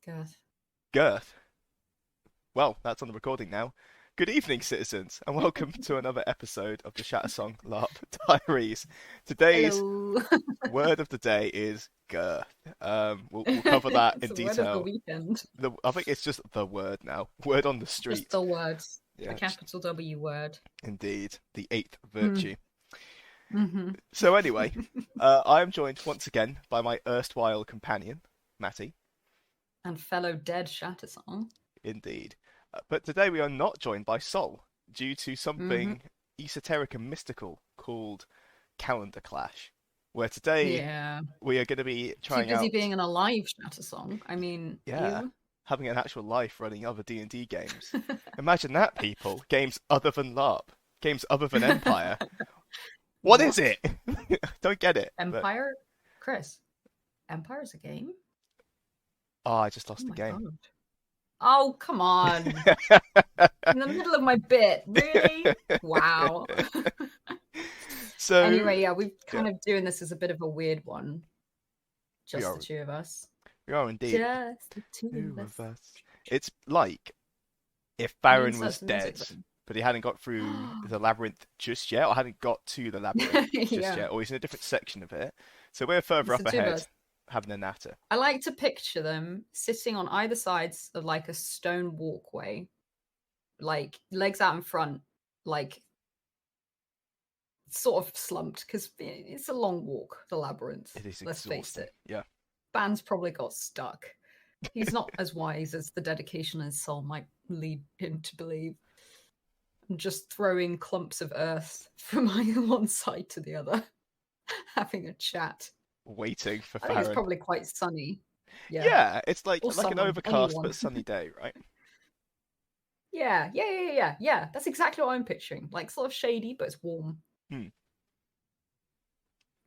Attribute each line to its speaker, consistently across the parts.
Speaker 1: Girth.
Speaker 2: Girth. Well, that's on the recording now. Good evening, citizens, and welcome to another episode of the Shattersong LARP Diaries. Today's
Speaker 1: Hello.
Speaker 2: word of the day is girth. We'll cover that
Speaker 1: It's
Speaker 2: in
Speaker 1: the word of the
Speaker 2: detail.
Speaker 1: weekend.
Speaker 2: I think it's just the word now. Word on the
Speaker 1: Just
Speaker 2: street.
Speaker 1: the word. The
Speaker 2: Yeah,
Speaker 1: capital W word.
Speaker 2: indeed, the eighth
Speaker 1: Mm.
Speaker 2: virtue.
Speaker 1: hmm
Speaker 2: So anyway, I am joined once again by my erstwhile companion, Mattie.
Speaker 1: And fellow dead Shattersong.
Speaker 2: Indeed. But today we are not joined by Sol due to
Speaker 1: hmm
Speaker 2: something esoteric and mystical called Calendar Clash, where today
Speaker 1: Yeah.
Speaker 2: we are going to be
Speaker 1: Too
Speaker 2: trying
Speaker 1: busy
Speaker 2: out,
Speaker 1: being in a live Shattersong. I mean,
Speaker 2: yeah,
Speaker 1: ew.
Speaker 2: having an actual life running other D&D games. Imagine that, people. Games other than LARP, games other than Empire. What is
Speaker 1: What?
Speaker 2: it? Don't get it. But
Speaker 1: Empire? Chris, Empire's a game?
Speaker 2: I just
Speaker 1: Oh
Speaker 2: lost the
Speaker 1: my
Speaker 2: game.
Speaker 1: god. Oh, come on. In the middle of my bit. Really? Wow.
Speaker 2: So
Speaker 1: Anyway, yeah, we're
Speaker 2: yeah,
Speaker 1: kind of doing this as a bit of a weird one.
Speaker 2: we
Speaker 1: Just the
Speaker 2: are
Speaker 1: two of us.
Speaker 2: we are indeed
Speaker 1: Just the two
Speaker 2: two
Speaker 1: of
Speaker 2: of
Speaker 1: us.
Speaker 2: us. It's like if
Speaker 1: Can you
Speaker 2: Baron
Speaker 1: insert
Speaker 2: was
Speaker 1: some
Speaker 2: dead,
Speaker 1: music then?
Speaker 2: but he hadn't got through the labyrinth just yet, or hadn't got to the labyrinth just
Speaker 1: Yeah,
Speaker 2: yet, or he's in a different section of it. So we're further
Speaker 1: it's
Speaker 2: up
Speaker 1: the two of
Speaker 2: ahead,
Speaker 1: us.
Speaker 2: having a natter.
Speaker 1: I like to picture them sitting on either sides of like a stone walkway, like legs out in front, like sort of slumped because it's a long walk, the labyrinth.
Speaker 2: It is
Speaker 1: Let's face
Speaker 2: exhausting.
Speaker 1: it.
Speaker 2: Yeah.
Speaker 1: Ban's probably got stuck. He's not as wise as the dedication his soul might lead him to believe. And just throwing clumps of earth from one side to the other, having a chat.
Speaker 2: Waiting for
Speaker 1: I think it's
Speaker 2: Baron.
Speaker 1: probably quite sunny. Yeah.
Speaker 2: Yeah, it's like
Speaker 1: Or
Speaker 2: an
Speaker 1: someone,
Speaker 2: overcast
Speaker 1: anyone.
Speaker 2: but sunny day, right?
Speaker 1: Yeah. That's exactly what I'm picturing. Like sort of shady, but it's warm.
Speaker 2: Hmm.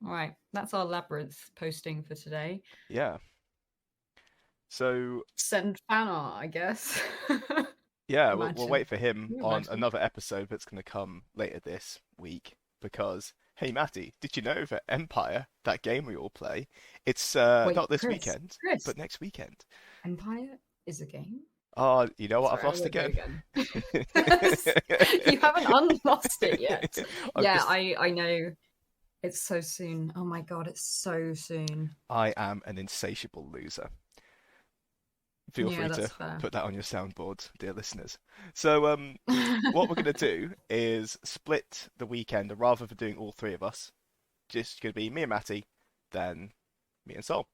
Speaker 1: All right, that's our labyrinth posting for today.
Speaker 2: Yeah. So
Speaker 1: Send fan art, I guess.
Speaker 2: yeah, we'll
Speaker 1: Imagine.
Speaker 2: wait for him
Speaker 1: Can you
Speaker 2: on
Speaker 1: imagine?
Speaker 2: another episode that's going to come later this week because hey Matty, did you know that Empire, that game we all play, it's
Speaker 1: Wait,
Speaker 2: not this
Speaker 1: Chris.
Speaker 2: weekend,
Speaker 1: Chris,
Speaker 2: but next weekend.
Speaker 1: Empire is a game?
Speaker 2: Oh, you know what? I've
Speaker 1: Sorry, I
Speaker 2: lost
Speaker 1: won't go
Speaker 2: again.
Speaker 1: again. You haven't unlost it yet.
Speaker 2: I'm
Speaker 1: Yeah,
Speaker 2: just.
Speaker 1: I know. It's so soon. Oh my god, it's so soon.
Speaker 2: I am an insatiable loser. Feel
Speaker 1: Yeah,
Speaker 2: free
Speaker 1: that's
Speaker 2: to
Speaker 1: fair.
Speaker 2: put that on your soundboard, dear listeners. So, what we're gonna do is split the weekend, and rather than doing all three of us, just gonna be me and Matty, then me and Sol.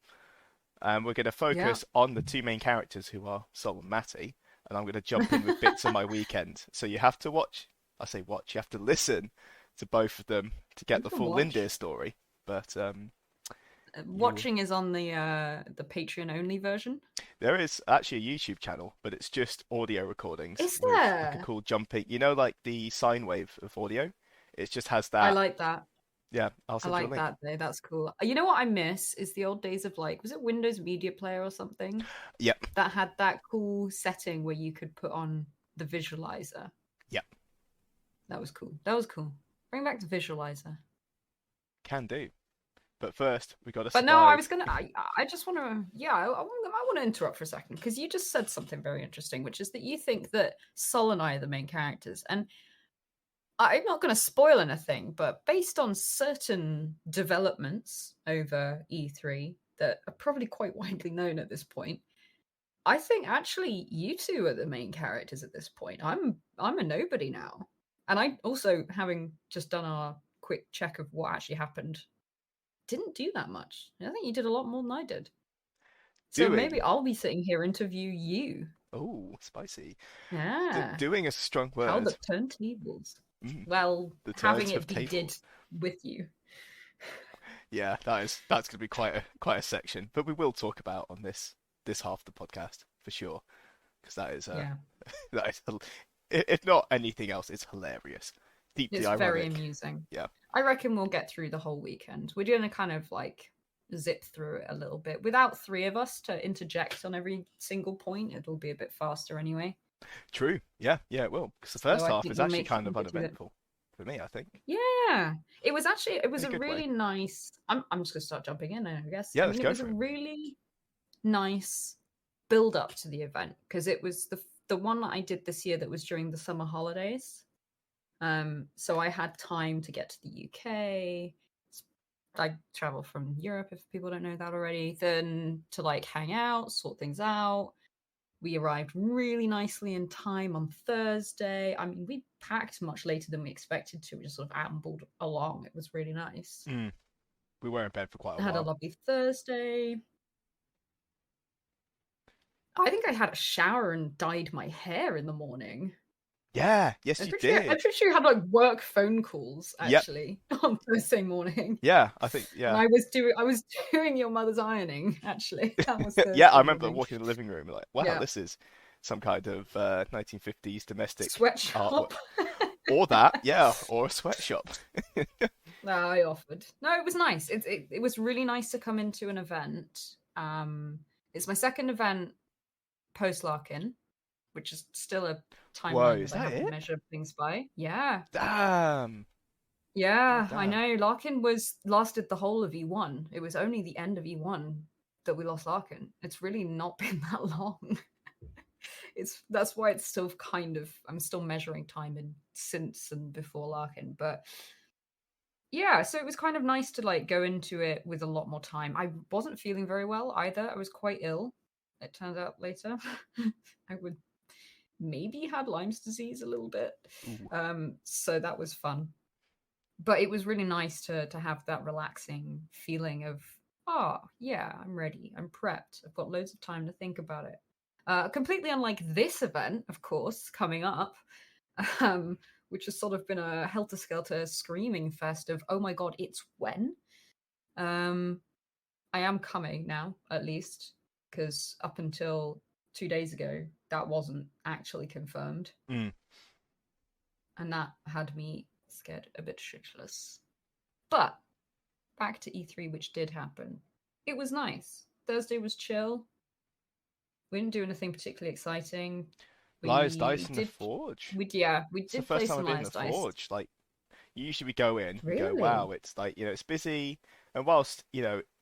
Speaker 2: And we're gonna
Speaker 1: Yeah.
Speaker 2: focus on the two main characters who are Sol and Matty, and I'm gonna jump in with bits of my weekend. So you have to watch. I say watch. You have to listen to both of them to get
Speaker 1: You
Speaker 2: the
Speaker 1: can
Speaker 2: full
Speaker 1: watch.
Speaker 2: Lindir story. But you
Speaker 1: Watching is on the Patreon only version.
Speaker 2: there is actually a YouTube channel, but it's just audio recordings
Speaker 1: Is
Speaker 2: with like a
Speaker 1: there?
Speaker 2: cool jumping. You know, like the sine wave of audio. It just has
Speaker 1: I
Speaker 2: that.
Speaker 1: like that.
Speaker 2: Yeah, I'll
Speaker 1: I
Speaker 2: send you a
Speaker 1: like
Speaker 2: link.
Speaker 1: that though. That's cool. You know what I miss is the old days of like, was it Windows Media Player or something
Speaker 2: Yep,
Speaker 1: that had that cool setting where you could put on the visualizer?
Speaker 2: yep,
Speaker 1: That was cool. That was cool. Bring back the visualizer.
Speaker 2: can do. But first, we got to
Speaker 1: But no, I
Speaker 2: survive.
Speaker 1: was gonna. I just want to. Yeah, I want to interrupt for a second because you just said something very interesting, which is that you think that Sol and I are the main characters, and I'm not going to spoil anything, but based on certain developments over E3 that are probably quite widely known at this point, I think actually you two are the main characters at this point. I'm a nobody now, and I also, having just done our quick check of what actually happened, didn't do that much. I think you did a lot more than I did. So maybe
Speaker 2: Doing.
Speaker 1: I'll be sitting here interview you.
Speaker 2: Oh, spicy.
Speaker 1: Yeah.
Speaker 2: Doing is a strong
Speaker 1: How the
Speaker 2: word.
Speaker 1: turntables.
Speaker 2: Mm,
Speaker 1: Well,
Speaker 2: the
Speaker 1: having
Speaker 2: turns
Speaker 1: it
Speaker 2: have
Speaker 1: be did
Speaker 2: tables.
Speaker 1: with you.
Speaker 2: Yeah, that's going to be quite a section. But we will talk about on this half of the podcast for sure, because that is
Speaker 1: Yeah.
Speaker 2: that is if not anything else, it's hilarious, deeply
Speaker 1: It's very
Speaker 2: ironic.
Speaker 1: amusing.
Speaker 2: Yeah.
Speaker 1: I reckon we'll get through the whole weekend. We're going to kind of like zip through it a little bit without three of us to interject on every single point. It'll be a bit faster anyway.
Speaker 2: True. Yeah, it will. Because the
Speaker 1: So
Speaker 2: first
Speaker 1: I
Speaker 2: half
Speaker 1: think
Speaker 2: is
Speaker 1: we'll
Speaker 2: actually
Speaker 1: make sure
Speaker 2: kind
Speaker 1: we
Speaker 2: of
Speaker 1: get through it.
Speaker 2: uneventful for me, I think,
Speaker 1: Yeah, it was
Speaker 2: in a
Speaker 1: a
Speaker 2: good way.
Speaker 1: really nice. I'm just gonna start jumping in, I guess.
Speaker 2: Yeah,
Speaker 1: I
Speaker 2: let's
Speaker 1: mean, it
Speaker 2: go
Speaker 1: was a
Speaker 2: for it.
Speaker 1: really nice build up to the event because it was the one that I did this year that was during the summer holidays. So I had time to get to the UK. I travel from Europe, if people don't know that already, then to like hang out, sort things out. We arrived really nicely in time on Thursday. I mean, we packed much later than we expected to. We just sort of ambled along. It was really nice.
Speaker 2: Mm. We were in bed for quite a
Speaker 1: I had a
Speaker 2: while.
Speaker 1: lovely Thursday. I think I had a shower and dyed my hair in the morning.
Speaker 2: Yeah, yes,
Speaker 1: I'm
Speaker 2: you
Speaker 1: pretty sure, I'm
Speaker 2: did.
Speaker 1: pretty sure you had like work phone calls
Speaker 2: Yep.
Speaker 1: actually on Thursday morning.
Speaker 2: Yeah, I think
Speaker 1: And
Speaker 2: yeah.
Speaker 1: I was doing your mother's ironing, actually. That was
Speaker 2: Yeah, I
Speaker 1: Thursday
Speaker 2: remember
Speaker 1: morning.
Speaker 2: walking in the living room like, wow,
Speaker 1: Yeah.
Speaker 2: this is some kind of 1950s domestic artwork.
Speaker 1: Sweatshop.
Speaker 2: Or that, yeah, or a sweatshop.
Speaker 1: No, I offered. No, it was nice. It was really nice to come into an event. It's my second event post Larkin, which is still a
Speaker 2: Whoa,
Speaker 1: timeline
Speaker 2: is
Speaker 1: that I
Speaker 2: that
Speaker 1: have to
Speaker 2: it?
Speaker 1: measure things by. Yeah.
Speaker 2: Damn. God
Speaker 1: Yeah, I
Speaker 2: damn.
Speaker 1: know. Larkin was lasted the whole of E1. It was only the end of E1 that we lost Larkin. It's really not been that long. That's why it's still kind of I'm still measuring time in since and before Larkin, but yeah, so it was kind of nice to like go into it with a lot more time. I wasn't feeling very well either. I was quite ill. It turned out later. I would maybe had Lyme's disease a little bit.
Speaker 2: Ooh.
Speaker 1: So that was fun. But it was really nice to have that relaxing feeling of, oh yeah, I'm ready. I'm prepped. I've got loads of time to think about it. Completely unlike this event, of course, coming up. Um, which has sort of been a helter-skelter screaming fest of, oh my god, it's when? Um, I am coming now, at least, because up until 2 days ago, that wasn't actually confirmed.
Speaker 2: Mm.
Speaker 1: And that had me scared a bit shitless. But back to E3, which did happen. It was nice. Thursday was chill. We didn't do anything particularly exciting.
Speaker 2: Liar's
Speaker 1: We
Speaker 2: Dice in the
Speaker 1: did,
Speaker 2: Forge.
Speaker 1: we
Speaker 2: It's the
Speaker 1: did
Speaker 2: first
Speaker 1: play
Speaker 2: time
Speaker 1: some
Speaker 2: I've been in the
Speaker 1: Liar's Dice.
Speaker 2: Forge. Like, usually we go in, we go,
Speaker 1: Really?
Speaker 2: wow, it's like, it's busy. And whilst,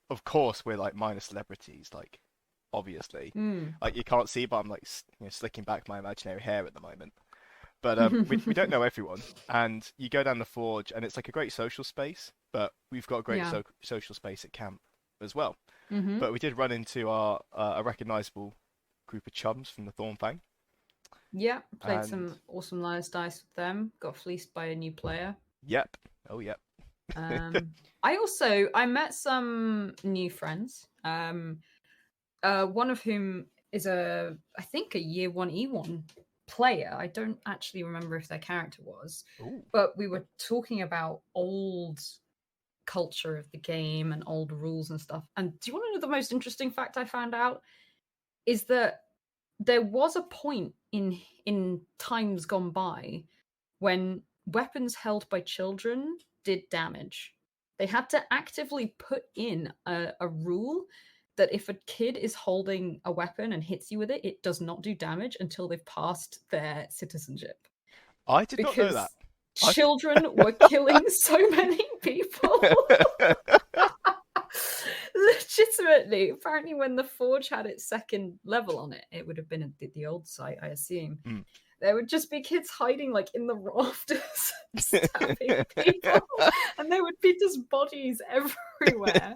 Speaker 2: of course we're like minor celebrities, like, obviously.
Speaker 1: Hmm.
Speaker 2: Like, you can't see, but I'm like, slicking back my imaginary hair at the moment. But we don't know everyone. And you go down the Forge, and it's like a great social space, but we've got a great
Speaker 1: Yeah.
Speaker 2: social space at camp as well.
Speaker 1: Mm-hmm.
Speaker 2: But we did run into a recognizable group of chums from the Thornfang.
Speaker 1: Yeah. Played
Speaker 2: And
Speaker 1: some awesome Liar's Dice with them. Got fleeced by a new player.
Speaker 2: yep. Oh, yep.
Speaker 1: I met some new friends. One of whom is I think a year one E1 player. I don't actually remember if their character was,
Speaker 2: Ooh.
Speaker 1: but we were talking about old culture of the game and old rules and stuff. And do you want to know the most interesting fact I found out? Is that there was a point in times gone by when weapons held by children did damage. They had to actively put in a rule that if a kid is holding a weapon and hits you with it, it does not do damage until they've passed their citizenship.
Speaker 2: I did not know that.
Speaker 1: Because
Speaker 2: I...
Speaker 1: children were killing so many people. Legitimately, apparently, when the Forge had its second level on it, it would have been at the old site, I assume.
Speaker 2: Mm.
Speaker 1: There would just be kids hiding like in the rafters, stabbing people, and there would be just bodies everywhere.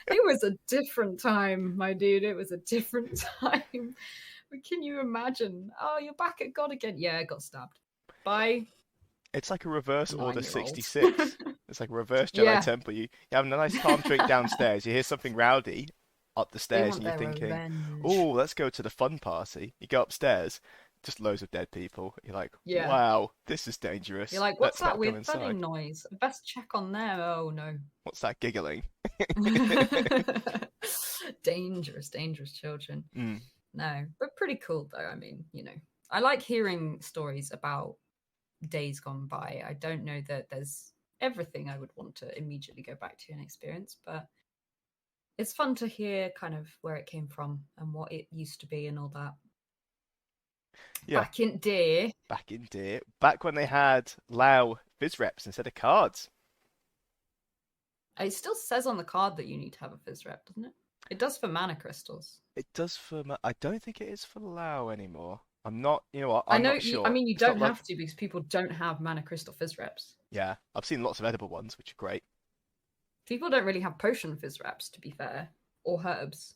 Speaker 1: It was a different time, my dude. It was a different time. But can you imagine? Oh, you're back at God again. Yeah, I got stabbed by
Speaker 2: It's like a reverse Order
Speaker 1: 9-year-olds.
Speaker 2: 66. It's like a reverse Jedi
Speaker 1: Yeah,
Speaker 2: Temple. You're having a nice calm drink downstairs. You hear something rowdy up the
Speaker 1: they
Speaker 2: stairs,
Speaker 1: want
Speaker 2: and you're
Speaker 1: their
Speaker 2: thinking,
Speaker 1: revenge.
Speaker 2: "Oh, let's go to the fun party." You go upstairs, just loads of dead people. You're like,
Speaker 1: Yeah.
Speaker 2: "Wow, this is
Speaker 1: You're
Speaker 2: dangerous.
Speaker 1: like, what's
Speaker 2: Let's
Speaker 1: that
Speaker 2: not go
Speaker 1: weird thudding
Speaker 2: inside."
Speaker 1: noise? I best check on them. Oh no.
Speaker 2: What's that giggling?
Speaker 1: Dangerous, dangerous children.
Speaker 2: Mm.
Speaker 1: No, but pretty cool though. I mean, I like hearing stories about days gone by. I don't know that there's everything I would want to immediately go back to and experience, but it's fun to hear kind of where it came from and what it used to be and all that.
Speaker 2: Yeah,
Speaker 1: Back in day,
Speaker 2: back in day, back when they had Lao Fizz reps instead of cards.
Speaker 1: it still says on the card that you need to have a fizz rep, doesn't it? It does for mana crystals.
Speaker 2: It does for. I don't think it is for Lao anymore. I'm not. You know what?
Speaker 1: I
Speaker 2: I'm
Speaker 1: know.
Speaker 2: not
Speaker 1: I
Speaker 2: sure.
Speaker 1: mean, you
Speaker 2: It's not
Speaker 1: don't
Speaker 2: like.
Speaker 1: have to because people don't have mana crystal fizz reps.
Speaker 2: Yeah, I've seen lots of edible ones, which are great.
Speaker 1: People don't really have potion fizz reps, to be fair, or herbs.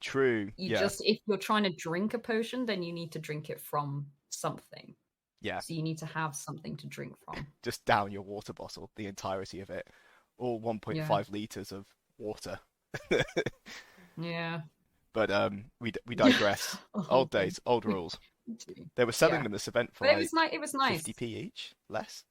Speaker 2: True.
Speaker 1: You
Speaker 2: Yeah.
Speaker 1: just, if you're trying to drink a potion, then you need to drink it from something.
Speaker 2: Yeah.
Speaker 1: So you need to have something to drink from.
Speaker 2: Just down your water bottle, the entirety of it, all 1.5
Speaker 1: Yeah.
Speaker 2: liters of water.
Speaker 1: Yeah.
Speaker 2: But we digress.
Speaker 1: Oh,
Speaker 2: Old days, old
Speaker 1: we
Speaker 2: rules.
Speaker 1: do.
Speaker 2: They were selling
Speaker 1: Yeah.
Speaker 2: them this event for
Speaker 1: But it
Speaker 2: like
Speaker 1: was nice. It was nice.
Speaker 2: 50p each, less.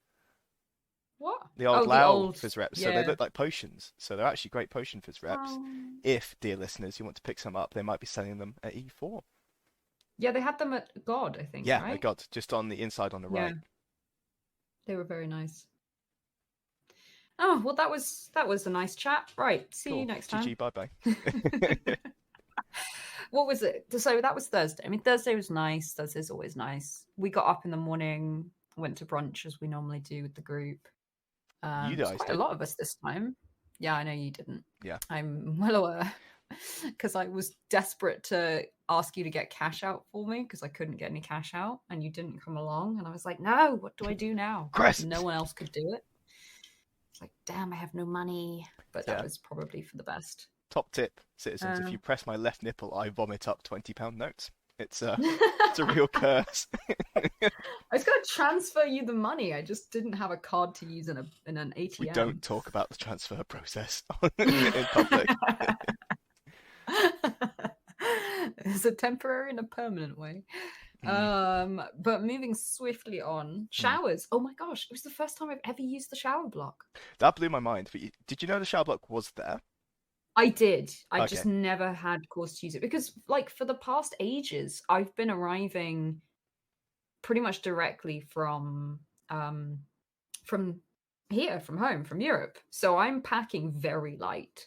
Speaker 1: What?
Speaker 2: The old
Speaker 1: Oh, the
Speaker 2: Lao
Speaker 1: old
Speaker 2: fizz reps. So they
Speaker 1: Yeah.
Speaker 2: look like potions. So they're actually great potion fizz reps. If, dear listeners, you want to pick some up, they might be selling them at E4.
Speaker 1: Yeah, they had them at God, I think,
Speaker 2: Yeah,
Speaker 1: right?
Speaker 2: God, just on the inside on the right.
Speaker 1: They were very nice. Oh, well, that was a nice chat. Right. See you next time.
Speaker 2: GG, bye-bye.
Speaker 1: What was it? So that was Thursday. I mean, Thursday was nice. Thursday's always nice. We got up in the morning, went to brunch as we normally do with the group.
Speaker 2: You
Speaker 1: There's
Speaker 2: guys
Speaker 1: quite
Speaker 2: did.
Speaker 1: a lot of us this time. Yeah, I know you didn't.
Speaker 2: Yeah.
Speaker 1: I'm well aware. Because I was desperate to ask you to get cash out for me because I couldn't get any cash out and you didn't come along. And I was like, no, what do I do now?
Speaker 2: Chris!
Speaker 1: No one else could do it. It's like, damn, I have no money. But that was probably for the best.
Speaker 2: Top tip, citizens, if you press my left nipple, I vomit up £20 notes. It's a real curse.
Speaker 1: I was going to transfer you the money. I just didn't have a card to use in an ATM.
Speaker 2: We don't talk about the transfer process in public.
Speaker 1: It's a temporary and a permanent way. But moving swiftly on, showers. Oh my gosh, it was the first time I've ever used the shower block.
Speaker 2: That blew my mind. But did you know the shower block was there?
Speaker 1: I did. I just never had cause to use it because, like, for the past ages, I've been arriving pretty much directly from here, from home, from Europe. So I'm packing very light.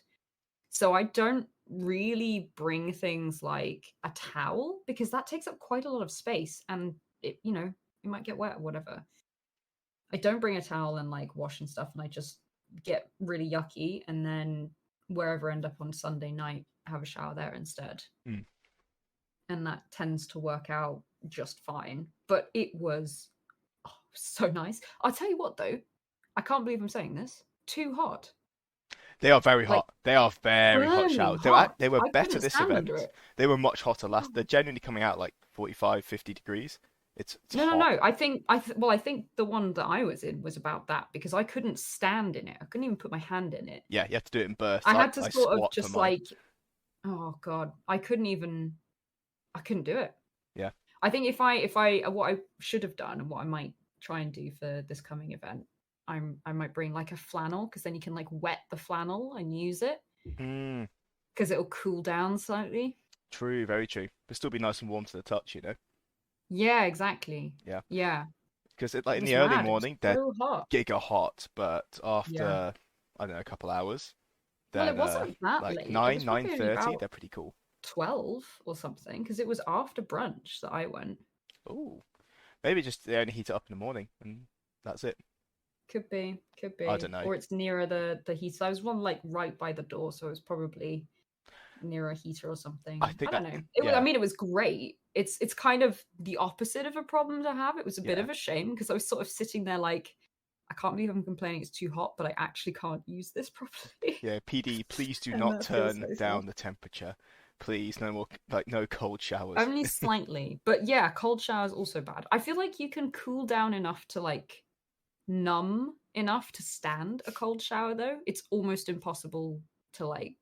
Speaker 1: So I don't really bring things like a towel because that takes up quite a lot of space and it, it might get wet or whatever. I don't bring a towel and like wash and stuff, and I just get really yucky and then wherever I end up on Sunday night, have a shower there instead. And that tends to work out just fine. But it was so nice. I'll tell you what though, I can't believe I'm saying this. Too hot.
Speaker 2: They are very hot. They are very hot showers. They were better this event. They were much hotter last. They're genuinely coming out like 45, 50 degrees. It's hot.
Speaker 1: No. I think the one that I was in was about that because I couldn't stand in it. I couldn't even put my hand in it.
Speaker 2: Yeah, you have to do it in bursts.
Speaker 1: I had to sort of just like, oh god, I couldn't do it.
Speaker 2: Yeah.
Speaker 1: I think if I what I should have done and what I might try and do for this coming event, I might bring like a flannel because then you can like wet the flannel and use it because it'll cool down slightly.
Speaker 2: True, very true. But still be nice and warm to the touch, you know.
Speaker 1: Yeah, exactly. Yeah.
Speaker 2: Because like in the early morning, they're
Speaker 1: so hot.
Speaker 2: giga hot, but after I don't know, a couple hours, then
Speaker 1: it wasn't that
Speaker 2: like
Speaker 1: late.
Speaker 2: 9:30, they're pretty cool.
Speaker 1: 12 or something because it was after brunch that I went.
Speaker 2: Oh, maybe just they only heat it up in the morning and that's it.
Speaker 1: Could be.
Speaker 2: I don't know.
Speaker 1: Or it's nearer the heater. I was one like right by the door, so it was probably near a heater or something. I don't know. I mean, it was great. It's kind of the opposite of a problem to have. It was a bit of a shame because I was sort of sitting there like, I can't believe I'm complaining it's too hot, but I actually can't use this properly.
Speaker 2: Yeah, PD, please do not turn down the temperature. Please, no more no cold showers.
Speaker 1: Only slightly, but yeah, cold showers also bad. I feel like you can cool down enough to like numb enough to stand a cold shower though. It's almost impossible to like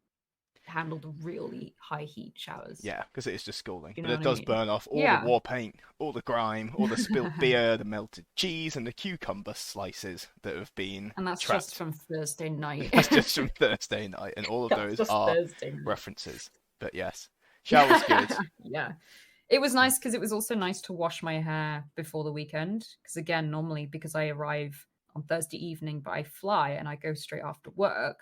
Speaker 1: handle the really high heat showers.
Speaker 2: Yeah, because it is just scalding.
Speaker 1: You
Speaker 2: but it does burn off all the war paint, all the grime, all the spilled beer, the melted cheese, and the cucumber slices that have been
Speaker 1: And that's
Speaker 2: trapped.
Speaker 1: just from Thursday night.
Speaker 2: That's just from Thursday night, and all of those are references. But yes, shower's good.
Speaker 1: Yeah. It was nice because it was also nice to wash my hair before the weekend. Because again, normally because I arrive on Thursday evening, but I fly and I go straight after work,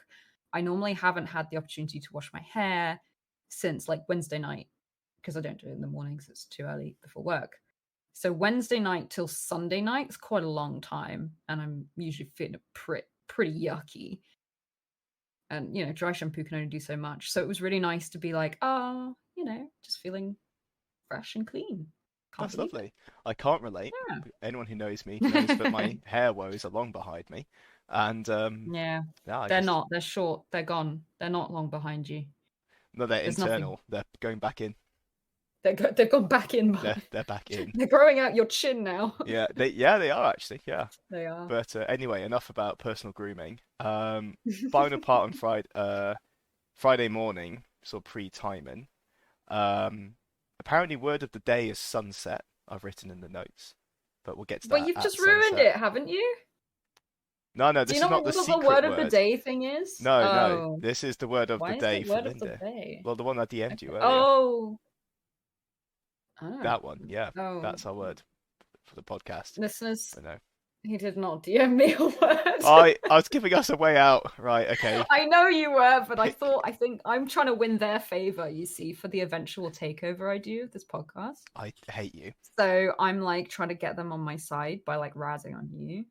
Speaker 1: I normally haven't had the opportunity to wash my hair since like Wednesday night because I don't do it in the mornings. It's too early before work. So Wednesday night till Sunday night is quite a long time. And I'm usually feeling pretty yucky. And dry shampoo can only do so much. So it was really nice to be like, just feeling fresh and clean. Can't
Speaker 2: That's
Speaker 1: believe it.
Speaker 2: lovely. I can't relate.
Speaker 1: Yeah.
Speaker 2: Anyone who knows me knows that my hair woes are long behind me, and
Speaker 1: Yeah.
Speaker 2: yeah, I
Speaker 1: They're
Speaker 2: just
Speaker 1: not. They're short. They're gone. They're not long behind you.
Speaker 2: no, they're
Speaker 1: There's nothing.
Speaker 2: internal. They're going back in.
Speaker 1: They've gone back in.
Speaker 2: They're back in.
Speaker 1: They're growing out your chin now.
Speaker 2: They are actually, yeah.
Speaker 1: They are.
Speaker 2: But anyway, enough about personal grooming. Final part on Friday morning, sort of pre-timing. Apparently, word of the day is sunset. I've written in the notes, but we'll get to
Speaker 1: But
Speaker 2: that
Speaker 1: you've
Speaker 2: at
Speaker 1: just ruined
Speaker 2: sunset.
Speaker 1: it, haven't you?
Speaker 2: No,
Speaker 1: Do
Speaker 2: this
Speaker 1: you
Speaker 2: is
Speaker 1: not
Speaker 2: not
Speaker 1: know
Speaker 2: the
Speaker 1: what the
Speaker 2: secret
Speaker 1: word of the
Speaker 2: word.
Speaker 1: day thing is?
Speaker 2: No, no,
Speaker 1: Oh.
Speaker 2: this is the word of
Speaker 1: Why
Speaker 2: the
Speaker 1: is
Speaker 2: day
Speaker 1: it
Speaker 2: for
Speaker 1: word of the
Speaker 2: Linda.
Speaker 1: day?
Speaker 2: Well, the one I DM'd
Speaker 1: Okay.
Speaker 2: you earlier.
Speaker 1: Oh.
Speaker 2: That one, yeah.
Speaker 1: Oh.
Speaker 2: That's our word for the podcast.
Speaker 1: Listeners,
Speaker 2: But no.
Speaker 1: he did not DM me a word.
Speaker 2: I was giving us a way out. Right, okay.
Speaker 1: I know you were, but I think I'm trying to win their favor, you see, for the eventual takeover I do of this podcast.
Speaker 2: I hate you.
Speaker 1: So I'm like trying to get them on my side by like razzing on you.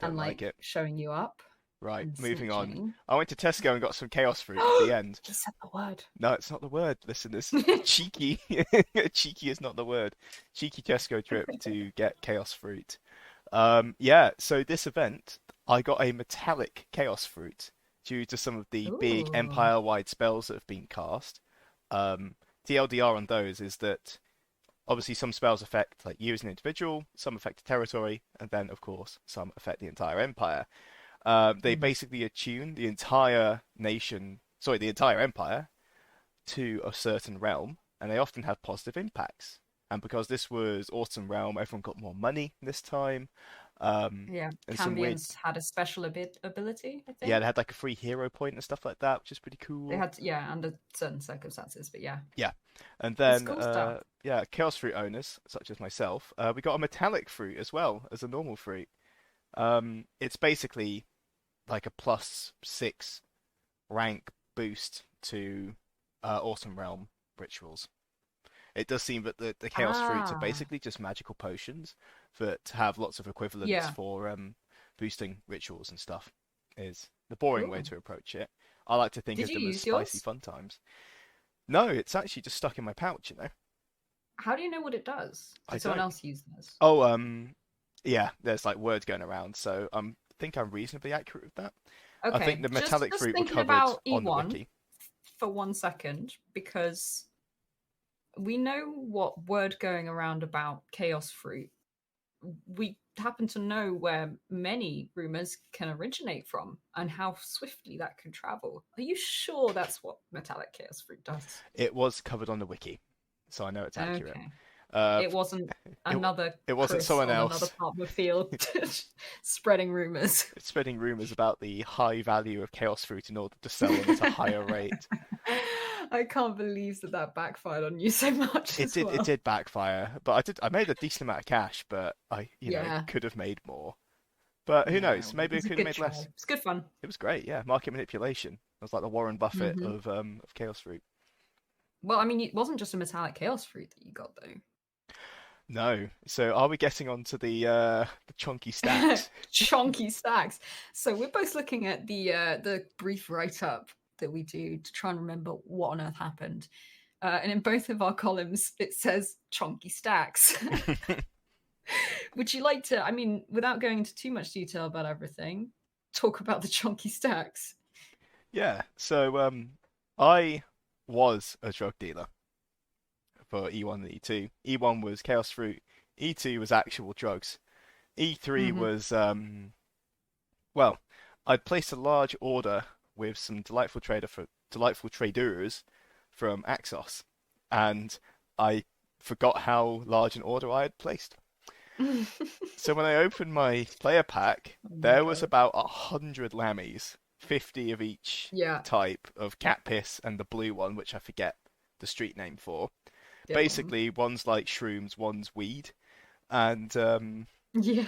Speaker 2: Don't
Speaker 1: And
Speaker 2: like it.
Speaker 1: showing you up.
Speaker 2: Right,
Speaker 1: and
Speaker 2: moving on.
Speaker 1: snitching.
Speaker 2: I went to Tesco and got some chaos fruit at the end.
Speaker 1: He said the word.
Speaker 2: No, it's not the word. Listen, this cheeky. Cheeky is not the word. Cheeky Tesco trip to get chaos fruit. Yeah, so this event, I got a metallic chaos fruit due to some of the big
Speaker 1: Ooh.
Speaker 2: empire-wide spells that have been cast. TLDR on those is that obviously some spells affect like you as an individual, some affect a territory, and then of course some affect the entire empire. They basically attune the entire nation, sorry, the entire empire to a certain realm, and they often have positive impacts. And because this was Autumn Realm, everyone got more money this time.
Speaker 1: Yeah,
Speaker 2: And some weird,
Speaker 1: Cambions had a special ability, I think.
Speaker 2: yeah, they had like a free hero point and stuff like that, which is pretty cool.
Speaker 1: They had, under certain circumstances, but yeah.
Speaker 2: Yeah, and then
Speaker 1: cool stuff.
Speaker 2: yeah, chaos fruit owners such as myself, we got a metallic fruit as well as a normal fruit. It's basically like a +6 rank boost to Autumn Realm rituals. It does seem that the chaos fruits are basically just magical potions that have lots of equivalents for boosting rituals and stuff. Is the boring way to approach it. I like to think of them as spicy fun times. No, it's actually just stuck in my pouch, you know.
Speaker 1: How do you know what it does? Did someone else use this?
Speaker 2: Oh, yeah, there's like words going around, so I think I'm reasonably accurate with that.
Speaker 1: Okay,
Speaker 2: I think the metallic fruit were covered
Speaker 1: about
Speaker 2: on the
Speaker 1: E1
Speaker 2: wiki.
Speaker 1: For 1 second, because we know what word going around about chaos fruit. We happen to know where many rumors can originate from and how swiftly that can travel. Are you sure that's what metallic chaos fruit does?
Speaker 2: It was covered on the wiki, so I know it's accurate.
Speaker 1: Okay. It wasn't another.
Speaker 2: It wasn't someone else.
Speaker 1: Another part of the field spreading rumors.
Speaker 2: Spreading rumors about the high value of chaos fruit in order to sell them at a higher rate.
Speaker 1: I can't believe that backfired on you so much.
Speaker 2: It did backfire, but I made a decent amount of cash, but I could have made more. But who knows? Maybe I could have made less.
Speaker 1: It's good fun.
Speaker 2: It was great, yeah. Market manipulation. It was like the Warren Buffett of chaos fruit.
Speaker 1: Well, I mean, it wasn't just a metallic chaos fruit that you got, though.
Speaker 2: No. So are we getting on to the chunky stacks?
Speaker 1: Chunky stacks. So we're both looking at the brief write-up that we do to try and remember what on earth happened. And in both of our columns, it says chunky stacks. Would you like to, I mean, without going into too much detail about everything, talk about the chunky stacks?
Speaker 2: Yeah. So I was a drug dealer for E1 and E2. E1 was chaos fruit. E2 was actual drugs. E3 was well, I'd placed a large order with some delightful traders from Axos, and I forgot how large an order I had placed. So when I opened my player pack, there was about 100 lammies, 50 of each type of cat piss, and the blue one, which I forget the street name for. Basically, one's like shrooms, one's weed, and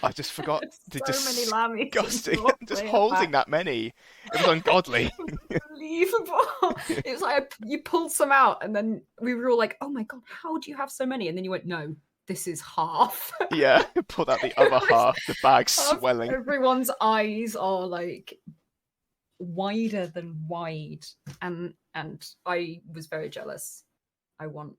Speaker 2: I just forgot to
Speaker 1: many lammies.
Speaker 2: Disgusting. Just holding that many, it was ungodly.
Speaker 1: Unbelievable. It was like you pulled some out, and then we were all like, "Oh my god, how do you have so many?" And then you went, "No, this is half."
Speaker 2: Yeah, pulled out the other half. The bag's swelling.
Speaker 1: Everyone's eyes are like wider than wide, and I was very jealous. I want,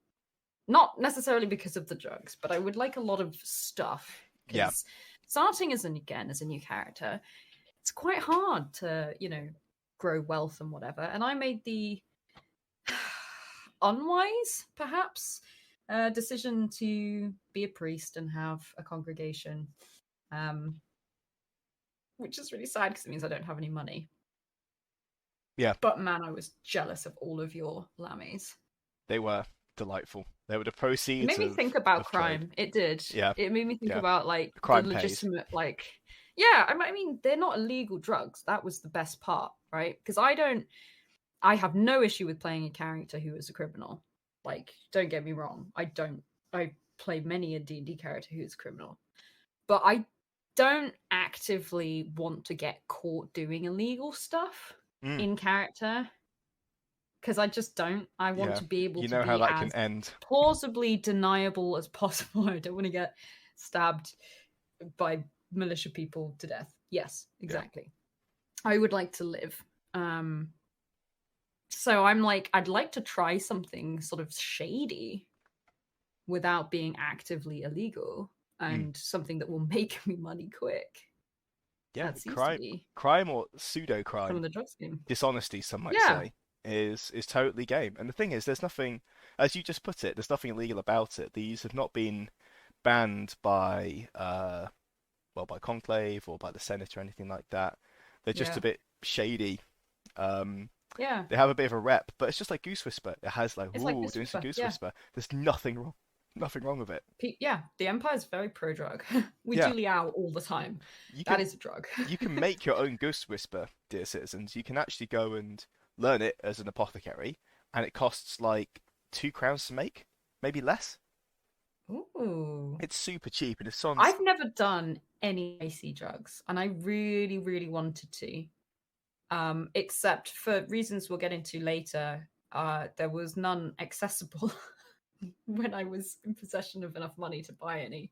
Speaker 1: not necessarily because of the drugs, but I would like a lot of stuff,
Speaker 2: Yeah.
Speaker 1: because starting as a new character, it's quite hard to, grow wealth and whatever. And I made the unwise, perhaps, decision to be a priest and have a congregation, which is really sad because it means I don't have any money.
Speaker 2: Yeah.
Speaker 1: But man, I was jealous of all of your lammies.
Speaker 2: They were delightful. They were the
Speaker 1: It
Speaker 2: proceeds
Speaker 1: made me
Speaker 2: of,
Speaker 1: think about
Speaker 2: of
Speaker 1: crime.
Speaker 2: trade.
Speaker 1: It did.
Speaker 2: Yeah.
Speaker 1: It made me think
Speaker 2: Yeah.
Speaker 1: about like
Speaker 2: Crime
Speaker 1: the
Speaker 2: pays.
Speaker 1: legitimate, like, yeah. I mean, they're not illegal drugs. That was the best part, right? Because I have no issue with playing a character who is a criminal. Like, don't get me wrong. I play many a D&D character who is a criminal, but I don't actively want to get caught doing illegal stuff in character, because I just don't. I want to be able
Speaker 2: You
Speaker 1: to
Speaker 2: know how
Speaker 1: be
Speaker 2: that
Speaker 1: as
Speaker 2: can end.
Speaker 1: plausibly deniable as possible. I don't want to get stabbed by militia people to death. Yes, exactly. I would like to live. So I'm like, I'd like to try something sort of shady without being actively illegal, and something that will make me money quick.
Speaker 2: Yeah,
Speaker 1: That seems to be
Speaker 2: crime or pseudo
Speaker 1: some
Speaker 2: crime,
Speaker 1: of the drug scheme.
Speaker 2: dishonesty, some might say, is totally game. And the thing is, there's nothing, as you just put it, there's nothing illegal about it. These have not been banned by, by Conclave or by the Senate or anything like that. They're just a bit shady.
Speaker 1: Yeah.
Speaker 2: They have a bit of a rep, but it's just like Goose Whisper. It has like,
Speaker 1: It's
Speaker 2: ooh,
Speaker 1: like Goose
Speaker 2: doing some
Speaker 1: Whisper,
Speaker 2: Goose
Speaker 1: yeah.
Speaker 2: Whisper. There's nothing wrong with it.
Speaker 1: Yeah, the Empire's very pro-drug. We
Speaker 2: Yeah.
Speaker 1: do Liao all the time. That is a drug.
Speaker 2: You can make your own Goose Whisper, dear citizens. You can actually go and learn it as an apothecary, and it costs like 2 crowns to make, maybe less.
Speaker 1: Ooh.
Speaker 2: It's super cheap, and it sounds.
Speaker 1: I've never done any icy drugs, and I really, really wanted to. Except for reasons we'll get into later, there was none accessible when I was in possession of enough money to buy any.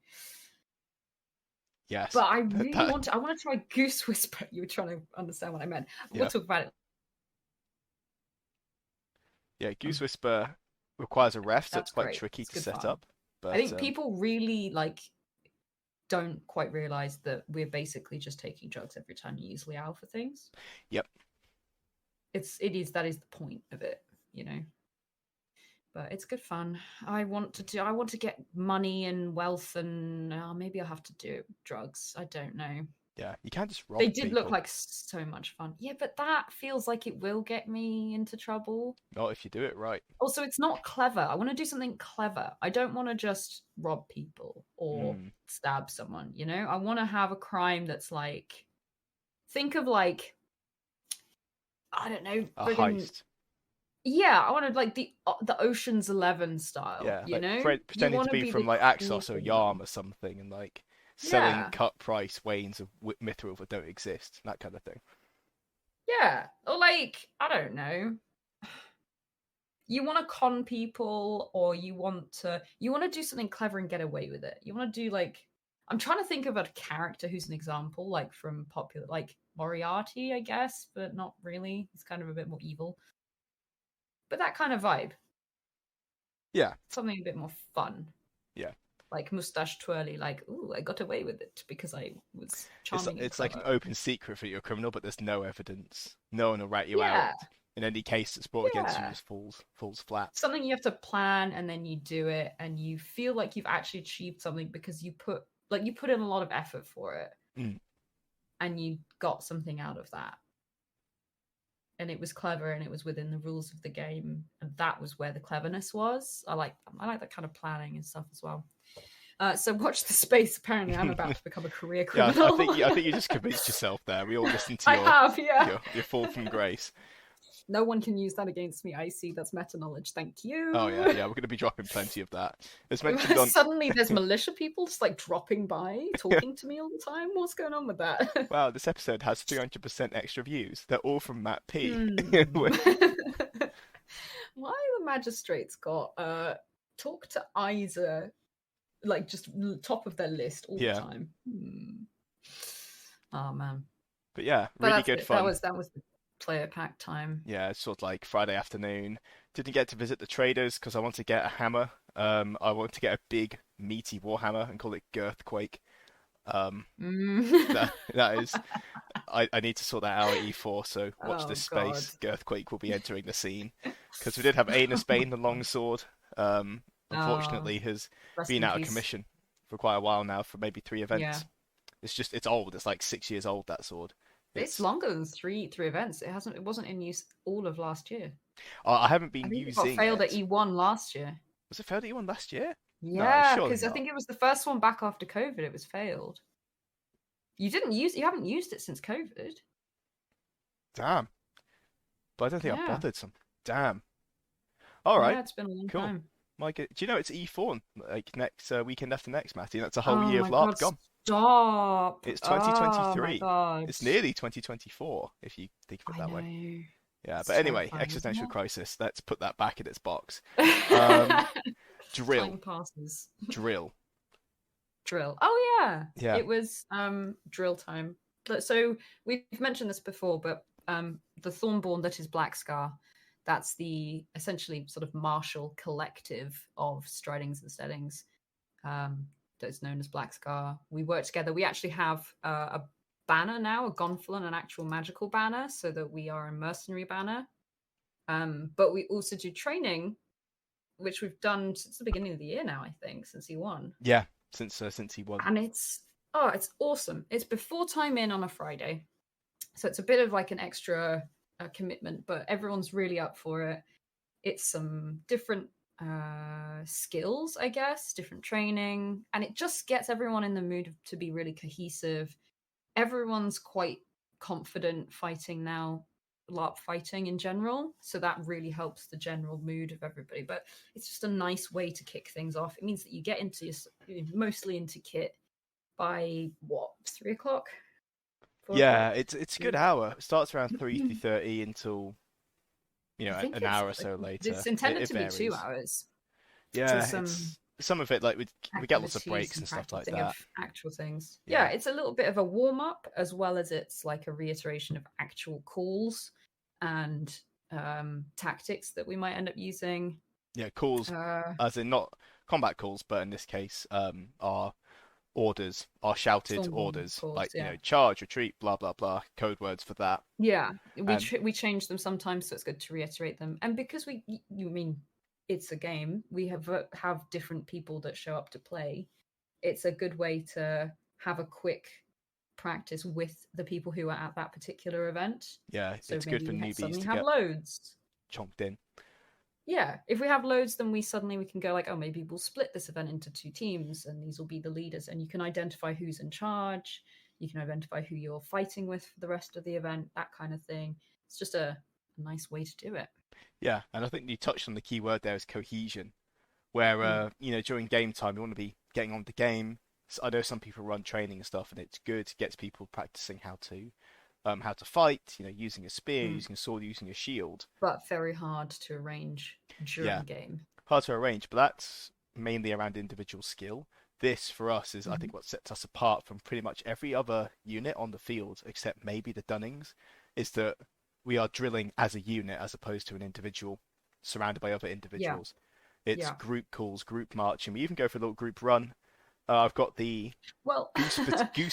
Speaker 2: Yes.
Speaker 1: But I really want to try Goose Whisper. You were trying to understand what I meant. We'll talk about it.
Speaker 2: Yeah, Goose Whisper requires a ref, so it's quite
Speaker 1: great.
Speaker 2: tricky
Speaker 1: It's
Speaker 2: to
Speaker 1: good
Speaker 2: set
Speaker 1: fun.
Speaker 2: up. But
Speaker 1: I think people really don't quite realize that we're basically just taking drugs every time you use Liao for things.
Speaker 2: Yep.
Speaker 1: That is the point of it, But it's good fun. I want to get money and wealth, and maybe I'll have to do drugs. I don't know.
Speaker 2: Yeah, you can't just rob
Speaker 1: They did
Speaker 2: people.
Speaker 1: look like so much fun. Yeah, but that feels like it will get me into trouble.
Speaker 2: Not if you do it right.
Speaker 1: Also, it's not clever. I want to do something clever. I don't want to just rob people or stab someone, I want to have a crime that's like, think of like, I don't know,
Speaker 2: A heist.
Speaker 1: Yeah, I wanted like the Ocean's 11 style.
Speaker 2: Yeah, pretending to be from like Axos or Yarm or something, and like selling cut price wains of mithril that don't exist, that kind of thing.
Speaker 1: Yeah, or like, I don't know. You want to con people, or you want to do something clever and get away with it. You want to do like, I'm trying to think of a character who's an example, like from popular, like Moriarty, I guess, but not really. He's kind of a bit more evil. But that kind of vibe.
Speaker 2: Yeah.
Speaker 1: Something a bit more fun.
Speaker 2: Yeah.
Speaker 1: Like mustache twirly, like, ooh, I got away with it because I was charming.
Speaker 2: It's like an open secret that you're a criminal, but there's no evidence. No one will rat you out. In any case that's brought against you just falls flat.
Speaker 1: Something you have to plan, and then you do it, and you feel like you've actually achieved something because you put in a lot of effort for it. And you got something out of that. And it was clever, and it was within the rules of the game, and that was where the cleverness was. I like that kind of planning and stuff as well. So watch the space. Apparently, I'm about to become a career criminal.
Speaker 2: I think you just convinced yourself there. We all listened to your fall from grace.
Speaker 1: No one can use that against me. I see. That's meta knowledge. Thank you.
Speaker 2: Oh yeah. We're going to be dropping plenty of that. As mentioned on...
Speaker 1: Suddenly, there's militia people just like dropping by, talking to me all the time. What's going on with that?
Speaker 2: Wow, this episode has 300% extra views. They're all from Matt P.
Speaker 1: Why the magistrates got talk to Isa like just top of their list all the time? Oh man.
Speaker 2: But yeah, really good fun.
Speaker 1: That was player pack time.
Speaker 2: Yeah, it's sort of like Friday afternoon. Didn't get to visit the traders because I want to get a hammer. I want to get a big meaty warhammer and call it Girthquake. Um,
Speaker 1: Mm.
Speaker 2: that is, I need to sort that out at E4. So watch
Speaker 1: Oh
Speaker 2: this
Speaker 1: God.
Speaker 2: space. Girthquake will be entering the scene because we did have Anus Bane, the longsword.
Speaker 1: Oh,
Speaker 2: Unfortunately, has
Speaker 1: rest
Speaker 2: been
Speaker 1: in
Speaker 2: out of
Speaker 1: peace.
Speaker 2: commission for quite a while now, for maybe 3 events.
Speaker 1: Yeah.
Speaker 2: It's old. It's like 6 years old. That sword.
Speaker 1: It's
Speaker 2: It's
Speaker 1: longer than three events. It wasn't in use all of last year.
Speaker 2: I haven't
Speaker 1: I
Speaker 2: been
Speaker 1: think it got
Speaker 2: using
Speaker 1: failed at
Speaker 2: it.
Speaker 1: E1 last year.
Speaker 2: Was it failed at E1 last year? No,
Speaker 1: Yeah,
Speaker 2: surely
Speaker 1: because I
Speaker 2: not.
Speaker 1: think it was the first one back after COVID. It was failed. You haven't used it since COVID.
Speaker 2: Damn. But I don't think I've
Speaker 1: Yeah.
Speaker 2: bothered some. Damn. All
Speaker 1: Yeah,
Speaker 2: right.
Speaker 1: it's been a long
Speaker 2: Cool.
Speaker 1: time.
Speaker 2: Mike, do you know it's E4 like next weekend after next, Matty? That's a whole
Speaker 1: Oh
Speaker 2: year of
Speaker 1: my
Speaker 2: LARP
Speaker 1: God,
Speaker 2: gone.
Speaker 1: stop.
Speaker 2: It's
Speaker 1: Oh my
Speaker 2: 2023.
Speaker 1: God.
Speaker 2: It's nearly 2024 if you think of it
Speaker 1: I
Speaker 2: that way.
Speaker 1: know.
Speaker 2: Yeah,
Speaker 1: It's
Speaker 2: but anyway,
Speaker 1: terrifying, isn't
Speaker 2: existential crisis. Let's put that back in its box. Um,
Speaker 1: it?
Speaker 2: drill,
Speaker 1: Time passes.
Speaker 2: drill.
Speaker 1: Drill. Oh yeah.
Speaker 2: Yeah,
Speaker 1: It was drill time. So we've mentioned this before, but the Thornborn that is Black Scar, that's the essentially sort of martial collective of stridings and steadings. That's known as Black Scar. We work together. We actually have a banner now, a Gonfalon, an actual magical banner, so that we are a mercenary banner. But we also do training, which we've done since the beginning of the year now, I think, since E1.
Speaker 2: yeah. Since he won.
Speaker 1: And it's awesome. It's before time in on a Friday, so it's a bit of like an extra commitment, but everyone's really up for it. It's some different skills, I guess, different training, and it just gets everyone in the mood to be really cohesive. Everyone's quite confident fighting now, LARP fighting in general, so that really helps the general mood of everybody. But it's just a nice way to kick things off. It means that you get mostly into kit by what, 3 o'clock, 4 o'clock.
Speaker 2: Yeah, it's a good hour. It starts around 3:30 until
Speaker 1: I think
Speaker 2: an hour or so later.
Speaker 1: it's intended
Speaker 2: It
Speaker 1: to be two
Speaker 2: varies.
Speaker 1: hours to
Speaker 2: Yeah,
Speaker 1: some
Speaker 2: it's some of it like we get lots of
Speaker 1: activities
Speaker 2: breaks
Speaker 1: and
Speaker 2: and stuff like
Speaker 1: practicing of
Speaker 2: that.
Speaker 1: actual things. Yeah,
Speaker 2: Yeah,
Speaker 1: it's a little bit of a warm up as well as it's like a reiteration of actual calls and tactics that we might end up using.
Speaker 2: yeah. Calls,
Speaker 1: Uh,
Speaker 2: as in not combat calls, but in this case, are orders, are shouted
Speaker 1: Stormborn
Speaker 2: orders,
Speaker 1: calls,
Speaker 2: like
Speaker 1: yeah.
Speaker 2: charge, retreat, blah blah blah, code words for that.
Speaker 1: Yeah,
Speaker 2: And
Speaker 1: we change them sometimes, so it's good to reiterate them. And because you mean it's a game, we have different people that show up to play. It's a good way to have a quick practice with the people who are at that particular event.
Speaker 2: yeah,
Speaker 1: So
Speaker 2: it's good
Speaker 1: maybe
Speaker 2: for newbies
Speaker 1: suddenly
Speaker 2: to
Speaker 1: have
Speaker 2: get
Speaker 1: loads.
Speaker 2: chomped in.
Speaker 1: Yeah, if we have loads, then we can go like, oh, maybe we'll split this event into two teams, and these will be the leaders, and you can identify who's in charge. You can identify who you're fighting with for the rest of the event, that kind of thing. It's just a nice way to do it.
Speaker 2: Yeah, and I think you touched on the key word there is cohesion, where
Speaker 1: Mm.
Speaker 2: during game time you want to be getting on the game. So I know some people run training and stuff, and it's good, gets people practicing how to fight, using a spear,
Speaker 1: Mm.
Speaker 2: using a sword, using a shield.
Speaker 1: But very hard to arrange
Speaker 2: Yeah,
Speaker 1: during game.
Speaker 2: hard to arrange, but that's mainly around individual skill. This for us is, I
Speaker 1: Mhm.
Speaker 2: think, what sets us apart from pretty much every other unit on the field, except maybe the Dunnings, is that we are drilling as a unit as opposed to an individual surrounded by other
Speaker 1: Yeah,
Speaker 2: individuals. It's
Speaker 1: yeah.
Speaker 2: group calls, group marching. We even go for a little group run. I've got the
Speaker 1: Well,
Speaker 2: Goose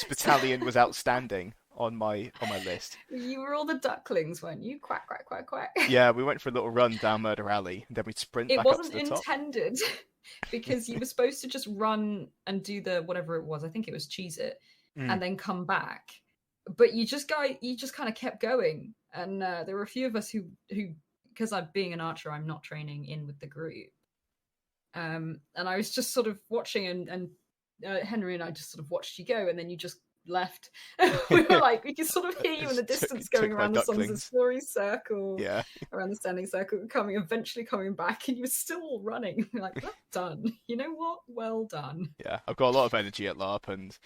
Speaker 1: so
Speaker 2: Battalion was outstanding on my list.
Speaker 1: you were all the ducklings, weren't you? Quack, quack, quack, quack.
Speaker 2: Yeah, we went for a little run down Murder Alley, and then we'd sprint
Speaker 1: It
Speaker 2: back up to
Speaker 1: wasn't
Speaker 2: the top.
Speaker 1: intended because you were supposed to just run and do the whatever it was. I think it was cheese it,
Speaker 2: Mm,
Speaker 1: and then come back. But you just kind of kept going, and there were a few of us who because I'm being an archer, I'm not training in with the group. And I was just sort of watching, and Henry and I just sort of watched you go, and then you just left. We were like, we could sort of hear you in the distance going
Speaker 2: took my
Speaker 1: around the Songs of
Speaker 2: ducklings.
Speaker 1: Story circle,
Speaker 2: Yeah,
Speaker 1: around the standing circle, eventually coming back, and you were still running. We're like, well done. You know what? Well done.
Speaker 2: yeah. I've got a lot of energy at LARP, and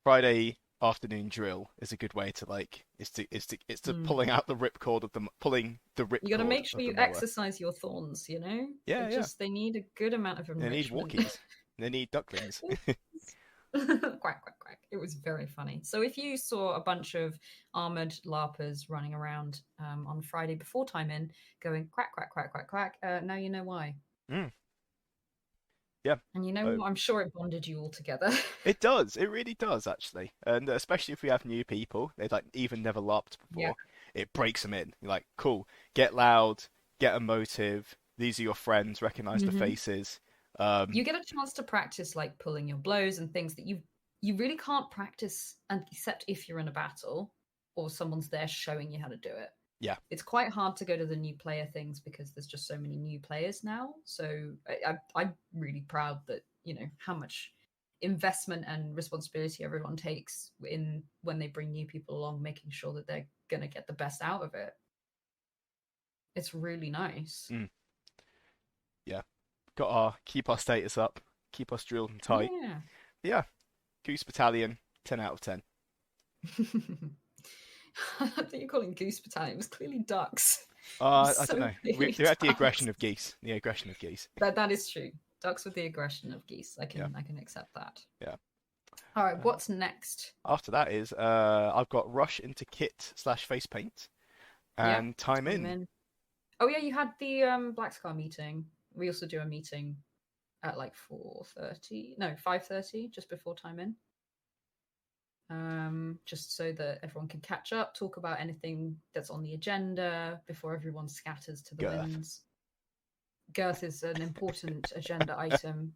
Speaker 2: Friday afternoon drill is a good way to it's to
Speaker 1: Mm.
Speaker 2: pulling the
Speaker 1: You got to
Speaker 2: ripcord
Speaker 1: make sure
Speaker 2: of the
Speaker 1: you
Speaker 2: mower.
Speaker 1: exercise your thorns.
Speaker 2: Yeah, yeah.
Speaker 1: They need a good amount of
Speaker 2: They need
Speaker 1: enrichment.
Speaker 2: walkies. They need ducklings.
Speaker 1: Quack, quack, quack. It was very funny. So if you saw a bunch of armored larpers running around on Friday before time in, going quack quack quack quack quack, now you know why.
Speaker 2: Mm, yeah.
Speaker 1: And you know
Speaker 2: Oh,
Speaker 1: what? I'm sure it bonded you all together.
Speaker 2: it does. It really does, actually. And especially if we have new people, they've like even never LARPed
Speaker 1: Yeah.
Speaker 2: before, it breaks them in. You're like, cool, get loud, get emotive. These are your friends. Recognize the
Speaker 1: Hmm.
Speaker 2: faces.
Speaker 1: You get a chance to practice like pulling your blows and things that you really can't practice except if you're in a battle or someone's there showing you how to do it.
Speaker 2: Yeah.
Speaker 1: It's quite hard to go to the new player things because there's just so many new players now. So I'm really proud that how much investment and responsibility everyone takes in when they bring new people along, making sure that they're gonna get the best out of it. It's really nice.
Speaker 2: Mm, yeah. Got our keep our status up, keep us drilled and tight.
Speaker 1: Yeah.
Speaker 2: Yeah. Goose Battalion, 10 out of 10.
Speaker 1: I think you're calling Goose Battalion. It was clearly ducks.
Speaker 2: I don't
Speaker 1: So
Speaker 2: know.
Speaker 1: clearly
Speaker 2: We had the
Speaker 1: ducks.
Speaker 2: aggression of geese. The aggression of geese.
Speaker 1: That is true. Ducks with the aggression of geese. I
Speaker 2: Yeah.
Speaker 1: can accept that.
Speaker 2: Yeah.
Speaker 1: All right,
Speaker 2: Uh,
Speaker 1: what's next?
Speaker 2: After that is I've got rush into kit slash face paint
Speaker 1: Yeah,
Speaker 2: and time
Speaker 1: time
Speaker 2: in.
Speaker 1: in. Oh yeah, you had the Black Scar meeting. We also do a meeting at like 4:30. No, 5:30, just before time in. Just so that everyone can catch up, talk about anything that's on the agenda before everyone scatters to the
Speaker 2: Girth.
Speaker 1: winds. Girth is an important agenda item.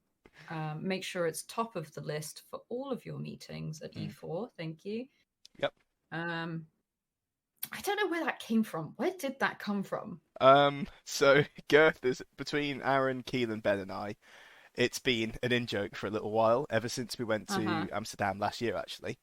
Speaker 1: Make sure it's top of the list for all of your meetings at
Speaker 2: Mm.
Speaker 1: E4. Thank you.
Speaker 2: Yep.
Speaker 1: I don't know where that came from. Where did that come from?
Speaker 2: So Girth is between Aaron, Keelan, Ben, and I. It's been an in-joke for a little while, ever since we went
Speaker 1: Uh-huh.
Speaker 2: to Amsterdam last year, actually.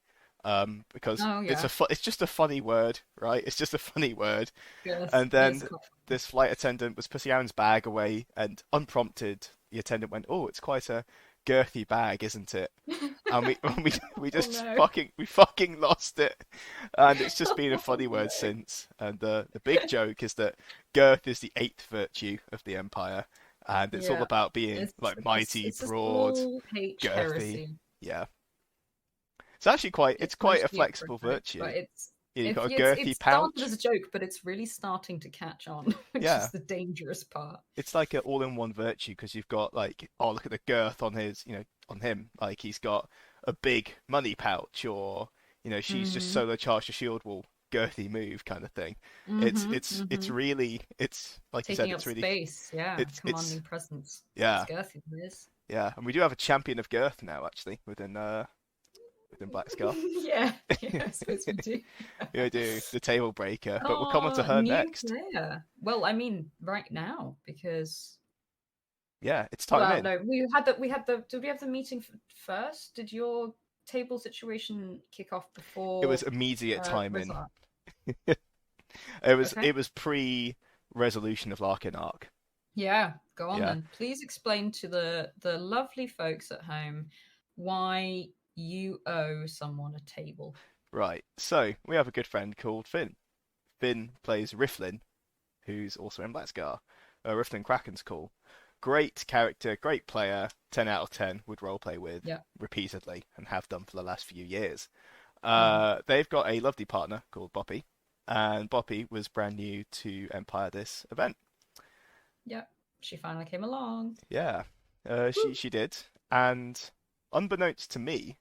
Speaker 2: Because
Speaker 1: Oh yeah.
Speaker 2: it's just a funny word, right? It's just a funny word.
Speaker 1: Girth.
Speaker 2: And
Speaker 1: It's
Speaker 2: then
Speaker 1: quite
Speaker 2: this flight attendant was putting Aaron's bag away, and unprompted, the attendant went, "Oh, it's quite a girthy bag, isn't it?"
Speaker 1: funny.
Speaker 2: And we
Speaker 1: Oh
Speaker 2: just
Speaker 1: no.
Speaker 2: fucking lost it, and it's just been a funny word since. And the big joke is that girth is the eighth virtue of the empire, and it's all
Speaker 1: Yeah.
Speaker 2: about being
Speaker 1: It's
Speaker 2: like mighty,
Speaker 1: it's a
Speaker 2: broad,
Speaker 1: small H
Speaker 2: girthy.
Speaker 1: heresy.
Speaker 2: Yeah, it's actually
Speaker 1: It's
Speaker 2: quite a
Speaker 1: mostly a
Speaker 2: flexible
Speaker 1: joke,
Speaker 2: virtue.
Speaker 1: but it's
Speaker 2: Yeah, you've
Speaker 1: if
Speaker 2: got a
Speaker 1: it's
Speaker 2: girthy
Speaker 1: started
Speaker 2: pouch.
Speaker 1: as a joke, but it's really starting to catch on, which
Speaker 2: Yeah,
Speaker 1: is the dangerous part.
Speaker 2: it's like an all-in-one virtue because you've got like, oh, look at the girth on his, on him. Like he's got a big money pouch, or she's just
Speaker 1: Mm-hmm.
Speaker 2: solo charged a shield wall, girthy move kind of thing. It's
Speaker 1: Mm-hmm.
Speaker 2: it's it's
Speaker 1: Mm-hmm.
Speaker 2: really it's like you said,
Speaker 1: Taking up
Speaker 2: it's really
Speaker 1: space, yeah.
Speaker 2: it's
Speaker 1: Commanding presence. It's
Speaker 2: yeah,
Speaker 1: girthy, it is.
Speaker 2: yeah, and we do have a champion of girth now actually within Black Scar.
Speaker 1: Yeah, yeah, I suppose we do.
Speaker 2: Yeah, we do the table breaker, but we'll come on to
Speaker 1: Oh,
Speaker 2: her
Speaker 1: new
Speaker 2: next.
Speaker 1: player. Well, I mean, right now, because
Speaker 2: Yeah, it's time
Speaker 1: well,
Speaker 2: in.
Speaker 1: no, we had the did we have the meeting first? Did your table situation kick off
Speaker 2: It was
Speaker 1: before
Speaker 2: immediate time in.
Speaker 1: Rizard? Okay.
Speaker 2: It was pre resolution of Larkin arc.
Speaker 1: Yeah, go on
Speaker 2: Yeah.
Speaker 1: then. Please explain to the lovely folks at home why you owe someone a table.
Speaker 2: Right. So we have a good friend called Finn. Finn plays Riflin, who's also in Black Scar. Riflin Kraken's cool. Great character, great player. 10 out of 10 would roleplay with
Speaker 1: Yeah.
Speaker 2: repeatedly and have done for the last few years.
Speaker 1: Mm-hmm.
Speaker 2: They've got a lovely partner called Boppy, and Boppy was brand new to Empire this event.
Speaker 1: Yep. She finally came along.
Speaker 2: Yeah,
Speaker 1: Woo.
Speaker 2: she did, and unbeknownst to me,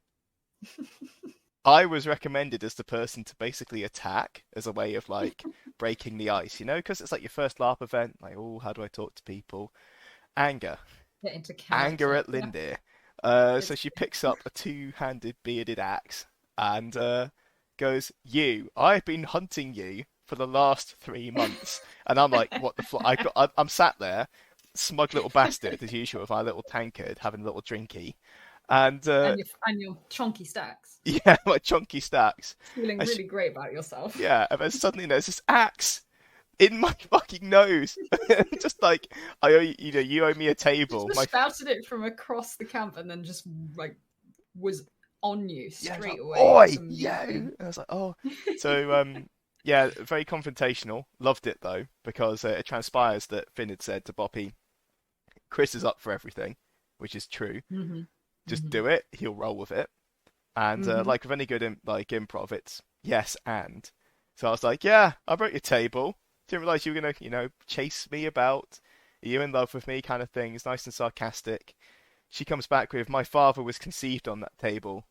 Speaker 2: I was recommended as the person to basically attack as a way of like breaking the ice, because it's like your first LARP event. Like, oh, how do I talk to people? Anger,
Speaker 1: Get into
Speaker 2: anger
Speaker 1: character.
Speaker 2: at
Speaker 1: Yeah.
Speaker 2: Lindir. So
Speaker 1: It's
Speaker 2: she picks up a two-handed bearded axe and goes, "You, I've been hunting you for the last 3 months." And I'm like, "What the fuck?" I'm sat there, smug little bastard as usual, with my little tankard, having a little drinky, and
Speaker 1: and your chunky stacks.
Speaker 2: yeah, my chunky stacks.
Speaker 1: Feeling
Speaker 2: And
Speaker 1: really great about yourself.
Speaker 2: yeah, and then suddenly there's this axe in my fucking nose. Just like, I owe you, you owe me a table.
Speaker 1: Just shouted it from across the camp and then just like was on you
Speaker 2: Yeah,
Speaker 1: straight
Speaker 2: like,
Speaker 1: away.
Speaker 2: oi,
Speaker 1: It's
Speaker 2: yo!
Speaker 1: amazing.
Speaker 2: And I was like, oh. So, yeah, very confrontational. Loved it though, because it transpires that Finn had said to Boppy, Chris is up for everything, which is true.
Speaker 1: Mm-hmm.
Speaker 2: Just
Speaker 1: Mm-hmm.
Speaker 2: do it. He'll roll with it. And
Speaker 1: Mm-hmm.
Speaker 2: like with any good improv, it's yes and. So I was like, yeah, I broke your table. Didn't realize you were gonna, chase me about. Are you in love with me? Kind of thing. It's nice and sarcastic. She comes back with, my father was conceived on that table.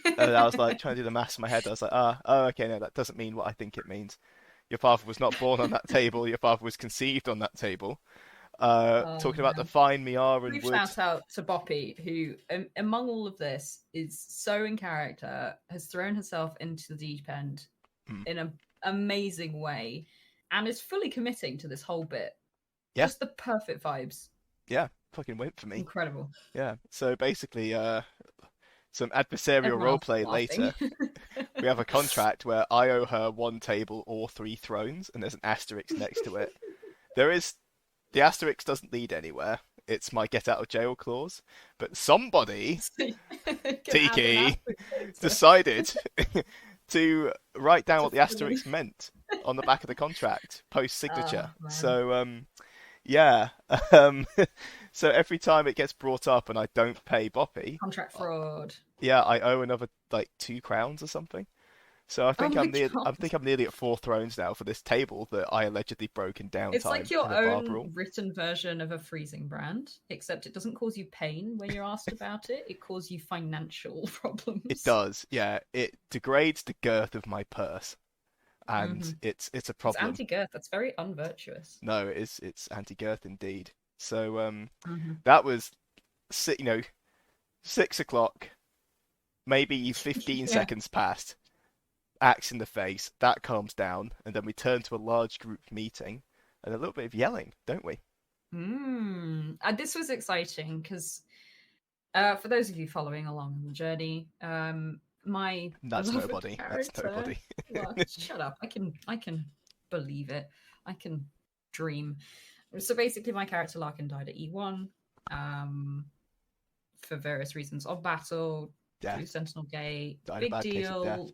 Speaker 2: And I was like trying to do the maths in my head. I was like, oh, okay, no, that doesn't mean what I think it means. Your father was not born on that table. Your father was conceived on that table.
Speaker 1: Oh
Speaker 2: Talking about the
Speaker 1: man.
Speaker 2: fine me are and
Speaker 1: Brief
Speaker 2: would.
Speaker 1: shout out to Boppy, who, among all of this, is so in character, has thrown herself into the deep end
Speaker 2: Mm,
Speaker 1: in an amazing way, and is fully committing to this whole bit.
Speaker 2: yeah,
Speaker 1: Just the perfect vibes.
Speaker 2: yeah, fucking wait for me.
Speaker 1: Incredible.
Speaker 2: Yeah. So basically, some adversarial
Speaker 1: Everyone else is
Speaker 2: roleplay
Speaker 1: laughing.
Speaker 2: later. We have a contract where I owe her one table or 3 thrones, and there's an asterisk next to it. There is the asterisk doesn't lead anywhere. It's my get out of jail clause. But somebody,
Speaker 1: So you can add an
Speaker 2: Tiki,
Speaker 1: asterisk later.
Speaker 2: decided to write down
Speaker 1: To
Speaker 2: what the
Speaker 1: fill in.
Speaker 2: asterisk meant on the back of the contract post
Speaker 1: Oh
Speaker 2: signature.
Speaker 1: man.
Speaker 2: So yeah. Um, so every time it gets brought up and I don't pay Boppy,
Speaker 1: Contract fraud.
Speaker 2: yeah, I owe another like 2 crowns or something. So I
Speaker 1: Oh
Speaker 2: think
Speaker 1: my
Speaker 2: I
Speaker 1: god.
Speaker 2: think I'm nearly at 4 thrones now for this table that I allegedly broke in
Speaker 1: It's
Speaker 2: downtime
Speaker 1: like your
Speaker 2: in a bar
Speaker 1: own
Speaker 2: brawl.
Speaker 1: written version of a freezing brand, except it doesn't cause you pain when you're asked about it. It causes you financial
Speaker 2: It
Speaker 1: problems.
Speaker 2: does, yeah. It degrades the girth of my purse, and
Speaker 1: Mm-hmm.
Speaker 2: it's a
Speaker 1: It's
Speaker 2: problem.
Speaker 1: anti-girth. That's very unvirtuous.
Speaker 2: No, it's anti-girth indeed. So
Speaker 1: Mm-hmm.
Speaker 2: that was 6 o'clock, maybe 15
Speaker 1: Yeah.
Speaker 2: seconds past. Axe in the face. That calms down, and then we turn to a large group meeting and a little bit of yelling, don't we?
Speaker 1: This was exciting because, for those of you following along on the journey, my
Speaker 2: That's
Speaker 1: beloved
Speaker 2: nobody. That's
Speaker 1: character.
Speaker 2: nobody.
Speaker 1: Well, shut up. I can believe it. I can dream. So basically, my character Larkin died at E1, um, for various reasons. On battle, through
Speaker 2: Death.
Speaker 1: Sentinel Gate,
Speaker 2: Died a
Speaker 1: big
Speaker 2: bad case of death.
Speaker 1: deal.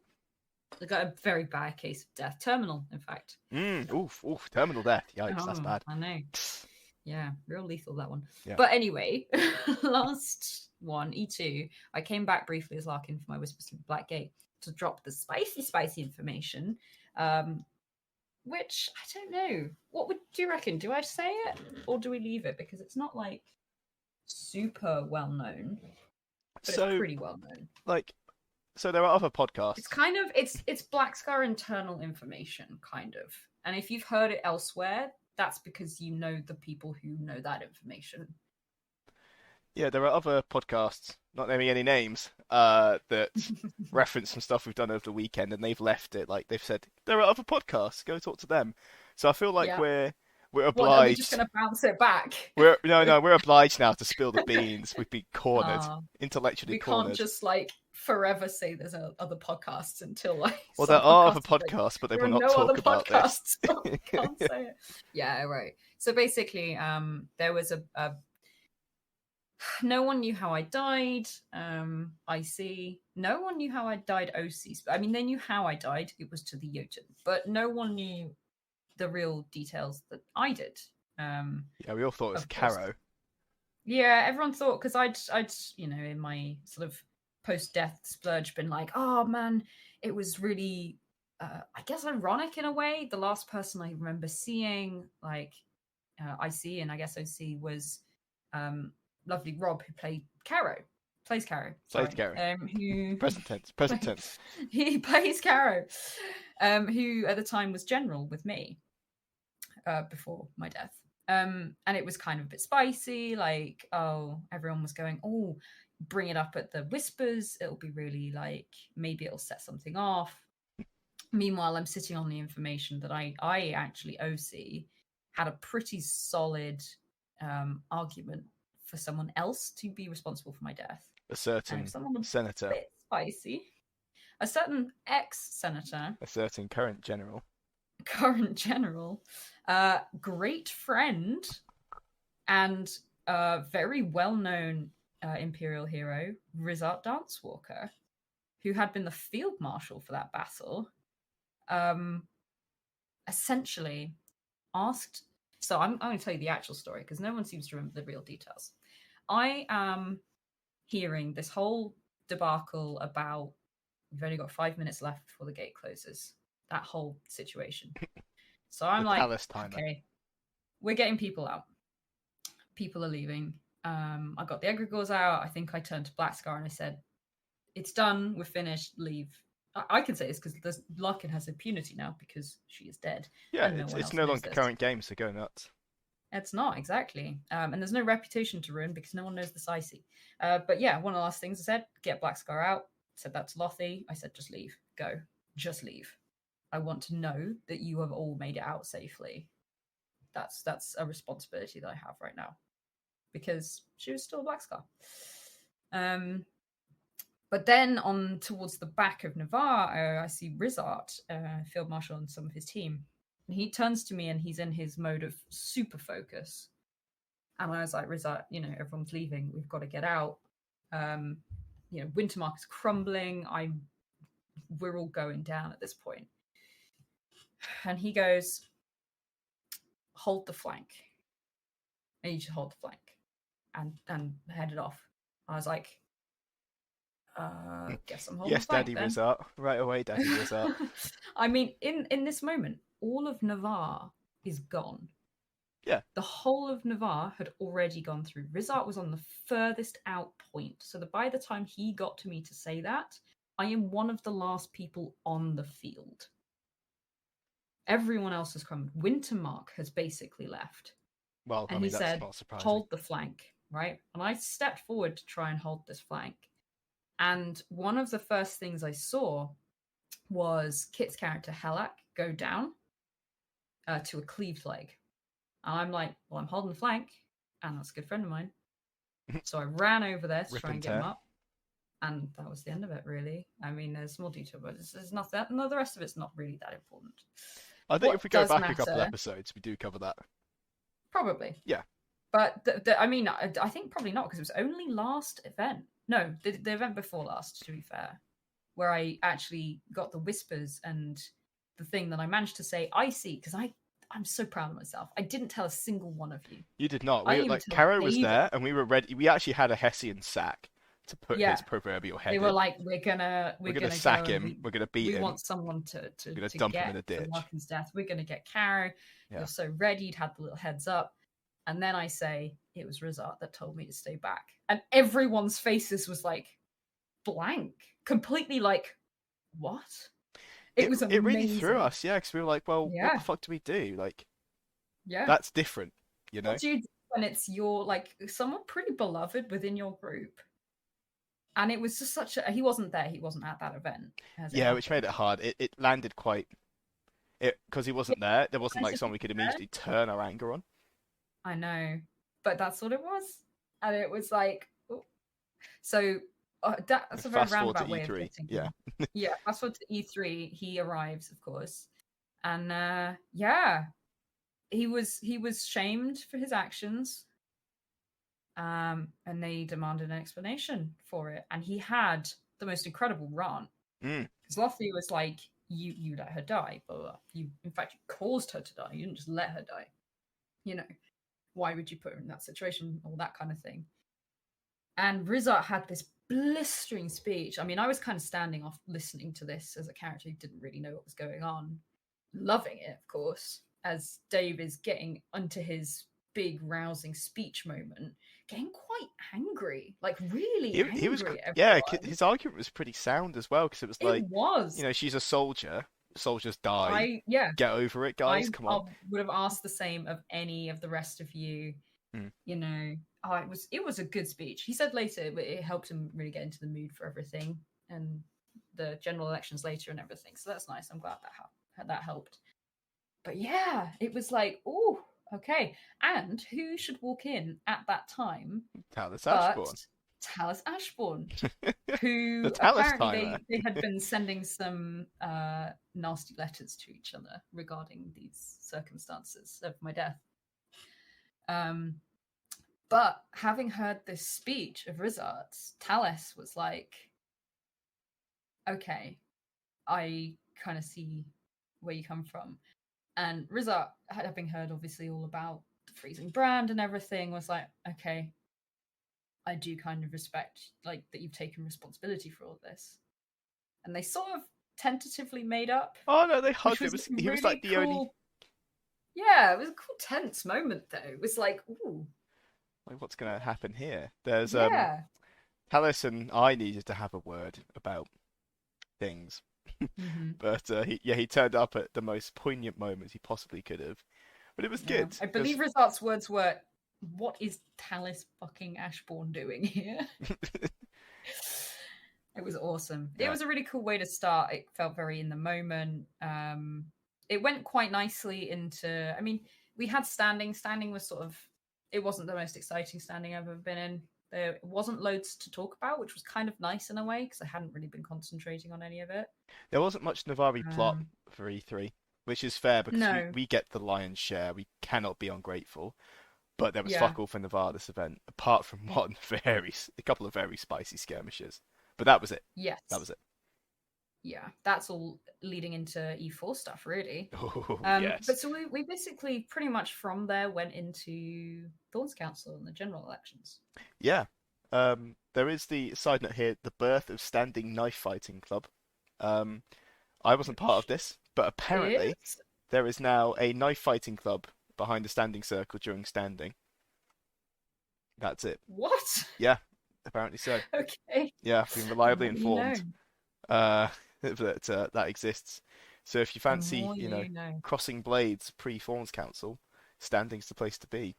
Speaker 1: I got a very bad case of death, terminal, in fact.
Speaker 2: Oof, oof. Terminal death. Yikes, that's
Speaker 1: Oh,
Speaker 2: bad.
Speaker 1: I know. Yeah, real lethal that one.
Speaker 2: Yeah.
Speaker 1: But anyway, last one, E2, I came back briefly as Larkin for my Whispers to the Black Gate to drop the spicy information. Which I don't know. What would do you reckon? Do I say it or do we leave it? Because it's not like super well known, but it's
Speaker 2: So,
Speaker 1: pretty well known.
Speaker 2: like, so there are other
Speaker 1: It's
Speaker 2: podcasts.
Speaker 1: kind of it's Black Scar internal information, kind of. And if you've heard it elsewhere, that's because you know the people who know that information.
Speaker 2: Yeah, there are other podcasts, not naming any names, that reference some stuff we've done over the weekend, and they've left it like they've said there are other podcasts. Go talk to them. So I feel like
Speaker 1: Yeah.
Speaker 2: we're
Speaker 1: What, are we just
Speaker 2: obliged.
Speaker 1: going to bounce it back?
Speaker 2: We're no, we're obliged now to spill the beans. We've been cornered,
Speaker 1: uh,
Speaker 2: intellectually
Speaker 1: we can't
Speaker 2: cornered.
Speaker 1: just like forever say there's other podcasts until like
Speaker 2: Well,
Speaker 1: some
Speaker 2: there are other
Speaker 1: podcast is like,
Speaker 2: podcasts, but they
Speaker 1: there
Speaker 2: will
Speaker 1: are
Speaker 2: not
Speaker 1: no other
Speaker 2: talk about this.
Speaker 1: podcasts. So we can't say it. Yeah, right. So basically, there was a no one knew how I died. I see. No one knew how I died. OCs. I mean, they knew how I died. It was to the Jotun, but no one knew the real details that I did.
Speaker 2: Yeah, we all thought it was
Speaker 1: Of course.
Speaker 2: Caro.
Speaker 1: Yeah, everyone thought because I'd in my sort of post-death splurge been like, oh man, it was really, I guess ironic in a way. The last person I remember seeing, like, IC and I guess OC was lovely Rob who plays Caro.
Speaker 2: Played
Speaker 1: Sorry,
Speaker 2: Caro.
Speaker 1: who
Speaker 2: Present tense. Present tense.
Speaker 1: he plays Caro, who at the time was general with me before my death. And it was kind of a bit spicy, like, oh, everyone was going, oh, bring it up at the Whispers. It'll be really like, maybe it'll set something off. Meanwhile, I'm sitting on the information that I actually OC had a pretty solid argument for someone else to be responsible for my death.
Speaker 2: A
Speaker 1: And if
Speaker 2: certain
Speaker 1: someone a
Speaker 2: senator.
Speaker 1: bit spicy, a certain ex-senator,
Speaker 2: A certain current general.
Speaker 1: current general, great friend, and very well-known imperial hero, Rizart Dancewalker, who had been the field marshal for that battle, essentially asked. So I'm going to tell you the actual story because no one seems to remember the real details. I am hearing this whole debacle about we've only got 5 minutes left before the gate closes. That whole situation. So I'm
Speaker 2: The
Speaker 1: like,
Speaker 2: Talus timer.
Speaker 1: okay, we're getting people out. People are leaving. I got the egregores out. I think I turned to Black Scar and I said, it's done. We're finished. Leave. I can say this because Larkin has impunity now because she is dead.
Speaker 2: Yeah,
Speaker 1: And no one
Speaker 2: it's
Speaker 1: else
Speaker 2: no
Speaker 1: knows
Speaker 2: longer
Speaker 1: this.
Speaker 2: current game, so go nuts.
Speaker 1: It's not, exactly. And there's no reputation to ruin because no one knows the Sicey. But yeah, one of the last things I said, get Black Scar out. Said that to Lothy. I said, just leave. Go. Just leave. I want to know that you have all made it out safely. That's a responsibility that I have right now. Because she was still a Black Scar. But then on towards the back of Navarre, I see Rizart, Field Marshal, and some of his team. And he turns to me and he's in his mode of super focus. And I was like, Rizart, everyone's leaving. We've got to get out. Wintermark is crumbling. We're all going down at this point. And he goes, hold the flank. I need you to hold the flank. And headed off. I was like, guess I'm holding
Speaker 2: Yes,
Speaker 1: the flank,
Speaker 2: Daddy
Speaker 1: then.
Speaker 2: Rizart. Right away, Daddy Rizart.
Speaker 1: I mean, in this moment, all of Navarre is gone.
Speaker 2: Yeah.
Speaker 1: The whole of Navarre had already gone through. Rizart was on the furthest out point. So that by the time he got to me to say that, I am one of the last people on the field. Everyone else has come. Wintermark has basically left.
Speaker 2: Well,
Speaker 1: And
Speaker 2: I mean,
Speaker 1: he
Speaker 2: that's
Speaker 1: said,
Speaker 2: not surprising.
Speaker 1: hold the flank, right? And I stepped forward to try and hold this flank. And one of the first things I saw was Kit's character, Helak, go down to a cleaved leg. And I'm like, well, I'm holding the flank, and that's a good friend of mine. So I ran over there to try and get him up. And that was the end of it, really. I mean, there's more detail, but there's nothing. No, the rest of it's not really that important.
Speaker 2: I think if we go back a couple episodes, we do cover that.
Speaker 1: Probably.
Speaker 2: Yeah.
Speaker 1: But, I mean, I think probably not, because it was only last event. No, the event before last, to be fair, where I actually got the whispers and the thing that I managed to say, I see, because I'm so proud of myself. I didn't tell a single one of you.
Speaker 2: You did not.
Speaker 1: Caro
Speaker 2: was there, and we were ready. We actually had a Hessian sack to put his proverbial head in.
Speaker 1: They were like, we're gonna
Speaker 2: sack him. We're gonna beat him.
Speaker 1: We want someone to
Speaker 2: dump him in a
Speaker 1: get
Speaker 2: ditch.
Speaker 1: Larkin's death. We're gonna get Caro.
Speaker 2: Yeah.
Speaker 1: You're so ready. You'd had the little heads up. And then I say, it was Rizart that told me to stay back. And everyone's faces was like blank. Completely like, what? It was amazing.
Speaker 2: It really threw us, because we were like, well, what the fuck do we do? Like, that's different,
Speaker 1: What do you do when it's your, like, someone pretty beloved within your group? And it was just he wasn't there. He wasn't at that event.
Speaker 2: Which made it hard. It landed quite, because he wasn't there. There wasn't like someone we could immediately turn our anger on.
Speaker 1: I know, but that's what it was. And it was like, oh. So that's a very roundabout way of getting him. Yeah, fast forward to E3. He arrives, of course. And he was shamed for his actions. And they demanded an explanation for it. And he had the most incredible rant. Because Lothy was like, you let her die, blah, blah. You caused her to die. You didn't just let her die. Why would you put her in that situation? All that kind of thing. And Rizart had this blistering speech. I mean, I was kind of standing off listening to this as a character who didn't really know what was going on. Loving it, of course, as Dave is getting onto his big rousing speech moment, getting quite angry, like really angry. He was,
Speaker 2: his argument was pretty sound as well, because it was like, she's a soldier. Soldiers die. Get over it, guys. Come on.
Speaker 1: I would have asked the same of any of the rest of you. It was a good speech. He said later it helped him really get into the mood for everything and the general elections later and everything. So that's nice. I'm glad that helped. But yeah, it was like, oh, okay. And who should walk in at that time?
Speaker 2: Talus Ashbourne.
Speaker 1: Talus Ashbourne, who
Speaker 2: apparently
Speaker 1: they had been sending some nasty letters to each other regarding these circumstances of my death. But having heard this speech of Rizart's, Talus was like, okay, I kind of see where you come from. And Rizart, having heard obviously all about the freezing brand and everything, was like, okay, I do kind of respect like that you've taken responsibility for all this. And they sort of tentatively made up,
Speaker 2: Oh no, they
Speaker 1: which
Speaker 2: hugged.
Speaker 1: was
Speaker 2: He was like
Speaker 1: really
Speaker 2: the only.
Speaker 1: cool. Yeah, it was a cool tense moment though. It was like, ooh,
Speaker 2: Like, what's gonna happen here? There's
Speaker 1: yeah.
Speaker 2: Talis and I needed to have a word about things, but he turned up at the most poignant moments he possibly could have. But it was
Speaker 1: Yeah.
Speaker 2: good
Speaker 1: I
Speaker 2: because
Speaker 1: believe Rizart's words were, "What is Talis fucking Ashbourne doing here?" It was awesome. It
Speaker 2: yeah,
Speaker 1: was a really cool way to start. It felt very in the moment. It went quite nicely into. I mean, we had standing. Standing was sort of. It wasn't the most exciting standing I've ever been in. There wasn't loads to talk about, which was kind of nice in a way because I hadn't really been concentrating on any of it.
Speaker 2: there wasn't much Navari plot
Speaker 1: Um,
Speaker 2: for E3, which is fair because we
Speaker 1: no,
Speaker 2: we get the lion's share. We cannot be ungrateful. But there was
Speaker 1: yeah,
Speaker 2: fuck all for Navarre this event, apart from a couple of very spicy skirmishes. But that was it. That
Speaker 1: yes,
Speaker 2: was it.
Speaker 1: yeah. That's all leading into E4 stuff, really.
Speaker 2: Oh
Speaker 1: But
Speaker 2: yes.
Speaker 1: so we basically pretty much from there went into Thorns Council and the general elections.
Speaker 2: Yeah. There is the side note here, the birth of Standing Knife Fighting Club. Um, I wasn't part of
Speaker 1: Which
Speaker 2: this, but apparently
Speaker 1: is
Speaker 2: there is now a knife fighting club behind the standing circle during standing. That's it.
Speaker 1: what?
Speaker 2: Yeah, apparently so.
Speaker 1: Okay.
Speaker 2: Yeah, I've been
Speaker 1: The
Speaker 2: reliably
Speaker 1: more you know.
Speaker 2: informed that that exists. So if you
Speaker 1: The
Speaker 2: fancy,
Speaker 1: more you know.
Speaker 2: crossing blades pre-Thorns Council, standing's the place to be.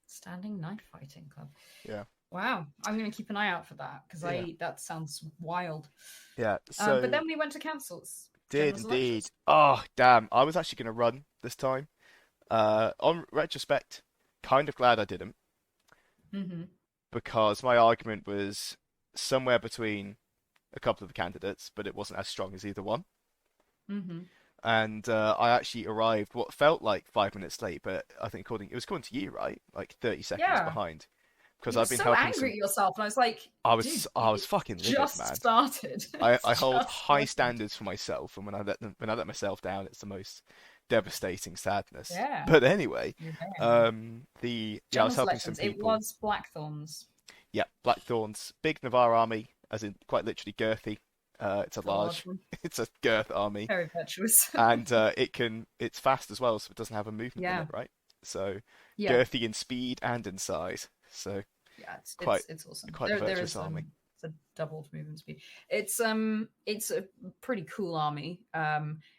Speaker 1: Standing Knife Fighting Club.
Speaker 2: Yeah.
Speaker 1: Wow. I'm going to keep an eye out for that because
Speaker 2: Yeah.
Speaker 1: that sounds wild.
Speaker 2: Yeah.
Speaker 1: But
Speaker 2: So
Speaker 1: then we went to councils,
Speaker 2: did
Speaker 1: general
Speaker 2: indeed.
Speaker 1: elections.
Speaker 2: Oh, damn. I was actually going to run this time. On retrospect, kind of glad I didn't
Speaker 1: Mm-hmm.
Speaker 2: because my argument was somewhere between a couple of the candidates, but it wasn't as strong as either one.
Speaker 1: Mm-hmm.
Speaker 2: And I actually arrived what felt like 5 minutes late, but I think it was according to you, right? Like 30 seconds
Speaker 1: Yeah.
Speaker 2: behind. Because
Speaker 1: You were
Speaker 2: I've been
Speaker 1: so
Speaker 2: helping
Speaker 1: angry
Speaker 2: some.
Speaker 1: at yourself, and I was like, dude,
Speaker 2: I was
Speaker 1: it
Speaker 2: fucking livid,
Speaker 1: just
Speaker 2: man.
Speaker 1: started.
Speaker 2: I
Speaker 1: It's
Speaker 2: hold
Speaker 1: just
Speaker 2: high
Speaker 1: started.
Speaker 2: standards for myself, and when I let myself down, it's the most devastating sadness.
Speaker 1: Yeah.
Speaker 2: But anyway,
Speaker 1: You're there.
Speaker 2: I was
Speaker 1: General
Speaker 2: helping some
Speaker 1: selections. It
Speaker 2: people.
Speaker 1: was Blackthorns.
Speaker 2: Yeah, Blackthorn's big Navarre army, as in quite literally girthy. It's a
Speaker 1: It's a large
Speaker 2: large,
Speaker 1: one.
Speaker 2: it's a girth army,
Speaker 1: Very virtuous.
Speaker 2: and it's fast as well, so it doesn't have a movement
Speaker 1: Yeah.
Speaker 2: limit, right? So
Speaker 1: Yeah.
Speaker 2: girthy in speed and in size. So
Speaker 1: Yeah,
Speaker 2: quite
Speaker 1: it's awesome.
Speaker 2: quite the
Speaker 1: There
Speaker 2: virtuous
Speaker 1: is
Speaker 2: army.
Speaker 1: it's a doubled movement speed. It's a pretty cool army.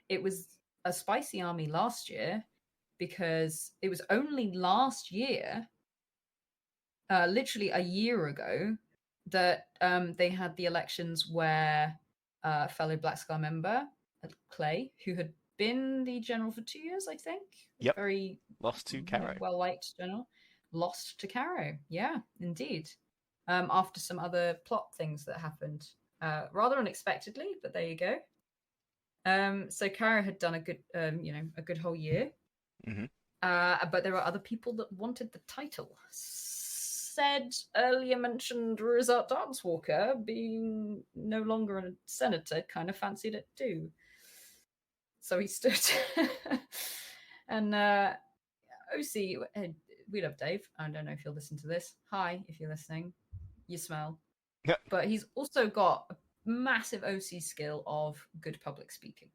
Speaker 1: It was a spicy army last year because it was only last year, literally a year ago, that they had the elections where fellow Black Scar member Clay, who had been the general for 2 years, I think,
Speaker 2: Yep,
Speaker 1: very
Speaker 2: lost to Caro.
Speaker 1: well liked general, lost to Caro. Yeah, indeed. After some other plot things that happened rather unexpectedly, but there you go. So Caro had done a good, a good whole year.
Speaker 2: Hmm.
Speaker 1: But there are other people that wanted the title. Said earlier mentioned Rizat Dancewalker, being no longer a senator, kind of fancied it too. So he stood. And OC, we love Dave. I don't know if you'll listen to this. Hi, if you're listening. You smell.
Speaker 2: Yeah.
Speaker 1: But he's also got a massive OC skill of good public speaking.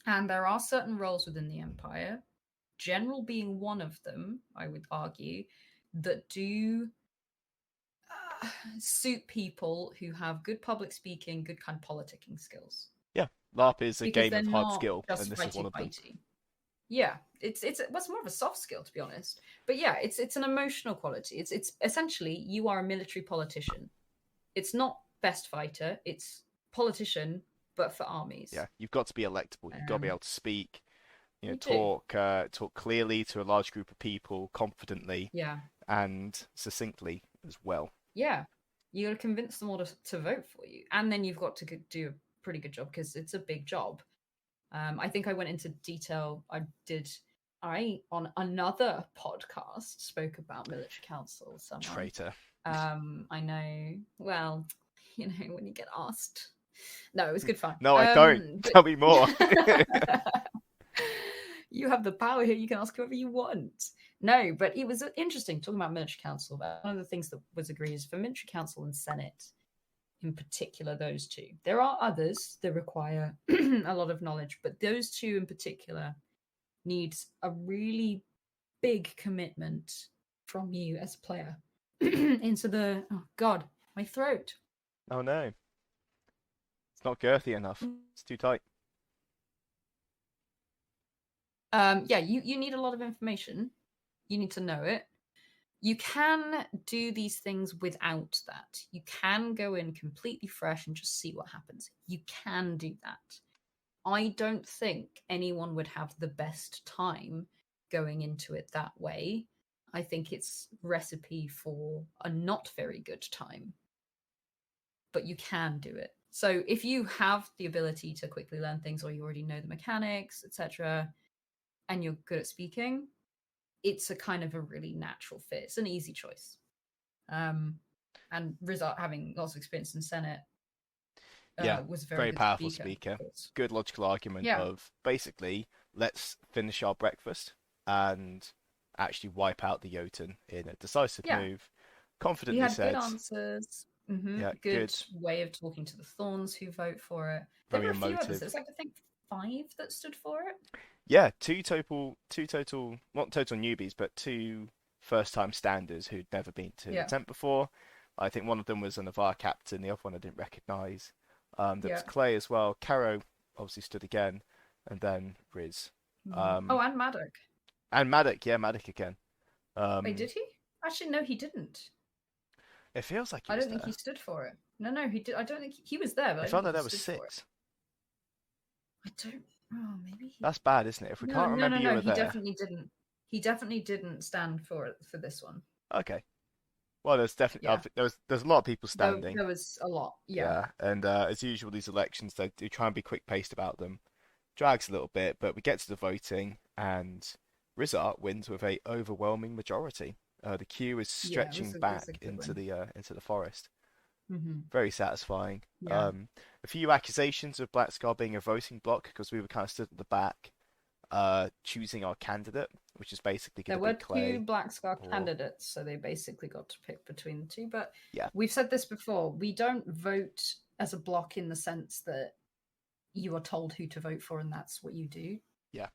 Speaker 1: And there are certain roles within the Empire, General being one of them, I would argue, that do suit people who have good public speaking, good kind of politicking skills.
Speaker 2: Yeah, LARP is a
Speaker 1: Because
Speaker 2: game
Speaker 1: they're
Speaker 2: of hard
Speaker 1: not
Speaker 2: skill,
Speaker 1: just
Speaker 2: and this is one
Speaker 1: fighty
Speaker 2: of them.
Speaker 1: fighty. Yeah, it's what's more of a soft skill, to be honest. But yeah, it's an emotional quality. It's essentially you are a military politician. It's not best fighter. It's politician, but for armies.
Speaker 2: Yeah, you've got to be electable. You've got to be able to speak,
Speaker 1: You do.
Speaker 2: talk clearly to a large group of people, confidently
Speaker 1: Yeah.
Speaker 2: and succinctly as well.
Speaker 1: Yeah. You got to convince them all to vote for you. And then you've got to do a pretty good job because it's a big job. I think I went into detail. I on another podcast spoke about military council. Someone.
Speaker 2: Traitor.
Speaker 1: I know. Well, when you get asked. No, it was good fun.
Speaker 2: No, I don't. Tell me more.
Speaker 1: You have the power here. You can ask whoever you want. No, but it was interesting talking about military council. One of the things that was agreed is for military council and Senate, in particular, those two. There are others that require a lot of knowledge, but those two in particular need a really big commitment from you as a player into the, oh God, my throat.
Speaker 2: Oh no, it's not girthy enough. It's too tight.
Speaker 1: Yeah, you need a lot of information. You need to know it. You can do these things without that. You can go in completely fresh and just see what happens. You can do that. I don't think anyone would have the best time going into it that way. I think it's recipe for a not very good time. But you can do it. So if you have the ability to quickly learn things, or you already know the mechanics, etc., and you're good at speaking, it's a kind of a really natural fit. It's an easy choice. And Rizat, having lots of experience in Senate,
Speaker 2: Yeah,
Speaker 1: was a very
Speaker 2: very
Speaker 1: good
Speaker 2: powerful
Speaker 1: speaker.
Speaker 2: speaker. Good logical argument
Speaker 1: Yeah,
Speaker 2: of basically, let's finish our breakfast and actually wipe out the Jotun in a decisive
Speaker 1: yeah.
Speaker 2: move.
Speaker 1: He
Speaker 2: Confidently
Speaker 1: had good
Speaker 2: said,
Speaker 1: answers.
Speaker 2: yeah,
Speaker 1: Good
Speaker 2: good,
Speaker 1: way of talking to the Thorns who vote for it. There
Speaker 2: very
Speaker 1: were a few others.
Speaker 2: emotive.
Speaker 1: There's like I think 5 that stood for it.
Speaker 2: Yeah, two total, not total newbies, but two first-time standers who'd never been to the
Speaker 1: Yeah,
Speaker 2: tent before. I think one of them was a Navarre captain, the other one I didn't recognise. There was
Speaker 1: yeah.
Speaker 2: Clay as well. Caro obviously stood again, and then Riz.
Speaker 1: Oh,
Speaker 2: Um,
Speaker 1: and Maddock.
Speaker 2: and Maddock, yeah, Maddock again.
Speaker 1: Wait,
Speaker 2: Um,
Speaker 1: did he? Actually, no, he didn't.
Speaker 2: it feels like he
Speaker 1: I
Speaker 2: was
Speaker 1: don't think he
Speaker 2: there.
Speaker 1: stood for it. No, he did. I don't think he was there, but
Speaker 2: It
Speaker 1: I don't
Speaker 2: felt
Speaker 1: think
Speaker 2: like
Speaker 1: he
Speaker 2: there was
Speaker 1: stood for it.
Speaker 2: six.
Speaker 1: I don't. Oh, maybe he.
Speaker 2: That's bad, isn't it? If we
Speaker 1: No,
Speaker 2: can't
Speaker 1: no,
Speaker 2: remember
Speaker 1: no,
Speaker 2: you
Speaker 1: no.
Speaker 2: were
Speaker 1: He
Speaker 2: there,
Speaker 1: definitely didn't. He definitely didn't stand for it for this one.
Speaker 2: okay. Well, there's definitely
Speaker 1: Yeah,
Speaker 2: there's a lot of people
Speaker 1: there
Speaker 2: standing.
Speaker 1: there was a lot. Yeah,
Speaker 2: Yeah, and as usual, these elections they do try and be quick paced about them. Drags a little bit, but we get to the voting, and Rizart wins with a overwhelming majority. The queue is
Speaker 1: yeah.
Speaker 2: stretching
Speaker 1: It was a
Speaker 2: back
Speaker 1: good win.
Speaker 2: into the forest.
Speaker 1: Hmm.
Speaker 2: Very satisfying.
Speaker 1: Yeah,
Speaker 2: A few accusations of Black Scar being a voting block because we were kind of stood at the back, choosing our candidate, which is basically going
Speaker 1: there
Speaker 2: to be
Speaker 1: were 2
Speaker 2: Clay
Speaker 1: Black Scar
Speaker 2: or
Speaker 1: candidates, so they basically got to pick between the two. But
Speaker 2: yeah,
Speaker 1: we've said this before: we don't vote as a block in the sense that you are told who to vote for, and that's what you do.
Speaker 2: yeah,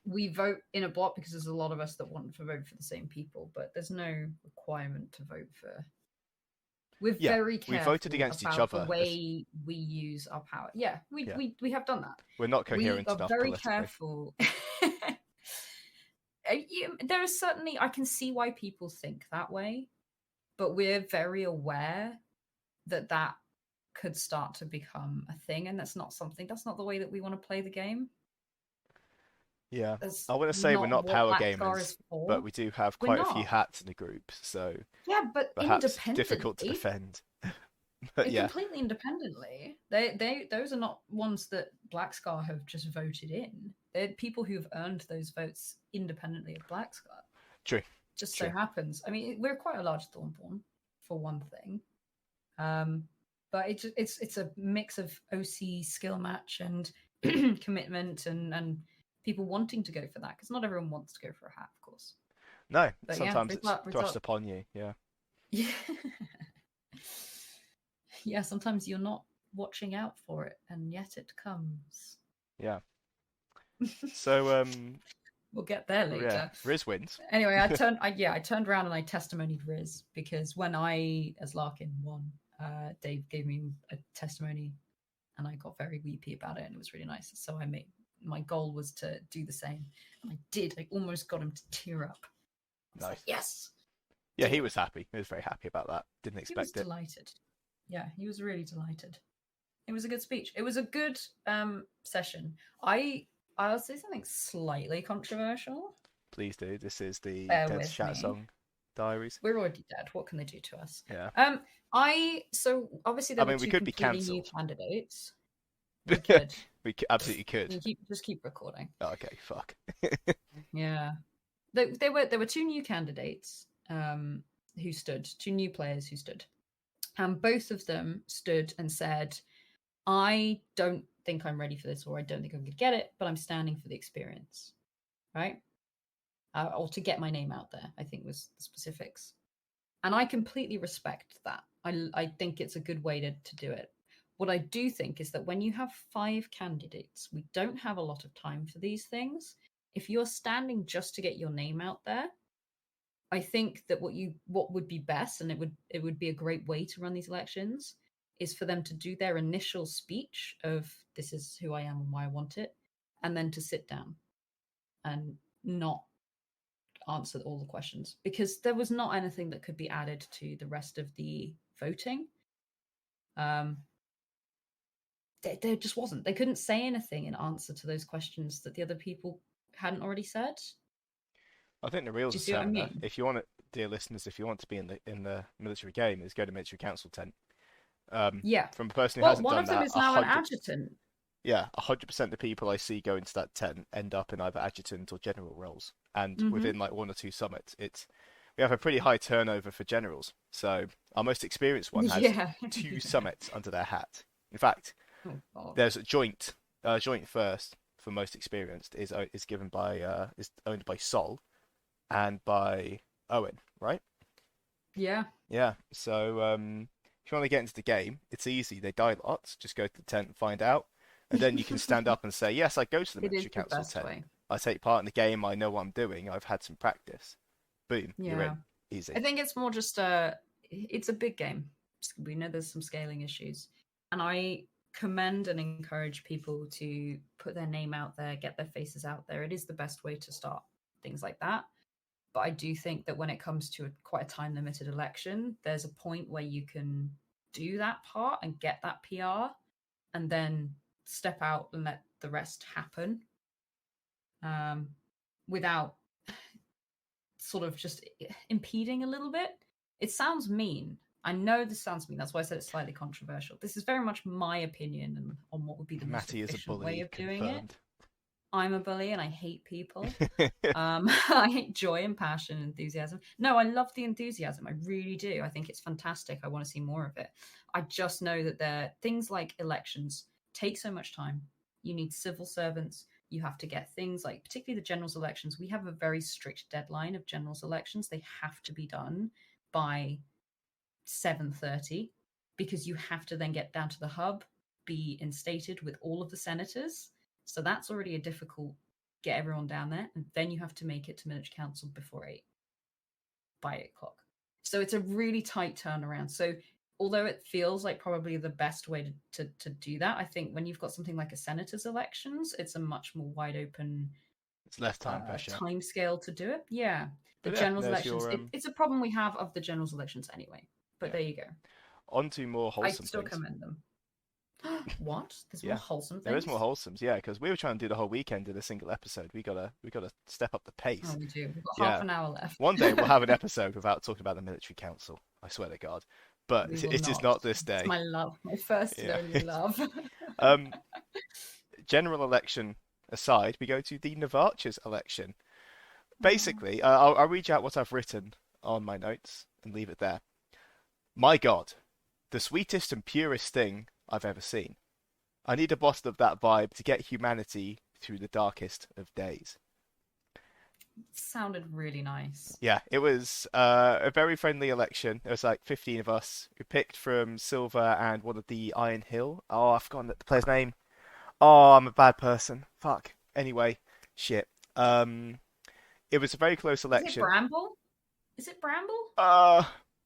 Speaker 1: We vote in a block because there's a lot of us that want to vote for the same people, but there's no requirement to vote for. We're
Speaker 2: yeah.
Speaker 1: very
Speaker 2: We voted
Speaker 1: careful
Speaker 2: against each
Speaker 1: about the
Speaker 2: other.
Speaker 1: way we use our power. Yeah,
Speaker 2: Yeah,
Speaker 1: we have done that.
Speaker 2: we're not
Speaker 1: We
Speaker 2: coherent
Speaker 1: are
Speaker 2: enough
Speaker 1: very
Speaker 2: politically.
Speaker 1: careful. There is certainly, I can see why people think that way, but we're very aware that that could start to become a thing, and that's not the way that we want to play the game.
Speaker 2: Yeah,
Speaker 1: That's
Speaker 2: I want to say we're
Speaker 1: not
Speaker 2: not
Speaker 1: what
Speaker 2: power
Speaker 1: Black Scar
Speaker 2: gamers,
Speaker 1: is for.
Speaker 2: but we do have
Speaker 1: We're
Speaker 2: quite a few
Speaker 1: not.
Speaker 2: hats in the group, so
Speaker 1: Yeah, but
Speaker 2: perhaps difficult to
Speaker 1: independently,
Speaker 2: defend. But yeah,
Speaker 1: completely independently, they those are not ones that Black Scar have just voted in. They're people who've earned those votes independently of Black Scar.
Speaker 2: true,
Speaker 1: Just so
Speaker 2: true.
Speaker 1: happens. I mean, we're quite a large Thornborn, for one thing. But it's a mix of OC skill match and commitment and people wanting to go for that, because not everyone wants to go for a hat, of course.
Speaker 2: No,
Speaker 1: But yeah,
Speaker 2: sometimes it's thrust upon you. Yeah,
Speaker 1: yeah. Yeah, sometimes you're not watching out for it, and yet it comes.
Speaker 2: yeah. So
Speaker 1: We'll get there
Speaker 2: yeah,
Speaker 1: later.
Speaker 2: Riz wins.
Speaker 1: Anyway, I turned around and I testimonied Riz, because when I, as Larkin, won, Dave gave me a testimony, and I got very weepy about it, and it was really nice. So my goal was to do the same, and I did. I almost got him to tear up. I was
Speaker 2: Nice.
Speaker 1: like, yes.
Speaker 2: Yeah, he was happy. He was very happy about that. Didn't
Speaker 1: He was
Speaker 2: expect it.
Speaker 1: delighted. Yeah, he was really delighted. It was a good speech. It was a good session. I'll say something slightly controversial.
Speaker 2: Please do. This is the
Speaker 1: Bear
Speaker 2: Dead
Speaker 1: with me.
Speaker 2: Shattersong Diaries.
Speaker 1: We're already dead. What can they do to us?
Speaker 2: Yeah.
Speaker 1: So obviously there were
Speaker 2: we
Speaker 1: 2
Speaker 2: could be
Speaker 1: completely new
Speaker 2: cancelled.
Speaker 1: candidates. We could.
Speaker 2: We absolutely could.
Speaker 1: Just keep recording.
Speaker 2: Oh, okay, fuck.
Speaker 1: Yeah. There were 2 new candidates who stood, 2 new players who stood. And both of them stood and said, I don't think I'm ready for this, or I don't think I'm going to get it, but I'm standing for the experience. Right? or to get my name out there, I think was the specifics. And I completely respect that. I think it's a good way to do it. What I do think is that when you have 5 candidates, we don't have a lot of time for these things. If you're standing just to get your name out there, I think that what would be best, and it would be a great way to run these elections, is for them to do their initial speech of this is who I am and why I want it, and then to sit down and not answer all the questions, because there was not anything that could be added to the rest of the voting. There just wasn't. They couldn't say anything in answer to those questions that the other people hadn't already said.
Speaker 2: I think the
Speaker 1: Do
Speaker 2: rules
Speaker 1: you
Speaker 2: are
Speaker 1: see what I
Speaker 2: similar.
Speaker 1: mean?
Speaker 2: If you want to, dear listeners, if you want to be in the military game, is go to military council tent. Um,
Speaker 1: Yeah.
Speaker 2: from a person who
Speaker 1: Well,
Speaker 2: hasn't
Speaker 1: one
Speaker 2: done
Speaker 1: of them
Speaker 2: that,
Speaker 1: is now an adjutant.
Speaker 2: 100% of the people I see go into that tent end up in either adjutant or general roles. And
Speaker 1: Mm-hmm.
Speaker 2: within like 1 or 2 summits, we have a pretty high turnover for generals. So our most experienced one has
Speaker 1: Yeah.
Speaker 2: 2
Speaker 1: Yeah.
Speaker 2: summits under their hat. In fact,
Speaker 1: Oh God.
Speaker 2: there's a joint first for most experienced is given by is owned by Sol and by Owen, right?
Speaker 1: Yeah.
Speaker 2: Yeah. So if you want to get into the game, it's easy. They die lots. Just go to the tent and find out, and then you can stand up and say, "Yes, I go to the
Speaker 1: It is
Speaker 2: military
Speaker 1: the
Speaker 2: council
Speaker 1: best
Speaker 2: tent.
Speaker 1: way.
Speaker 2: I take part in the game. I know what I'm doing. I've had some practice. Boom, you're
Speaker 1: Yeah.
Speaker 2: in. Easy."
Speaker 1: I think it's more just it's a big game. We know there's some scaling issues. And I commend and encourage people to put their name out there, get their faces out there. It is the best way to start things like that. But I do think that when it comes to quite a time limited election, there's a point where you can do that part and get that PR and then step out and let the rest happen, um, without sort of just impeding a little bit. It sounds mean. I know this sounds mean. That's why I said it's slightly controversial. This is very much my opinion on what would be the most
Speaker 2: Matty is a
Speaker 1: efficient way
Speaker 2: bully,
Speaker 1: of doing it.
Speaker 2: confirmed.
Speaker 1: I'm a bully and I hate people. I hate joy and passion and enthusiasm. No, I love the enthusiasm. I really do. I think it's fantastic. I want to see more of it. I just know that things like elections take so much time. You need civil servants. You have to get things like, particularly the generals elections. We have a very strict deadline of generals elections. They have to be done by 7:30, because you have to then get down to the hub, be instated with all of the senators. So that's already a difficult get everyone down there, and then you have to make it to military council before 8, by 8 o'clock. So it's a really tight turnaround. So although it feels like probably the best way to do that, I think when you've got something like a senator's elections, it's a much more wide open
Speaker 2: It's less time pressure.
Speaker 1: time scale to do it. Yeah. The
Speaker 2: But yeah,
Speaker 1: generals
Speaker 2: there's
Speaker 1: elections,
Speaker 2: your
Speaker 1: it's a problem we have of the generals elections anyway. But
Speaker 2: yeah.
Speaker 1: there you go.
Speaker 2: On to more
Speaker 1: I
Speaker 2: wholesome
Speaker 1: still
Speaker 2: things.
Speaker 1: commend them. What? There's more
Speaker 2: Yeah,
Speaker 1: wholesome
Speaker 2: there is
Speaker 1: things?
Speaker 2: more wholesomes. Yeah, because we were trying to do the whole weekend in a single episode. We gotta step up the
Speaker 1: Oh,
Speaker 2: pace.
Speaker 1: we do. We've got half
Speaker 2: Yeah,
Speaker 1: an hour left.
Speaker 2: one day we'll have an episode without talking about the military council. I swear to God. But
Speaker 1: We will
Speaker 2: it is
Speaker 1: not.
Speaker 2: not this
Speaker 1: It's
Speaker 2: day.
Speaker 1: my love, my first and
Speaker 2: Yeah.
Speaker 1: only love.
Speaker 2: um, general election aside, we go to the Novarchas election. Basically, I'll read you out what I've written on my notes and leave it there. My God, the sweetest and purest thing I've ever seen. I need a bottle of that vibe to get humanity through the darkest of days.
Speaker 1: Sounded really nice.
Speaker 2: Yeah, it was a very friendly election. There was like 15 of us who picked from Silver and one of the Iron Hill. Oh, I've forgotten the player's name. Oh, I'm a bad person. Fuck. Anyway, shit. It was a very close
Speaker 1: Is it
Speaker 2: election.
Speaker 1: Bramble? Is it Bramble?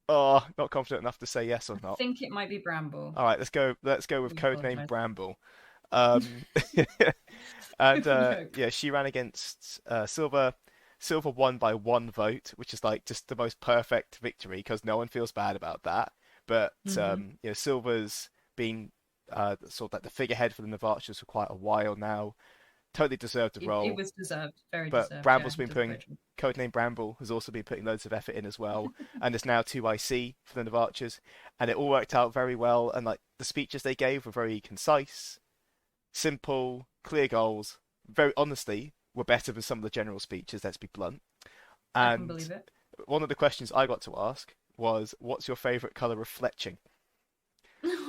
Speaker 2: Not confident enough to say yes or
Speaker 1: I
Speaker 2: not.
Speaker 1: think it might be Bramble.
Speaker 2: All right, let's go with
Speaker 1: I
Speaker 2: codename
Speaker 1: apologize.
Speaker 2: Bramble. Um, and
Speaker 1: No.
Speaker 2: yeah, she ran against Silver. Silver won by 1 vote, which is like just the most perfect victory because no one feels bad about that. But
Speaker 1: Mm-hmm.
Speaker 2: Silver's been sort of like the figurehead for the Novarchas for quite a while now. Totally deserved the
Speaker 1: It
Speaker 2: role.
Speaker 1: was deserved. Very
Speaker 2: But
Speaker 1: deserved. Yeah,
Speaker 2: Bramble's
Speaker 1: he
Speaker 2: been
Speaker 1: did a
Speaker 2: putting
Speaker 1: great job.
Speaker 2: codename Bramble has also been putting loads of effort in as well, and there's now 2 IC for the Novarchas, and it all worked out very well. And like the speeches they gave were very concise, simple, clear goals. Very honestly, were better than some of the general speeches. Let's be blunt.
Speaker 1: I can
Speaker 2: And
Speaker 1: believe it.
Speaker 2: one of the questions I got to ask was, "What's your favourite colour of fletching?"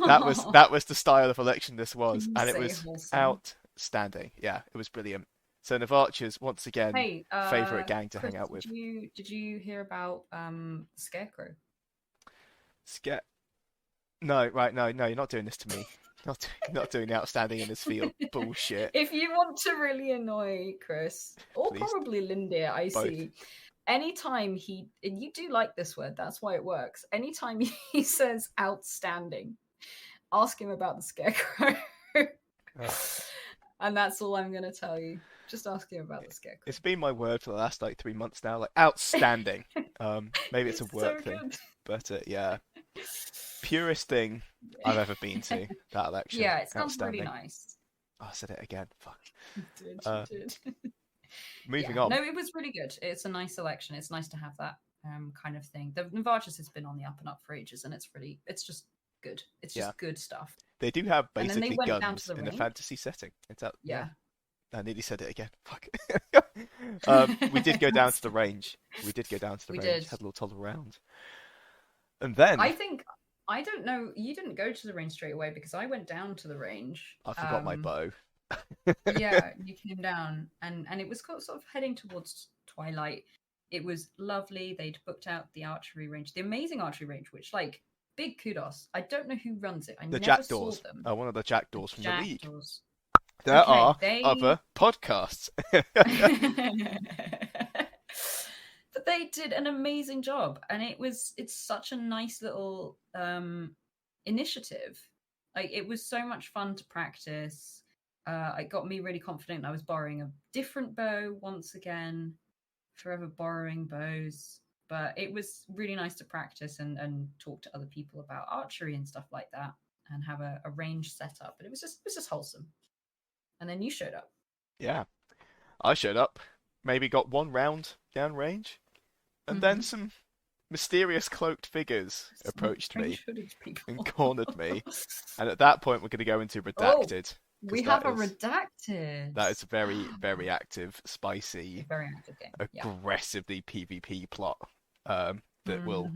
Speaker 2: That was the style of election this was,
Speaker 1: You
Speaker 2: and it
Speaker 1: say
Speaker 2: was
Speaker 1: wholesome.
Speaker 2: outstanding. Yeah, it was brilliant. So Navarcha's once again
Speaker 1: Hey,
Speaker 2: favorite gang to
Speaker 1: Chris,
Speaker 2: hang out
Speaker 1: did
Speaker 2: with.
Speaker 1: you hear about Scarecrow?
Speaker 2: Sca- No, right, no, you're not doing this to me. Not doing the outstanding in this field bullshit.
Speaker 1: If you want to really annoy Chris, or
Speaker 2: Please,
Speaker 1: probably Lindy, I
Speaker 2: both.
Speaker 1: see, anytime and you do like this word, that's why it works. Anytime he says outstanding, ask him about the Scarecrow.
Speaker 2: Ugh.
Speaker 1: And that's all I'm going to tell you. Just ask him about the Scarecrow.
Speaker 2: It's been my word for the last like 3 months now. Like outstanding. Maybe it's a
Speaker 1: It's so
Speaker 2: work thing,
Speaker 1: good.
Speaker 2: but yeah, purest thing I've ever been to that election.
Speaker 1: Yeah, it sounds really
Speaker 2: Outstanding.
Speaker 1: nice.
Speaker 2: Oh, I said it again. Fuck.
Speaker 1: You did, you
Speaker 2: Uh,
Speaker 1: did. Yeah,
Speaker 2: moving on.
Speaker 1: no, it was really good. It's a nice selection. It's nice to have that kind of thing. The Novartis has been on the up and up for ages, and it's just good. It's
Speaker 2: Yeah,
Speaker 1: just good stuff.
Speaker 2: they do have
Speaker 1: And then they
Speaker 2: basically
Speaker 1: went down to
Speaker 2: guns
Speaker 1: the
Speaker 2: in a
Speaker 1: range.
Speaker 2: fantasy setting. It's out. Yeah,
Speaker 1: Yeah.
Speaker 2: I nearly said it again. Fuck. We did go down to the range. We did go down to the
Speaker 1: We
Speaker 2: range.
Speaker 1: did.
Speaker 2: Had a little toddle around, and then
Speaker 1: I think I don't know. You didn't go to the range straight away because I went down to the range.
Speaker 2: I forgot my bow.
Speaker 1: Yeah, you came down, and it was sort of heading towards twilight. It was lovely. They'd booked out the archery range, the amazing archery range, which like big kudos. I don't know who runs it. I
Speaker 2: The
Speaker 1: never saw
Speaker 2: jackdaws.
Speaker 1: them.
Speaker 2: One of the
Speaker 1: The
Speaker 2: jackdaws from the league.
Speaker 1: jackdaws.
Speaker 2: There
Speaker 1: Okay,
Speaker 2: are other podcasts.
Speaker 1: but they did an amazing job, and it's such a nice little initiative. Like it was so much fun to practice. It got me really confident. I was borrowing a different bow once again, forever borrowing bows. But it was really nice to practice and talk to other people about archery and stuff like that, and have a range set up. And it was just wholesome. And then you showed up.
Speaker 2: Yeah, I showed up, maybe got one round down range, and then some mysterious cloaked figures approached me and cornered me. And at that point, we're going to go into redacted.
Speaker 1: We have a redacted.
Speaker 2: That is a very, very active, spicy,
Speaker 1: very active game.
Speaker 2: Aggressively PvP plot that will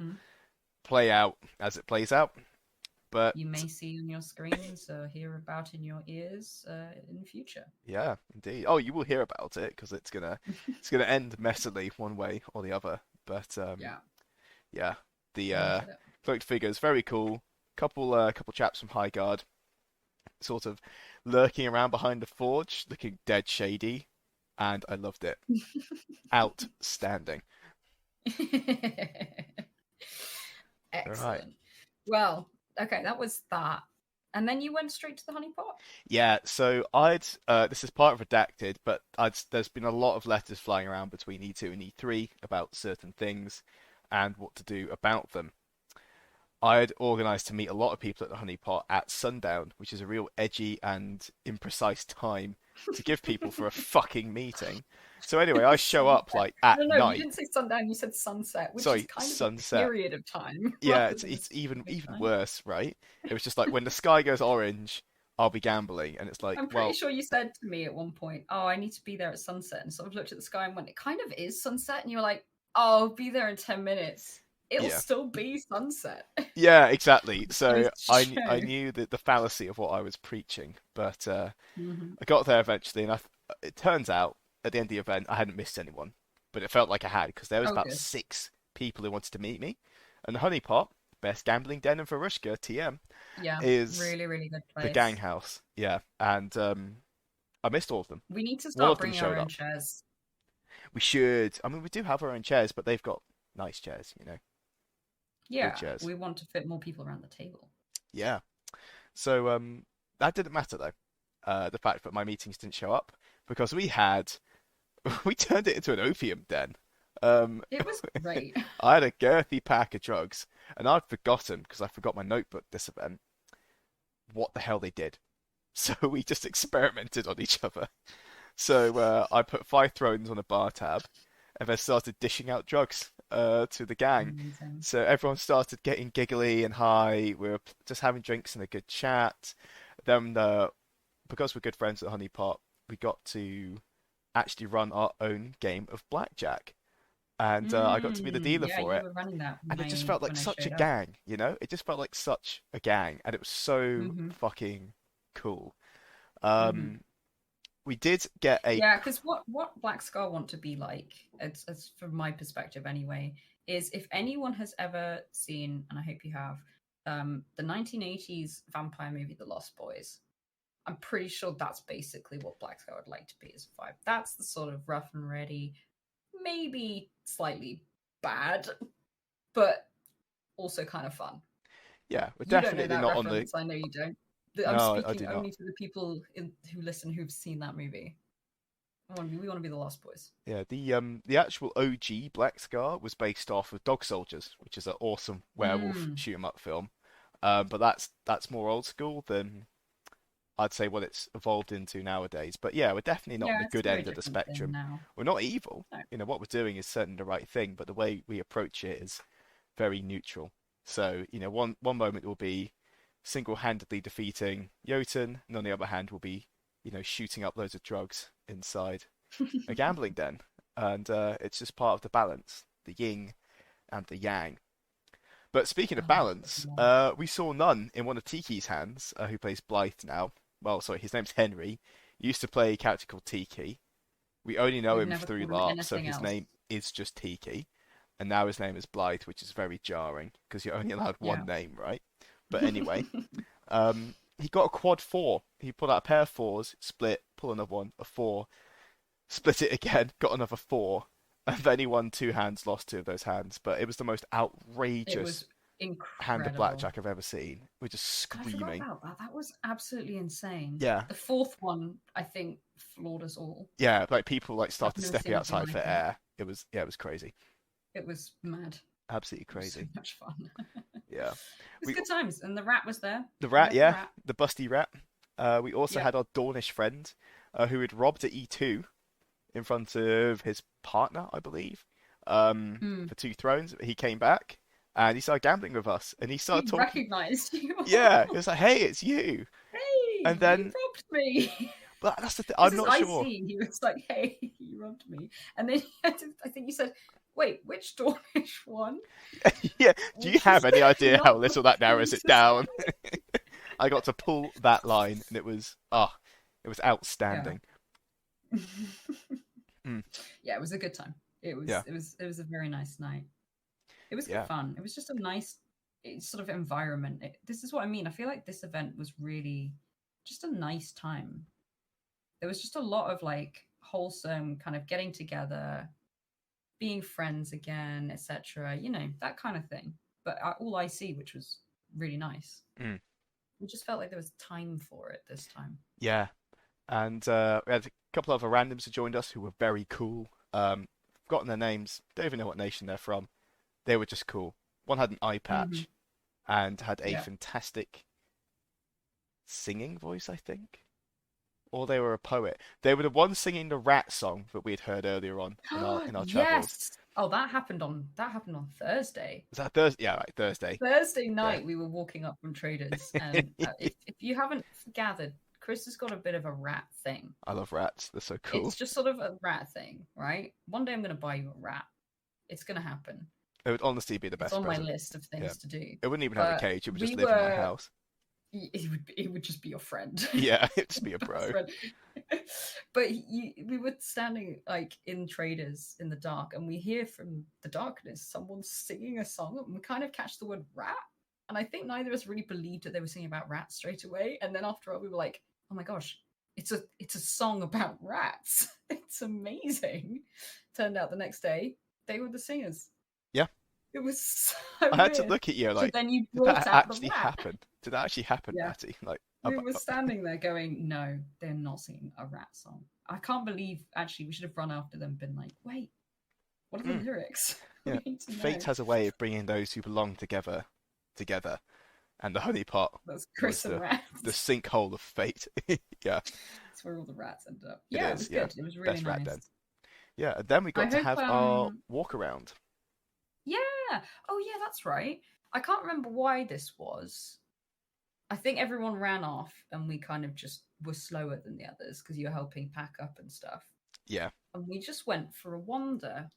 Speaker 2: play out as it plays out. But
Speaker 1: you may see on your screens or hear about in your ears in the future.
Speaker 2: Yeah, indeed. Oh, you will hear about it because it's gonna end messily one way or the other. But yeah, the cloaked figures very cool. Couple chaps from High Guard, sort of lurking around behind the forge, looking dead shady, and I loved it. Outstanding.
Speaker 1: Excellent.
Speaker 2: Right.
Speaker 1: Well, okay, that was that. And then you went straight to the honeypot?
Speaker 2: Yeah, so this is part of redacted, but there's been a lot of letters flying around between E2 and E3 about certain things and what to do about them. I'd organised to meet a lot of people at the honeypot at sundown, which is a real edgy and imprecise time to give people for a fucking meeting. So anyway, I show up like at
Speaker 1: no,
Speaker 2: night.
Speaker 1: You didn't say sundown, you said sunset, which
Speaker 2: Sorry,
Speaker 1: is kind
Speaker 2: sunset.
Speaker 1: of a period of time.
Speaker 2: Yeah, it's even worse, right? It was just like when the sky goes orange, I'll be gambling, and it's like,
Speaker 1: I'm pretty sure you said to me at one point, "Oh, I need to be there at sunset," and sort of looked at the sky and went, "It kind of is sunset," and you were like, "Oh, I'll be there in 10 minutes. It'll still be sunset."
Speaker 2: Yeah, exactly. So I knew the fallacy of what I was preaching, but I got there eventually, and it turns out at the end of the event I hadn't missed anyone, but it felt like I had because there was about 6 people who wanted to meet me, and the honeypot, best gambling den in Varushka, TM, is
Speaker 1: really, really good place.
Speaker 2: The gang house. Yeah, and I missed all of them.
Speaker 1: We need to start bringing our own chairs.
Speaker 2: We should. I mean, we do have our own chairs, but they've got nice chairs, you know.
Speaker 1: Yeah, we want to fit more people around the table.
Speaker 2: Yeah. So that didn't matter though. The fact that my meetings didn't show up because we turned it into an opium den.
Speaker 1: It was great.
Speaker 2: I had a girthy pack of drugs, and I'd forgotten because I forgot my notebook this event what the hell they did. So we just experimented on each other. So I put 5 thrones on a bar tab, and then started dishing out drugs to the gang.
Speaker 1: Amazing.
Speaker 2: So everyone started getting giggly and high. We were just having drinks and a good chat. Then, because we're good friends at Honeypot, we got to actually run our own game of blackjack. And I got to be the dealer for it.
Speaker 1: Were running that
Speaker 2: and it just felt like such a gang, you know? It just felt like such a gang. And it was so fucking cool. We did get a
Speaker 1: Yeah, because what Black Scar want to be like, as from my perspective anyway, is if anyone has ever seen, and I hope you have, the 1980s vampire movie The Lost Boys. I'm pretty sure that's basically what Black Scar would like to be as a vibe. That's the sort of rough and ready, maybe slightly bad, but also kind of fun.
Speaker 2: yeah. We're
Speaker 1: You don't know
Speaker 2: definitely
Speaker 1: that
Speaker 2: not on the.
Speaker 1: reference. I know you don't. I'm
Speaker 2: No, I
Speaker 1: speaking
Speaker 2: do not.
Speaker 1: only to the people who listen who've seen that movie. We want to be the Lost Boys.
Speaker 2: Yeah, the actual OG Black Scar was based off of Dog Soldiers, which is an awesome werewolf
Speaker 1: Mm.
Speaker 2: shoot 'em up film. But that's more old school than I'd say what it's evolved into nowadays. But yeah, we're definitely not on
Speaker 1: Yeah,
Speaker 2: the
Speaker 1: it's a
Speaker 2: good
Speaker 1: very
Speaker 2: end of the
Speaker 1: different thing
Speaker 2: spectrum.
Speaker 1: now.
Speaker 2: We're not evil.
Speaker 1: No.
Speaker 2: You know, what we're doing is certainly the right thing, but the way we approach it is very neutral. So, you know, one moment will be single-handedly defeating Jotun, and on the other hand will be, you know, shooting up loads of drugs inside a gambling den. And it's just part of the balance, the yin and the yang. But speaking of
Speaker 1: Oh,
Speaker 2: balance,
Speaker 1: yeah.
Speaker 2: we saw Nunn in one of Tiki's hands, who plays Blythe now. Well, sorry, his name's Henry. He used to play a character called Tiki. We only know
Speaker 1: We've
Speaker 2: him
Speaker 1: never
Speaker 2: through
Speaker 1: called him
Speaker 2: LARP, so
Speaker 1: anything
Speaker 2: his
Speaker 1: else.
Speaker 2: name is just Tiki. And now his name is Blythe, which is very jarring because you're only allowed
Speaker 1: Yeah.
Speaker 2: one name, right? But anyway, he got a quad four. He pulled out a pair of fours, split, pull another one, a four, split it again, got another four, and then he won two hands, lost two of those hands. But it was the most
Speaker 1: It
Speaker 2: outrageous
Speaker 1: was
Speaker 2: hand of
Speaker 1: incredible.
Speaker 2: blackjack I've ever seen. We're just
Speaker 1: I forgot
Speaker 2: screaming.
Speaker 1: about that. That was absolutely insane.
Speaker 2: Yeah,
Speaker 1: The fourth one, I think, floored us all.
Speaker 2: yeah, like people like
Speaker 1: I've
Speaker 2: started
Speaker 1: never
Speaker 2: stepping
Speaker 1: seen anything
Speaker 2: outside
Speaker 1: like
Speaker 2: for
Speaker 1: it.
Speaker 2: air. It was crazy,
Speaker 1: It was mad.
Speaker 2: absolutely
Speaker 1: It was so
Speaker 2: crazy.
Speaker 1: much fun.
Speaker 2: Yeah,
Speaker 1: It was
Speaker 2: we
Speaker 1: good times, and the rat was there.
Speaker 2: the
Speaker 1: We
Speaker 2: rat,
Speaker 1: love the
Speaker 2: yeah,
Speaker 1: rat.
Speaker 2: the busty rat. We also
Speaker 1: Yep.
Speaker 2: had our Dornish friend, who had robbed at E2 in front of his partner, I believe,
Speaker 1: Mm.
Speaker 2: for two thrones. He came back and he started gambling with us, and he started
Speaker 1: He
Speaker 2: talking.
Speaker 1: recognized you.
Speaker 2: Yeah, he was like, "Hey, it's you."
Speaker 1: Hey,
Speaker 2: And
Speaker 1: you
Speaker 2: then,
Speaker 1: robbed me.
Speaker 2: but that's the thing.
Speaker 1: This
Speaker 2: I'm
Speaker 1: is
Speaker 2: not sure.
Speaker 1: icy. He was like, hey, you robbed me. And then I think you said, wait, which Dornish one?
Speaker 2: Yeah. Do you
Speaker 1: Which
Speaker 2: have
Speaker 1: was
Speaker 2: any idea
Speaker 1: not
Speaker 2: how
Speaker 1: the
Speaker 2: little that narrows it
Speaker 1: closest
Speaker 2: down?
Speaker 1: one.
Speaker 2: I got to pull that line, and it was
Speaker 1: Yeah.
Speaker 2: outstanding. Mm,
Speaker 1: Yeah, it was a good time.
Speaker 2: yeah,
Speaker 1: It was a very nice night. It was good
Speaker 2: yeah.
Speaker 1: fun. It was just a nice sort of environment. This is what I mean. I feel like this event was really just a nice time. There was just a lot of like wholesome kind of getting together, being friends again, etc. You know, that kind of thing. But all I see, which was really nice.
Speaker 2: Mm,
Speaker 1: It just felt like there was time for it this time.
Speaker 2: yeah. And we had a couple of other randoms who joined us who were very cool. Forgotten their names. Don't even know what nation they're from. They were just cool. One had an eye
Speaker 1: Hmm.
Speaker 2: patch and had a
Speaker 1: Yeah.
Speaker 2: fantastic singing voice, I think. Or they were a poet. They were the ones singing the rat song that we had heard earlier on in our travels.
Speaker 1: Yes. Oh, that happened on Thursday.
Speaker 2: Was that Thursday? Yeah, right, Thursday.
Speaker 1: Thursday
Speaker 2: Yeah.
Speaker 1: night we were walking up from Traders, and if you haven't gathered, Chris has got a bit of a rat thing.
Speaker 2: I love rats. They're so cool.
Speaker 1: It's just sort of a rat thing, right? One day I'm going to buy you a rat. It's going to happen.
Speaker 2: It would honestly be the
Speaker 1: It's
Speaker 2: best
Speaker 1: on my
Speaker 2: present.
Speaker 1: list of
Speaker 2: Yeah.
Speaker 1: things to do.
Speaker 2: It wouldn't even have a
Speaker 1: But
Speaker 2: cage. It would just
Speaker 1: we
Speaker 2: live in my
Speaker 1: were
Speaker 2: house.
Speaker 1: it would just be your friend.
Speaker 2: Yeah, it'd just be a
Speaker 1: Best
Speaker 2: bro.
Speaker 1: friend. But we were standing like in Traders in the dark, and we hear from the darkness someone singing a song, and we kind of catch the word rat. And I think neither of us really believed that they were singing about rats straight away. And then after all, we were like, "Oh my gosh, it's a song about rats! It's amazing!" Turned out the next day they were the singers.
Speaker 2: Yeah.
Speaker 1: It was so
Speaker 2: I had to
Speaker 1: weird.
Speaker 2: look at you
Speaker 1: So
Speaker 2: like,
Speaker 1: then you
Speaker 2: did that
Speaker 1: brought out the
Speaker 2: actually
Speaker 1: rat.
Speaker 2: happen? Did that actually happen,
Speaker 1: Yeah.
Speaker 2: Mattie? Like,
Speaker 1: We were standing there going, no, they're not singing a rat song. I can't believe, actually, we should have run after them and been like, wait, what are the lyrics?
Speaker 2: yeah.
Speaker 1: We need to know.
Speaker 2: Fate has a way of bringing those who belong together, and the honeypot
Speaker 1: That's
Speaker 2: was
Speaker 1: Chris and rats.
Speaker 2: the sinkhole of fate. Yeah,
Speaker 1: That's where all the rats ended up.
Speaker 2: it
Speaker 1: Yeah, it
Speaker 2: is.
Speaker 1: was
Speaker 2: Yeah,
Speaker 1: good. It was really
Speaker 2: best rat den.
Speaker 1: nice.
Speaker 2: Yeah, and then we
Speaker 1: I
Speaker 2: got to
Speaker 1: hope,
Speaker 2: have our walk around.
Speaker 1: yeah. Oh, yeah, that's right. I can't remember why this was. I think everyone ran off and we kind of just were slower than the others because you were helping pack up and stuff.
Speaker 2: Yeah,
Speaker 1: And we just went for a wander.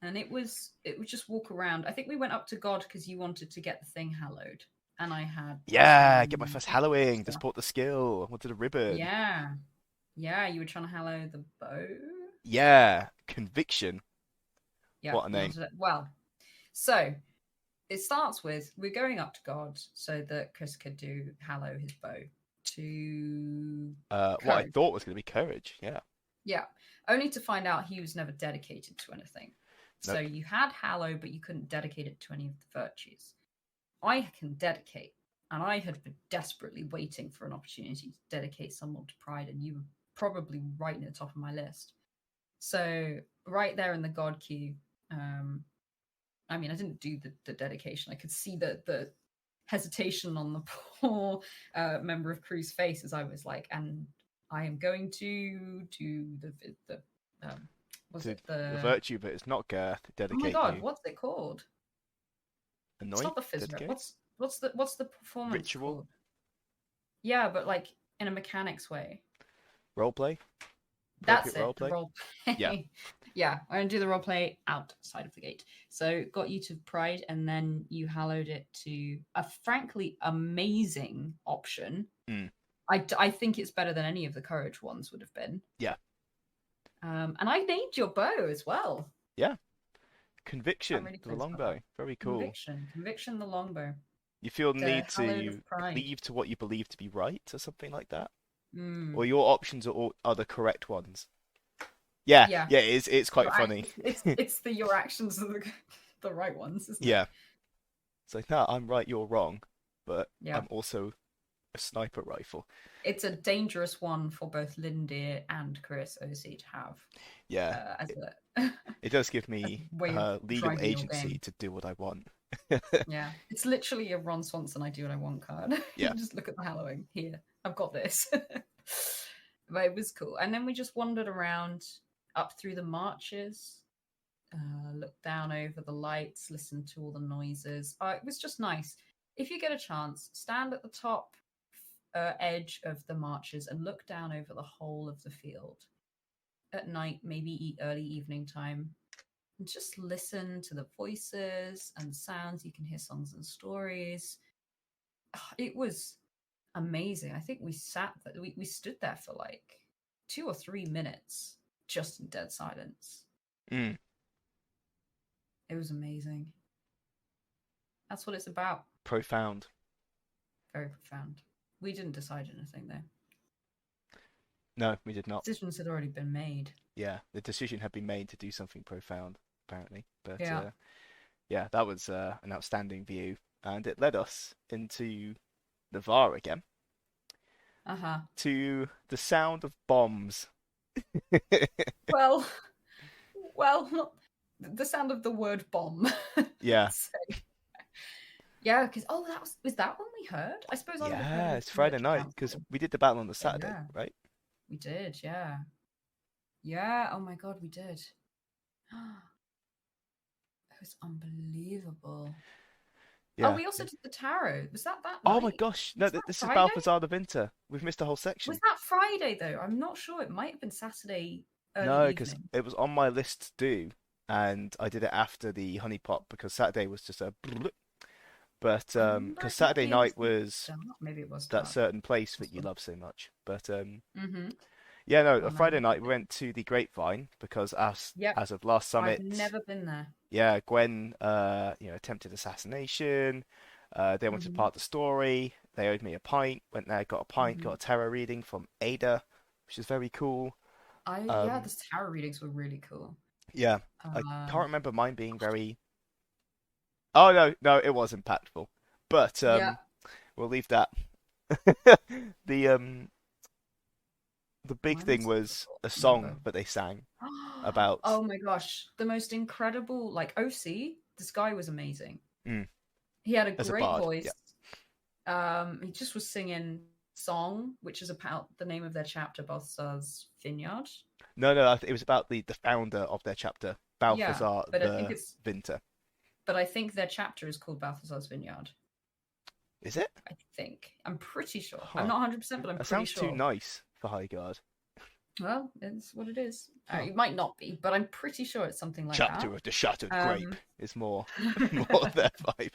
Speaker 1: And it was just walk around. I think we went up to God because you wanted to get the thing hallowed. And I had
Speaker 2: yeah. Get my first Halloween to
Speaker 1: stuff.
Speaker 2: support the skill. I wanted a ribbon.
Speaker 1: Yeah. Yeah, you were trying to hallow the bow.
Speaker 2: Yeah, Conviction.
Speaker 1: Yeah,
Speaker 2: What a
Speaker 1: you
Speaker 2: name.
Speaker 1: wanted it. Well, so it starts with we're going up to God so that Chris could do hallow his bow to
Speaker 2: What I
Speaker 1: courage.
Speaker 2: thought was going to be Courage. Yeah.
Speaker 1: Yeah, only to find out he was never dedicated to anything. So
Speaker 2: Nope.
Speaker 1: you had hallow, but you couldn't dedicate it to any of the virtues. I can dedicate, and I had been desperately waiting for an opportunity to dedicate someone to Pride, and you were probably right near the top of my list. So right there in the God queue, um, I mean, I didn't do the dedication. I could see the hesitation on the poor member of crew's face as I was like, and I am going to do the was
Speaker 2: To
Speaker 1: it
Speaker 2: the
Speaker 1: the
Speaker 2: virtue, but it's not Girth.
Speaker 1: oh my
Speaker 2: Dedicate
Speaker 1: god,
Speaker 2: you.
Speaker 1: what's it called? It's
Speaker 2: Anoint?
Speaker 1: not the physio.
Speaker 2: Dedicate?
Speaker 1: What's the performance
Speaker 2: Ritual?
Speaker 1: called? Yeah, but like in a mechanics way.
Speaker 2: Roleplay?
Speaker 1: That's
Speaker 2: Appropriate
Speaker 1: it, the
Speaker 2: roleplay?
Speaker 1: role
Speaker 2: Yeah.
Speaker 1: play. Yeah, I'm gonna do the role play outside of the gate. So got you to Pride, and then you hallowed it to a frankly amazing option.
Speaker 2: Mm.
Speaker 1: I think it's better than any of the Courage ones would have been.
Speaker 2: Yeah.
Speaker 1: And I named your bow as well.
Speaker 2: Yeah.
Speaker 1: I'm
Speaker 2: Conviction,
Speaker 1: really
Speaker 2: the
Speaker 1: pleased about
Speaker 2: longbow.
Speaker 1: that.
Speaker 2: Very cool.
Speaker 1: Conviction, the longbow,
Speaker 2: You feel the
Speaker 1: the
Speaker 2: need
Speaker 1: hallowed
Speaker 2: to
Speaker 1: of Pride.
Speaker 2: cleave to what you believe to be right, or something like that? Or
Speaker 1: Mm,
Speaker 2: your options are the correct ones? Yeah,
Speaker 1: yeah,
Speaker 2: yeah, it's quite funny.
Speaker 1: it's the your actions are the right ones, isn't it?
Speaker 2: Yeah. It's like, no, I'm right, you're wrong, but
Speaker 1: Yeah.
Speaker 2: I'm also a sniper rifle.
Speaker 1: It's a dangerous one for both Lindy and Chris OC to have
Speaker 2: Yeah,
Speaker 1: as
Speaker 2: it,
Speaker 1: a
Speaker 2: it does give
Speaker 1: as
Speaker 2: me
Speaker 1: a way of
Speaker 2: legal
Speaker 1: driving your
Speaker 2: agency
Speaker 1: game.
Speaker 2: to do what I want.
Speaker 1: Yeah, it's literally a Ron Swanson "I do what I want" card.
Speaker 2: Yeah.
Speaker 1: Just look at the Halloween here. I've got this. But it was cool, and then we just wandered around up through the marches, looked down over the lights, listened to all the noises. It was just nice. If you get a chance, stand at the top edge of the marches and look down over the whole of the field at night, maybe early evening time, and just listen to the voices and sounds. You can hear songs and stories. It was amazing. I think we stood there for like 2 or 3 minutes just in dead silence.
Speaker 2: Mm.
Speaker 1: It was amazing. That's what it's about.
Speaker 2: Profound.
Speaker 1: Very profound. We didn't decide anything though.
Speaker 2: No, we did not.
Speaker 1: Decisions had already been made.
Speaker 2: Yeah, the decision had been made to do something profound, apparently. But
Speaker 1: Yeah.
Speaker 2: yeah, that was an outstanding view, and it led us into Navarre again
Speaker 1: Uh-huh.
Speaker 2: to the sound of bombs.
Speaker 1: Well, not the sound of the word bomb.
Speaker 2: Yeah.
Speaker 1: So, yeah, because was that when we heard? I suppose I would have heard
Speaker 2: Yeah,
Speaker 1: it
Speaker 2: it's
Speaker 1: through
Speaker 2: Friday
Speaker 1: Witch
Speaker 2: night because
Speaker 1: Council.
Speaker 2: we did the battle on the Saturday,
Speaker 1: Yeah,
Speaker 2: right?
Speaker 1: we did. Yeah, yeah. Oh my god, we did. It was unbelievable. Oh,
Speaker 2: Yeah.
Speaker 1: we also did the tarot. Was that
Speaker 2: Oh my
Speaker 1: night?
Speaker 2: gosh, no,
Speaker 1: Was that
Speaker 2: this is
Speaker 1: Friday?
Speaker 2: Balthazar the Vinter. We've missed a whole section.
Speaker 1: Was that Friday though? I'm not sure. It might have been Saturday early
Speaker 2: No, because
Speaker 1: evening.
Speaker 2: it was on my list to do, and I did it after the honey pot because Saturday was just a. But
Speaker 1: I wonder
Speaker 2: because
Speaker 1: if
Speaker 2: Saturday
Speaker 1: maybe it was
Speaker 2: night was
Speaker 1: dark. Maybe it was
Speaker 2: that
Speaker 1: dark.
Speaker 2: certain place that you
Speaker 1: Possible.
Speaker 2: love so much. But
Speaker 1: Mm-hmm.
Speaker 2: yeah, no,
Speaker 1: Oh
Speaker 2: a
Speaker 1: no.
Speaker 2: Friday night we went to the Grapevine because
Speaker 1: Yep.
Speaker 2: as of last
Speaker 1: I've
Speaker 2: summit,
Speaker 1: never been there.
Speaker 2: yeah, Gwen attempted assassination. They wanted
Speaker 1: Mm-hmm.
Speaker 2: part of the story. They owed me a pint. Went there, got a pint,
Speaker 1: Mm-hmm.
Speaker 2: got a tarot reading from Ada, which is very cool.
Speaker 1: Yeah,
Speaker 2: Um,
Speaker 1: the tarot readings were really cool.
Speaker 2: yeah, I can't
Speaker 1: Um,
Speaker 2: remember mine being very. Oh no, no, it was impactful, but
Speaker 1: yeah,
Speaker 2: we'll leave that. The the big
Speaker 1: mine
Speaker 2: thing
Speaker 1: was
Speaker 2: was
Speaker 1: difficult
Speaker 2: a
Speaker 1: to remember.
Speaker 2: song that they sang about.
Speaker 1: Oh my gosh, the most incredible, like OC, this guy was amazing.
Speaker 2: Mm,
Speaker 1: He had a
Speaker 2: as a
Speaker 1: great
Speaker 2: bard.
Speaker 1: voice.
Speaker 2: Yeah.
Speaker 1: He just was singing song, which is about the name of their chapter, Balthazar's Vineyard.
Speaker 2: No, no, it was about the founder of their chapter,
Speaker 1: Yeah,
Speaker 2: Balthazar
Speaker 1: but I think
Speaker 2: the
Speaker 1: it's
Speaker 2: Vinter.
Speaker 1: but I think their chapter is called Balthazar's Vineyard.
Speaker 2: Is it?
Speaker 1: I think. I'm pretty sure. I'm
Speaker 2: Huh.
Speaker 1: not 100%, but I'm
Speaker 2: That
Speaker 1: pretty
Speaker 2: sounds too
Speaker 1: sure.
Speaker 2: nice for Highguard.
Speaker 1: Well, it's what it is.
Speaker 2: Huh.
Speaker 1: It might not be, but I'm pretty sure it's something like
Speaker 2: Chapter
Speaker 1: that.
Speaker 2: of the Shattered Grape
Speaker 1: Um,
Speaker 2: is more more their vibe.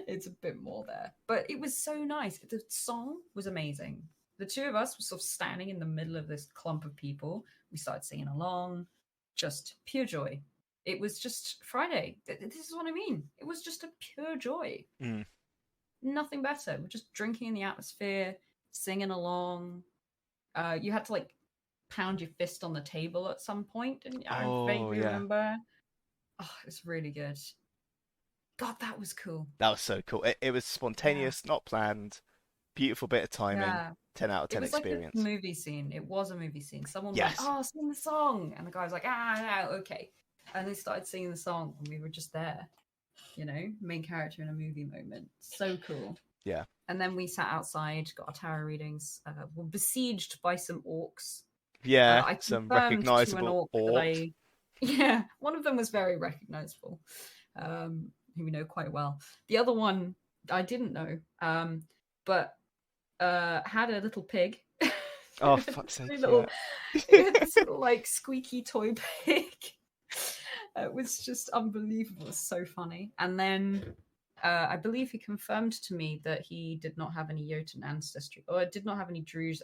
Speaker 1: it's a bit more there, but it was so nice. The song was amazing. the two of us were sort of standing in the middle of this clump of people. We started singing along, just pure joy. It was just Friday. This is what I mean. It was just a pure joy.
Speaker 2: Mm.
Speaker 1: Nothing better. We're just drinking in the atmosphere, singing along. You had to like pound your fist on the table at some point, and I
Speaker 2: Oh,
Speaker 1: vaguely
Speaker 2: yeah.
Speaker 1: remember. Oh, it was really good. God, that was cool.
Speaker 2: That was so cool. It was
Speaker 1: Yeah.
Speaker 2: spontaneous, not planned. Beautiful bit of timing.
Speaker 1: Yeah.
Speaker 2: 10 out of
Speaker 1: It
Speaker 2: 10
Speaker 1: was like a
Speaker 2: experience.
Speaker 1: movie scene. It was a movie scene. Someone went,
Speaker 2: Yes.
Speaker 1: "Oh, sing the song," and the guy was like, "Ah, no, okay," and they started singing the song, and we were just there, main character in a movie moment. So cool.
Speaker 2: Yeah.
Speaker 1: And then we sat outside, got our tarot readings. Were besieged by some orcs.
Speaker 2: Yeah,
Speaker 1: I
Speaker 2: some
Speaker 1: confirmed to an
Speaker 2: recognizable
Speaker 1: orc that
Speaker 2: orcs.
Speaker 1: yeah, one of them was very recognizable, who we know quite well. The other one I didn't know, but had a little pig.
Speaker 2: Oh, fuck's sake,
Speaker 1: little,
Speaker 2: yeah.
Speaker 1: it had this little like squeaky toy pig. It was just unbelievable. It was so funny. And then I believe he confirmed to me that he did not have any Jotun ancestry, or did not have any Druze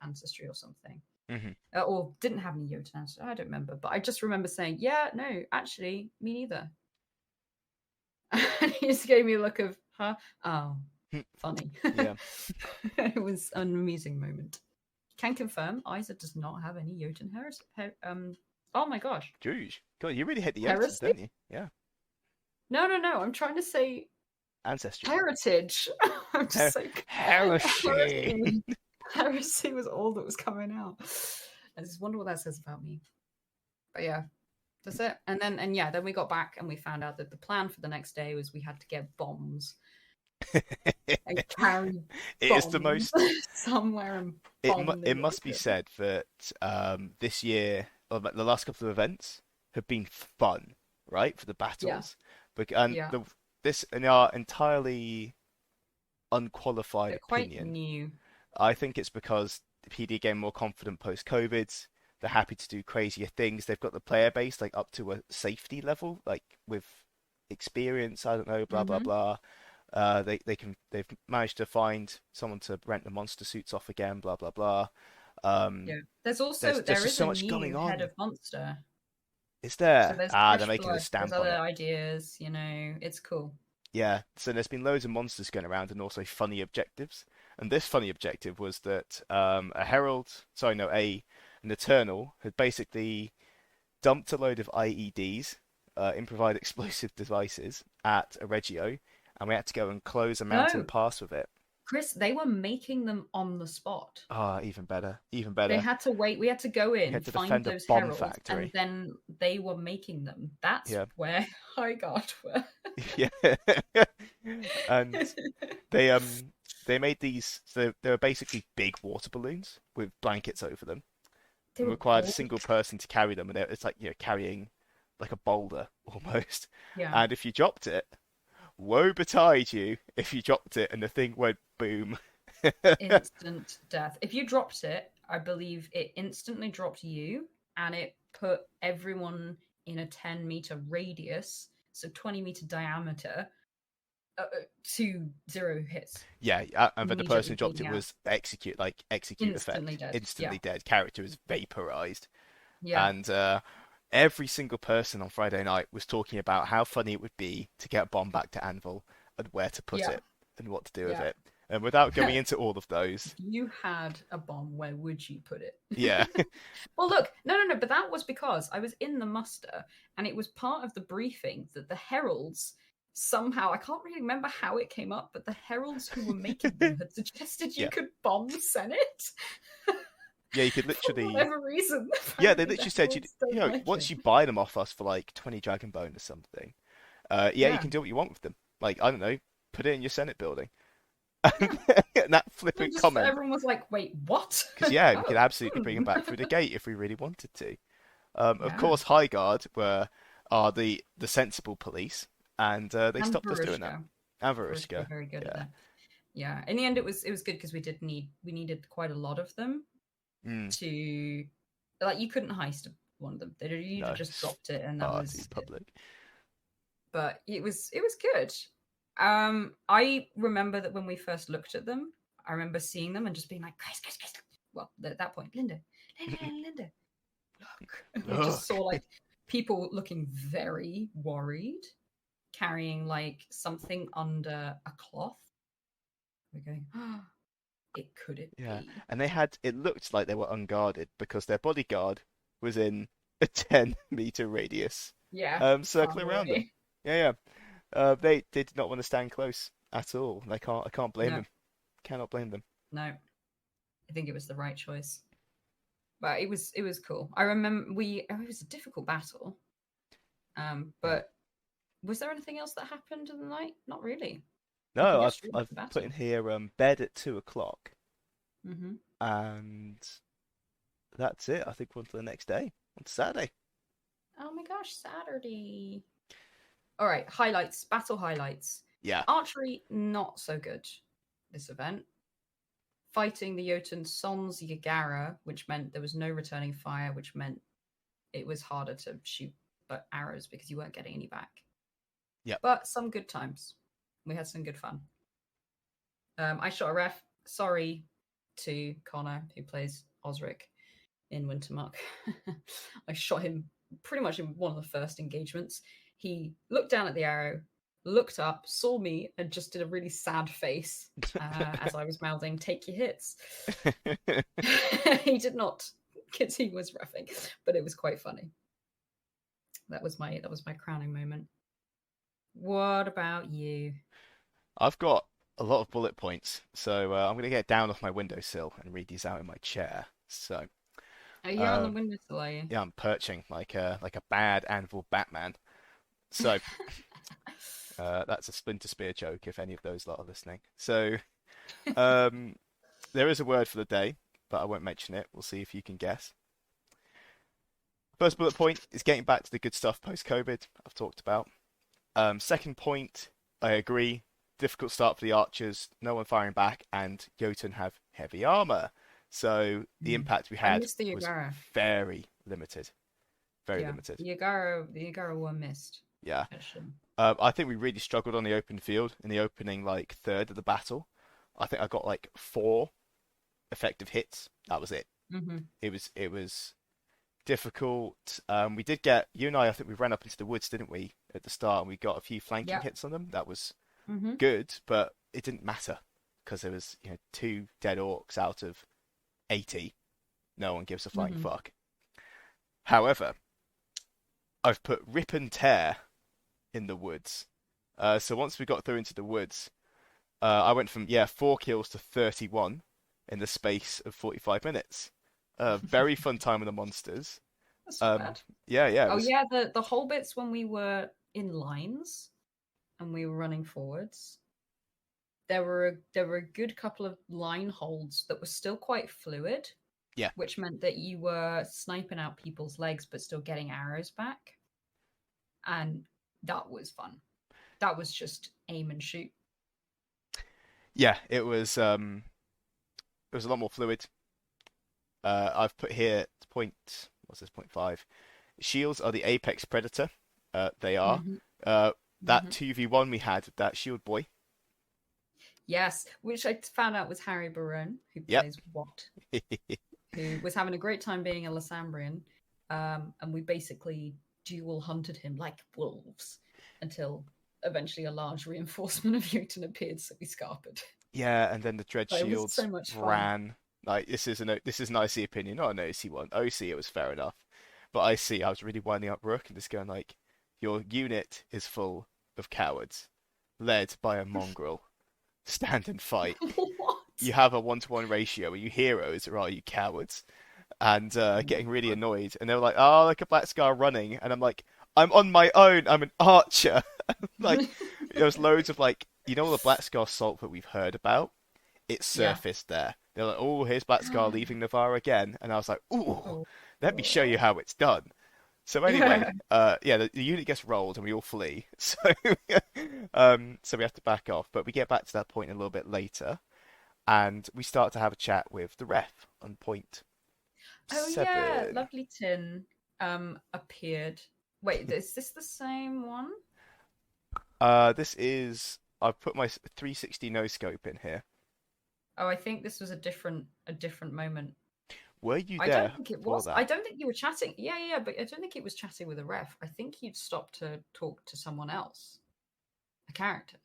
Speaker 1: ancestry or something.
Speaker 2: Mhm.
Speaker 1: Or didn't have any Jotun ancestry. I don't remember. But I just remember saying, yeah, no, actually, me neither. And he just gave me a look of, huh? Oh, funny.
Speaker 2: Yeah.
Speaker 1: It was an amusing moment. Can confirm, Isa does not have any Jotun heresy. Oh my gosh.
Speaker 2: Jeez. God, you really hit the Jotuns,
Speaker 1: Heresy?
Speaker 2: don't you? Yeah.
Speaker 1: No. I'm trying to say
Speaker 2: Ancestry.
Speaker 1: heritage. I'm just like
Speaker 2: Heresy.
Speaker 1: Heresy was all that was coming out. I just wonder what that says about me. But yeah, that's it. And yeah, then we got back and we found out that the plan for the next day was we had to get bombs and carry
Speaker 2: It is the
Speaker 1: bombs
Speaker 2: most.
Speaker 1: somewhere and
Speaker 2: It
Speaker 1: bomb the
Speaker 2: it must be
Speaker 1: Jotun.
Speaker 2: said that this year, or the last couple of events, have been fun, right, for the
Speaker 1: Yeah,
Speaker 2: battles. And
Speaker 1: yeah.
Speaker 2: this, in our entirely unqualified
Speaker 1: They're quite
Speaker 2: opinion,
Speaker 1: new.
Speaker 2: I think it's because the PD are getting more confident post-COVID. They're happy to do crazier things. They've got the player base like up to a safety level, like with experience. I don't know, blah blah
Speaker 1: Mm-hmm.
Speaker 2: blah. They've managed to find someone to rent the monster suits off again. Blah blah blah. Um,
Speaker 1: Yeah. There's
Speaker 2: there's
Speaker 1: also
Speaker 2: there's
Speaker 1: there
Speaker 2: just
Speaker 1: is
Speaker 2: so
Speaker 1: a
Speaker 2: much going
Speaker 1: new head
Speaker 2: on.
Speaker 1: of monster.
Speaker 2: Is
Speaker 1: So
Speaker 2: there?
Speaker 1: there's
Speaker 2: Ah, they're
Speaker 1: fresh
Speaker 2: making a
Speaker 1: blood. There's
Speaker 2: stamp on
Speaker 1: other
Speaker 2: it.
Speaker 1: ideas. It's cool.
Speaker 2: Yeah, so there's been loads of monsters going around and also funny objectives. And this funny objective was that a herald, sorry, no, an eternal had basically dumped a load of IEDs, improvised explosive devices, at a Regio, and we had to go and close a mountain
Speaker 1: No,
Speaker 2: pass with it.
Speaker 1: Chris, they were making them on the spot.
Speaker 2: Ah, even better, even
Speaker 1: They
Speaker 2: better.
Speaker 1: had to wait. We had to go
Speaker 2: We
Speaker 1: in,
Speaker 2: had to
Speaker 1: find
Speaker 2: defend a
Speaker 1: those
Speaker 2: bomb
Speaker 1: heralds, and
Speaker 2: factory.
Speaker 1: then they were making them. That's
Speaker 2: Yeah,
Speaker 1: where I got were.
Speaker 2: yeah. And they they made these. So they were basically big water balloons with blankets over them,
Speaker 1: They
Speaker 2: and
Speaker 1: were
Speaker 2: required a single
Speaker 1: gorgeous.
Speaker 2: person to carry them, and it's like carrying like a boulder almost.
Speaker 1: Yeah,
Speaker 2: And if you dropped it, woe betide you if you dropped it and the thing went boom.
Speaker 1: instant death. If you dropped it, I believe it instantly dropped you, and it put everyone in a 10-meter radius, so 20-meter diameter, to 0 hits
Speaker 2: Yeah, and for the person
Speaker 1: immediately
Speaker 2: who dropped
Speaker 1: bleeding
Speaker 2: it
Speaker 1: out.
Speaker 2: was execute
Speaker 1: Instantly
Speaker 2: effect,
Speaker 1: dead. Yeah,
Speaker 2: instantly dead. Character was vaporized,
Speaker 1: yeah,
Speaker 2: and every single person on Friday night was talking about how funny it would be to get a bomb back to Anvil and where to put
Speaker 1: yeah,
Speaker 2: it and what to do with
Speaker 1: yeah.
Speaker 2: it. And without going into all of those,
Speaker 1: If you had a bomb, where would you put it?
Speaker 2: yeah,
Speaker 1: Well, look, no, but that was because I was in the muster, and it was part of the briefing that the heralds somehow, I can't really remember how it came up, but the heralds who were making them had suggested you
Speaker 2: yeah,
Speaker 1: could bomb the Senate.
Speaker 2: yeah, you could
Speaker 1: For
Speaker 2: literally.
Speaker 1: whatever reason,
Speaker 2: Yeah, they
Speaker 1: apparently the
Speaker 2: literally said
Speaker 1: heralds don't like
Speaker 2: once
Speaker 1: it.
Speaker 2: you buy them off us for like 20 Dragon Bone or something, yeah, you
Speaker 1: Yeah,
Speaker 2: can do what you want with them. Like, I don't know, put it in your Senate building.
Speaker 1: yeah.
Speaker 2: And that
Speaker 1: So
Speaker 2: flippant
Speaker 1: just
Speaker 2: comment,
Speaker 1: everyone was like, "Wait, what?"
Speaker 2: because yeah, we could
Speaker 1: Oh,
Speaker 2: absolutely bring them back through the gate if we really wanted to. Of
Speaker 1: yeah.
Speaker 2: course, High Guard are the sensible police, and they
Speaker 1: And
Speaker 2: stopped us doing that.
Speaker 1: Barushka.
Speaker 2: And
Speaker 1: Barushka were
Speaker 2: Varushka,
Speaker 1: very good at
Speaker 2: yeah.
Speaker 1: that. Yeah. In the end, it was good because we needed quite a lot of them
Speaker 2: Mm,
Speaker 1: to, like, you couldn't heist one of them. You'd
Speaker 2: no,
Speaker 1: have just
Speaker 2: it's
Speaker 1: dropped it, and that
Speaker 2: far too
Speaker 1: was it.
Speaker 2: public.
Speaker 1: But it was good. I remember that when we first looked at them, I remember seeing them and just being like, guys. Well, at that point, Linda, look. And we just saw
Speaker 2: Look.
Speaker 1: like people looking very worried, carrying like something under a cloth. We're going, oh, could it
Speaker 2: Yeah,
Speaker 1: be?
Speaker 2: and it looked like they were unguarded because their bodyguard was in a 10-meter radius,
Speaker 1: Yeah, far
Speaker 2: circling around them.
Speaker 1: away.
Speaker 2: Yeah, yeah. They did not want to stand close at all. I can't blame
Speaker 1: No,
Speaker 2: them. Cannot blame them.
Speaker 1: no. I think it was the right choice. But it was cool. I remember it was a difficult battle.
Speaker 2: Yeah.
Speaker 1: But was there anything else that happened in the night? Not really. We can
Speaker 2: No,
Speaker 1: get straight into
Speaker 2: I've
Speaker 1: the
Speaker 2: put in
Speaker 1: battle.
Speaker 2: here bed at 2 o'clock,
Speaker 1: Mm-hmm.
Speaker 2: and that's it. I think we're on to the next day, on Saturday.
Speaker 1: Oh my gosh, Saturday. All right, highlights, battle highlights.
Speaker 2: Yeah.
Speaker 1: Archery, not so good this event. Fighting the Jotun Sons Yagara, which meant there was no returning fire, which meant it was harder to shoot but arrows because you weren't getting any back.
Speaker 2: Yep.
Speaker 1: But some good times. We had some good fun. I shot a ref. Sorry to Connor, who plays Osric in Wintermark. I shot him pretty much in one of the first engagements. He looked down at the arrow, looked up, saw me, and just did a really sad face as I was mouthing, "Take your hits." He did not, because he was roughing, but it was quite funny. That was my crowning moment. What about you?
Speaker 2: I've got a lot of bullet points, so I'm going to get down off my windowsill and read these out in my chair. So,
Speaker 1: Oh, you're on the
Speaker 2: uh,
Speaker 1: windowsill, are you?
Speaker 2: yeah, I'm perching like a bad anvil Batman. So, that's a Splinter Spear joke if any of those lot are listening. So, um, there is a word for the day, but I won't mention it. We'll see if you can guess. First bullet point is getting back to the good stuff post-COVID. I've talked about. Second point, I agree. Difficult start for the archers, no one firing back, and Jotun have heavy armor. So the impact we
Speaker 1: I
Speaker 2: had
Speaker 1: missed the
Speaker 2: was
Speaker 1: Yagara.
Speaker 2: very limited. Very
Speaker 1: Yeah,
Speaker 2: limited.
Speaker 1: the Yagara were missed.
Speaker 2: Yeah.
Speaker 1: Actually.
Speaker 2: I think we really struggled on the open field in the opening like third of the battle. I think I got like 4 effective hits. That was it.
Speaker 1: Mm-hmm.
Speaker 2: It was difficult. We did get you and I think we ran up into the woods, didn't we, at the start, and we got a few flanking
Speaker 1: Yeah.
Speaker 2: hits on them. That was
Speaker 1: Mm-hmm.
Speaker 2: good, but it didn't matter because there was 2 dead orcs out of 80. No one gives a flying
Speaker 1: Mm-hmm.
Speaker 2: fuck. However, I've put rip and tear in the woods. So once we got through into the woods, I went from 4 kills to 31 in the space of 45 minutes. Very fun time with the monsters.
Speaker 1: That's not bad.
Speaker 2: Yeah, it
Speaker 1: Oh
Speaker 2: was.
Speaker 1: yeah, the whole bits when we were in lines and we were running forwards. There were a good couple of line holds that were still quite fluid,
Speaker 2: Yeah,
Speaker 1: which meant that you were sniping out people's legs but still getting arrows back. And that was fun. That was just aim and shoot.
Speaker 2: yeah, it was a lot more fluid. I've put here point. What's this? Point 5. Shields are the apex predator. They are.
Speaker 1: Mm-hmm.
Speaker 2: Uh, that
Speaker 1: Mm-hmm.
Speaker 2: 2v1 we had, that shield boy.
Speaker 1: Yes, which I found out was Harry Barone, who
Speaker 2: Yep.
Speaker 1: plays Watt, who was having a great time being a Lasambrian. And we basically dual hunted him like wolves until eventually a large reinforcement of Jotun appeared, so we scarpered.
Speaker 2: Yeah, and then the dread
Speaker 1: But it was
Speaker 2: shields
Speaker 1: so much fun.
Speaker 2: ran. Like this is an IC opinion, not an OC one. OC it was fair enough, but IC I was really winding up Rook and just going like, your unit is full of cowards, led by a mongrel. Stand and fight.
Speaker 1: What?
Speaker 2: You have a 1-to-1 ratio. Are you heroes or are you cowards? And getting really annoyed. And they were like, "Oh, like a black scar running," and I'm like, "I'm on my own. I'm an archer." Like there was loads of like, all the black scar salt that we've heard about. It
Speaker 1: Yeah.
Speaker 2: surfaced there. They're like, "Oh, here's black scar leaving Navarre again," and I was like, "Ooh,
Speaker 1: Oh.
Speaker 2: let me show you how it's done." So anyway, the unit gets rolled and we all flee. So, so we have to back off. But we get back to that point a little bit later, and we start to have a chat with the ref on point
Speaker 1: Oh yeah,
Speaker 2: 7.
Speaker 1: Lovely Tin appeared. Wait, is this the same one?
Speaker 2: This is I've put my 360 no scope in here.
Speaker 1: Oh, I think this was a different moment.
Speaker 2: Were you
Speaker 1: I
Speaker 2: there
Speaker 1: don't think it
Speaker 2: for
Speaker 1: was. I
Speaker 2: that?
Speaker 1: don't think you were chatting. Yeah, yeah, but I don't think it was chatting with a ref. I think you'd stopped to talk to someone else, a character.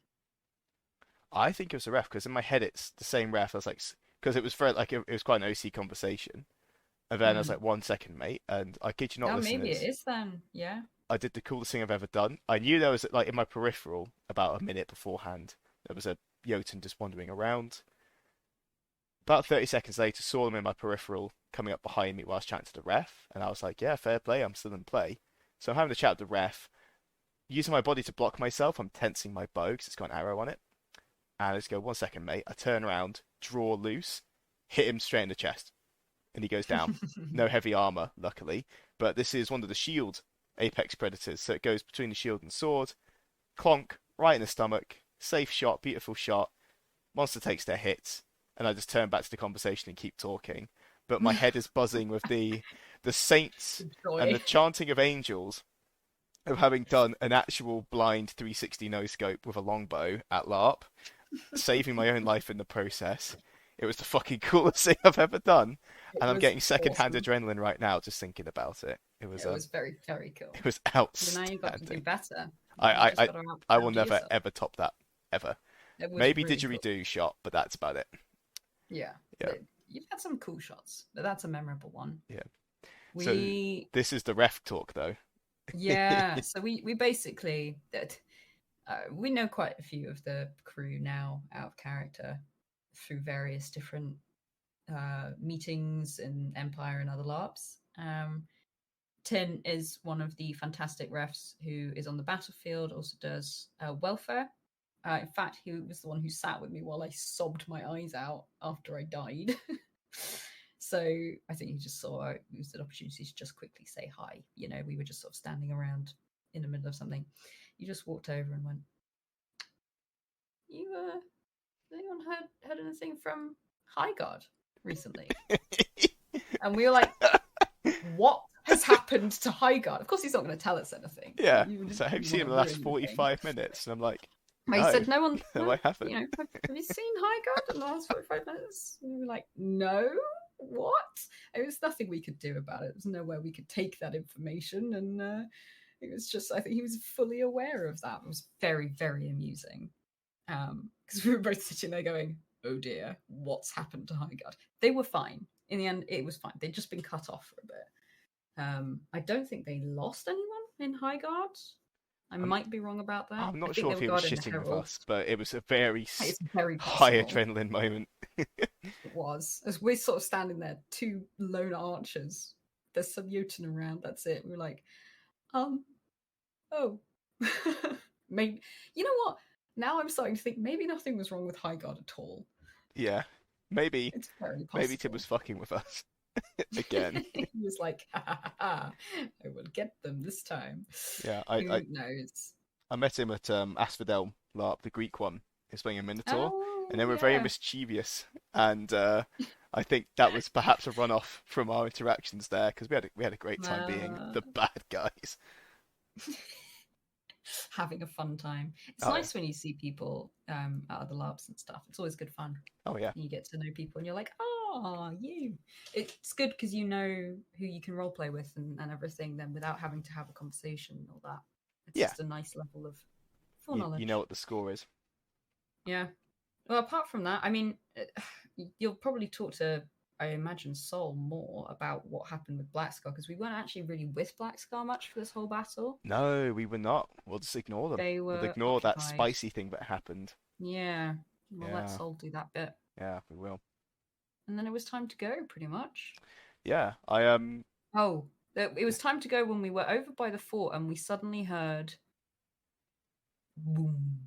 Speaker 2: I think it was a ref because in my head it's the same ref. I was like, because it was very like it was quite an OC conversation. And then I was
Speaker 1: Hmm.
Speaker 2: like, 1 second, mate. And I kid you not,
Speaker 1: Oh, maybe it
Speaker 2: listeners,
Speaker 1: is then. Yeah.
Speaker 2: I did the coolest thing I've ever done. I knew there was like in my peripheral about a minute beforehand, there was a Jotun just wandering around. About 30 seconds later, saw them in my peripheral coming up behind me while I was chatting to the ref. And I was like, yeah, fair play. I'm still in play. So I'm having a chat with the ref, using my body to block myself. I'm tensing my bow because it's got an arrow on it. And I just go, 1 second, mate. I turn around, draw loose, hit him straight in the chest. And he goes down. No heavy armor, luckily. But this is one of the shield apex predators. So it goes between the shield and sword. Clonk, right in the stomach. Safe shot, beautiful shot. Monster takes their hits. And I just turn back to the conversation and keep talking. But my head is buzzing with the saints and the
Speaker 1: Joy.
Speaker 2: chanting of angels of having done an actual blind 360 no scope with a longbow at LARP, saving my own life in the process. It was the fucking coolest thing I've ever done,
Speaker 1: It
Speaker 2: and I'm
Speaker 1: was
Speaker 2: getting secondhand
Speaker 1: awesome.
Speaker 2: adrenaline right now just thinking about it.
Speaker 1: It was very, very cool.
Speaker 2: It was
Speaker 1: So now you've got to do
Speaker 2: outstanding.
Speaker 1: better. You've
Speaker 2: I
Speaker 1: just
Speaker 2: I
Speaker 1: got to
Speaker 2: I will
Speaker 1: outdo
Speaker 2: never
Speaker 1: yourself.
Speaker 2: ever top that ever.
Speaker 1: It was
Speaker 2: Maybe
Speaker 1: really cool.
Speaker 2: didgeridoo shot, but that's about it.
Speaker 1: Yeah.
Speaker 2: Yeah,
Speaker 1: You've had some cool shots, but that's a memorable one.
Speaker 2: yeah. So
Speaker 1: We,
Speaker 2: this is the ref talk though.
Speaker 1: yeah. So we basically did. We know quite a few of the crew now out of character through various different meetings in Empire and other LARPs. Tin is one of the fantastic refs who is on the battlefield, also does welfare. In fact, he was the one who sat with me while I sobbed my eyes out after I died. So I think he just saw it was an opportunity to just quickly say hi. You know, we were just sort of standing around in the middle of something. He just walked over and went, "You anyone heard anything from Highguard recently?" And we were like, "What has happened to Highguard?" Of course, he's not going to tell us anything.
Speaker 2: Yeah.
Speaker 1: You
Speaker 2: So have you
Speaker 1: didn't
Speaker 2: seen
Speaker 1: want
Speaker 2: him
Speaker 1: to
Speaker 2: in the last
Speaker 1: ruin the thing.
Speaker 2: 45 minutes? And I'm like,
Speaker 1: He
Speaker 2: no,
Speaker 1: said, "No one,
Speaker 2: no, I haven't.
Speaker 1: you know, have you seen Highguard in the last 45 minutes?" And we were like, "No, what?" There was nothing we could do about it. There was nowhere we could take that information, and it was just, I think he was fully aware of that. It was very, very amusing because we were both sitting there going, "Oh dear, what's happened to Highguard?" They were fine. In the end, it was fine. They'd just been cut off for a bit. I don't think they lost anyone in Highguard. I
Speaker 2: I'm
Speaker 1: might be wrong about that.
Speaker 2: I'm
Speaker 1: I
Speaker 2: not
Speaker 1: think
Speaker 2: sure
Speaker 1: they
Speaker 2: if
Speaker 1: were
Speaker 2: he was
Speaker 1: guarding the
Speaker 2: shitting with
Speaker 1: Herald.
Speaker 2: us, but it was a very
Speaker 1: It's very
Speaker 2: high
Speaker 1: possible
Speaker 2: adrenaline moment.
Speaker 1: it was. As we're sort of standing there, two lone archers. There's some Jotun around. That's it. We're like, oh, maybe. You know what? Now I'm starting to think maybe nothing was wrong with Highguard at all.
Speaker 2: Yeah, maybe
Speaker 1: It's very
Speaker 2: maybe Tim
Speaker 1: possible.
Speaker 2: was fucking with us again.
Speaker 1: He was like, ha, ha, ha, ha, I will get them this time.
Speaker 2: Yeah,
Speaker 1: Who knows?
Speaker 2: I met him at Asphodel LARP, the Greek one. He's playing a Minotaur, and
Speaker 1: Oh
Speaker 2: they were very
Speaker 1: yeah.
Speaker 2: mischievous. And I think that was perhaps a runoff from our interactions there because we had a great time being
Speaker 1: Uh,
Speaker 2: the bad guys.
Speaker 1: having a fun time. It's
Speaker 2: Oh yeah,
Speaker 1: nice when you see people at other labs and stuff. It's always good fun.
Speaker 2: oh yeah,
Speaker 1: You get to know people and you're like, oh, you. It's good because you know who you can roleplay with and everything then without having to have a conversation and all that. It's
Speaker 2: yeah.
Speaker 1: just a nice level of
Speaker 2: You know
Speaker 1: foreknowledge.
Speaker 2: what the score is.
Speaker 1: Yeah. Well, apart from that, I mean, you'll probably talk to, I imagine, Sol more about what happened with Blackscar because we weren't actually really with Blackscar much for this whole battle.
Speaker 2: No, we were not. We'll just ignore them.
Speaker 1: They
Speaker 2: We'll
Speaker 1: were
Speaker 2: ignore that
Speaker 1: occupied.
Speaker 2: spicy thing that happened.
Speaker 1: Yeah. We'll let
Speaker 2: Yeah,
Speaker 1: Sol do that bit.
Speaker 2: yeah, we will.
Speaker 1: And then it was time to go, pretty much.
Speaker 2: Yeah,
Speaker 1: Oh, it was time to go when we were over by the fort and we suddenly heard boom.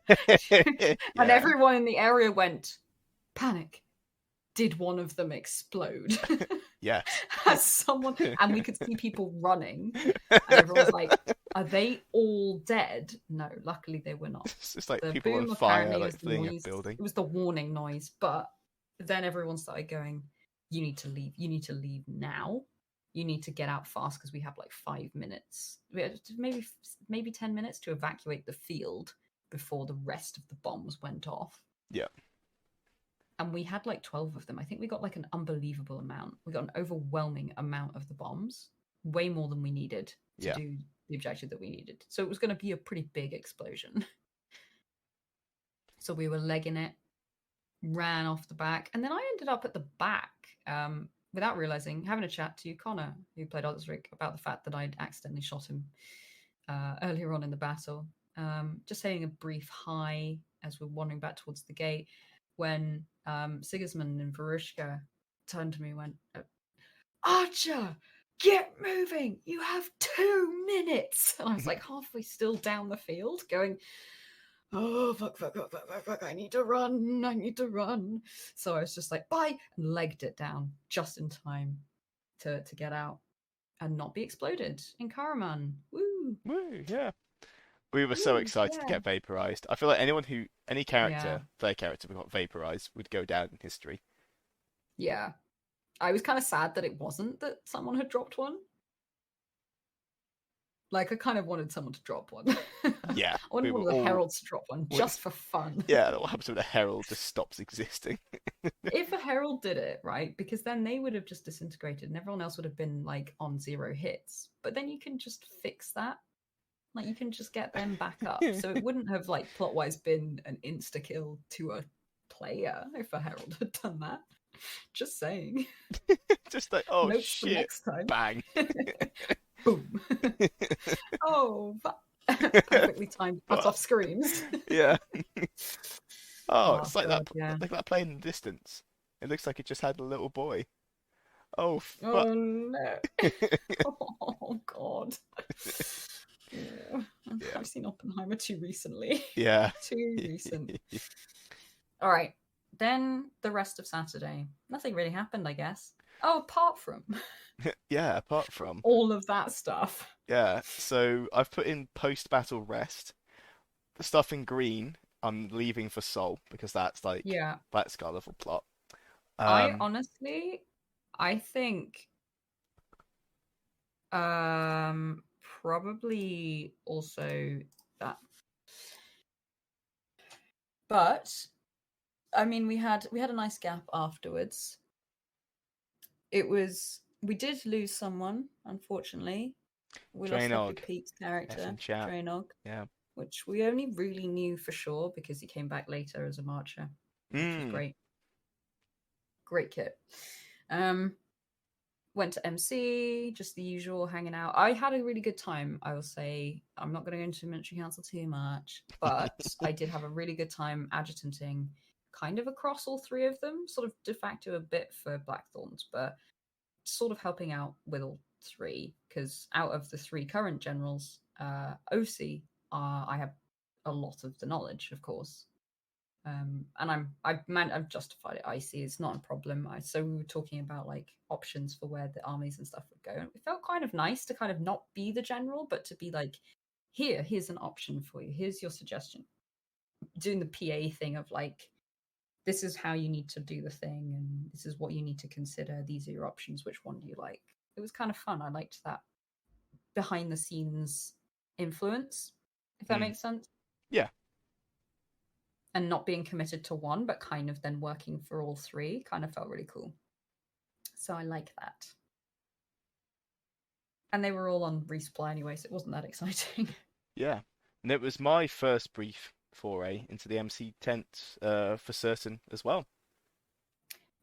Speaker 1: And
Speaker 2: yeah,
Speaker 1: everyone in the area went, panic. Did one of them explode?
Speaker 2: yes.
Speaker 1: As someone, and we could see people running, and everyone was like, are they all dead? No, luckily they were not.
Speaker 2: It's just like
Speaker 1: The
Speaker 2: people on
Speaker 1: boom
Speaker 2: fire,
Speaker 1: apparently
Speaker 2: like
Speaker 1: was the
Speaker 2: fleeing a
Speaker 1: noise.
Speaker 2: building.
Speaker 1: It was the warning noise, but then everyone started going, you need to leave. You need to leave now. You need to get out fast because we have like 5 minutes. We had maybe 10 minutes to evacuate the field before the rest of the bombs went off.
Speaker 2: Yeah.
Speaker 1: and we had like 12 of them. I think we got like an unbelievable amount. We got an overwhelming amount of the bombs, way more than we needed to
Speaker 2: Yeah.
Speaker 1: do the objective that we needed. So it was going to be a pretty big explosion. So we were legging it, ran off the back, and then I ended up at the back without realizing, having a chat to Connor, who played Osric, about the fact that I'd accidentally shot him earlier on in the battle. Just saying a brief hi as we're wandering back towards the gate, when Sigismund and Varushka turned to me and went, Archer, get moving! You have 2 minutes! And I was like halfway still down the field going, oh, fuck, I need to run. So I was just like, bye, and legged it down just in time to get out and not be exploded in Karaman. Woo!
Speaker 2: Woo, yeah. We were so
Speaker 1: Woo,
Speaker 2: excited to
Speaker 1: yeah.
Speaker 2: get vaporized. I feel like any
Speaker 1: Yeah.
Speaker 2: their character who got vaporized would go down in history.
Speaker 1: Yeah. I was kind of sad that it wasn't that someone had dropped one. Like, I kind of wanted someone to drop one.
Speaker 2: Yeah,
Speaker 1: I wanted
Speaker 2: we were
Speaker 1: one of the
Speaker 2: all.
Speaker 1: heralds to drop one just for fun.
Speaker 2: Yeah, what happens when a herald just stops existing?
Speaker 1: If a herald did it, right, because then they would have just disintegrated and everyone else would have been like on 0 hits. But then you can just fix that. Like, you can just get them back up. So it wouldn't have like plot wise been an insta kill to a player if a herald had done that. Just saying.
Speaker 2: Just like, oh
Speaker 1: Notes for
Speaker 2: shit,
Speaker 1: next time.
Speaker 2: bang.
Speaker 1: Boom. Oh, perfectly timed cut off screams.
Speaker 2: Yeah. Oh,
Speaker 1: Oh
Speaker 2: it's like
Speaker 1: god, yeah.
Speaker 2: that plane in the distance. It looks like it just had a little boy. Oh fuck.
Speaker 1: Oh no. Oh god. Yeah.
Speaker 2: Yeah.
Speaker 1: I've seen Oppenheimer too recently.
Speaker 2: Yeah.
Speaker 1: Too recent. All right. Then the rest of Saturday. Nothing really happened, I guess. Oh, apart from
Speaker 2: Yeah, apart from.
Speaker 1: all of that stuff.
Speaker 2: Yeah, so I've put in post-battle rest. The stuff in green, I'm leaving for Soul because that's like
Speaker 1: Yeah.
Speaker 2: that's got a little plot.
Speaker 1: I honestly, I think probably also that. But I mean, we had a nice gap afterwards. We did lose someone, unfortunately. We lost Epic
Speaker 2: Drainog,
Speaker 1: Pete's character,
Speaker 2: effing chat.
Speaker 1: Drainog,
Speaker 2: Yeah.
Speaker 1: which we only really knew for sure because he came back later as a marcher, which was great. Great kit. Went to MC, just the usual, hanging out. I had a really good time, I will say. I'm not going to go into military council too much, but I did have a really good time adjutanting kind of across all 3 of them, sort of de facto a bit for Blackthorns, but sort of helping out with all 3, because out of the 3 current generals, OC, I have a lot of the knowledge, of course. And I've justified it. I see it's not a problem. So we were talking about like options for where the armies and stuff would go. And it felt kind of nice to kind of not be the general, but to be like, here's an option for you. Here's your suggestion. Doing the PA thing of like, this is how you need to do the thing, and this is what you need to consider. These are your options. Which one do you like? It was kind of fun. I liked that behind the scenes influence, if that makes sense.
Speaker 2: Yeah.
Speaker 1: And not being committed to one, but kind of then working for all 3 kind of felt really cool. So I like that. And they were all on resupply anyway, so it wasn't that exciting.
Speaker 2: Yeah. And it was my first brief foray into the MC tent for certain as well.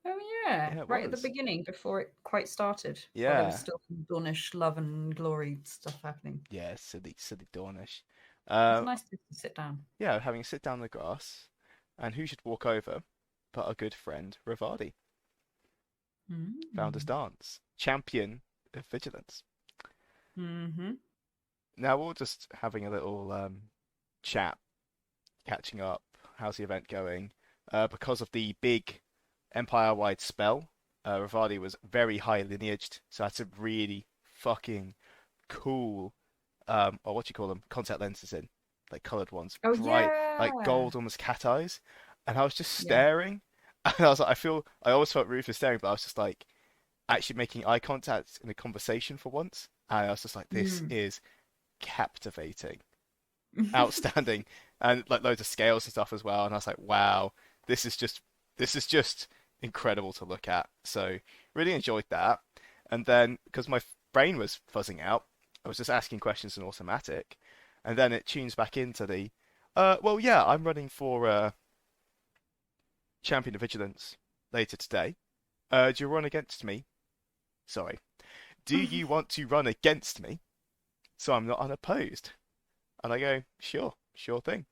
Speaker 1: Oh yeah, right at the beginning before it quite started.
Speaker 2: Yeah.
Speaker 1: While there was still some Dornish love and glory stuff happening.
Speaker 2: Yeah, silly Dornish.
Speaker 1: It's nice to sit down.
Speaker 2: Yeah, having a sit down in the grass, and who should walk over but our good friend Ravadi. Founder's Dance, champion of vigilance. Now we're just having a little chat, catching up. How's the event going? Because of the big empire-wide spell, Ravadi was very high lineaged, so I had some really fucking cool, or what do you call them, contact lenses in, like coloured ones, bright, like gold, almost cat eyes, and I was just staring, and I was like, I always felt rude for staring, but I was just like, actually making eye contact in a conversation for once, and I was just like, this is captivating, outstanding, and like loads of scales and stuff as well, and I was like, wow, this is just this is just incredible to look at. So really enjoyed that. And then because my brain was fuzzing out, I was just asking questions in automatic, and then it tunes back into the, well, yeah, I'm running for champion of vigilance later today. Do you run against me? Sorry. Do you want to run against me so I'm not unopposed? And I go, sure thing.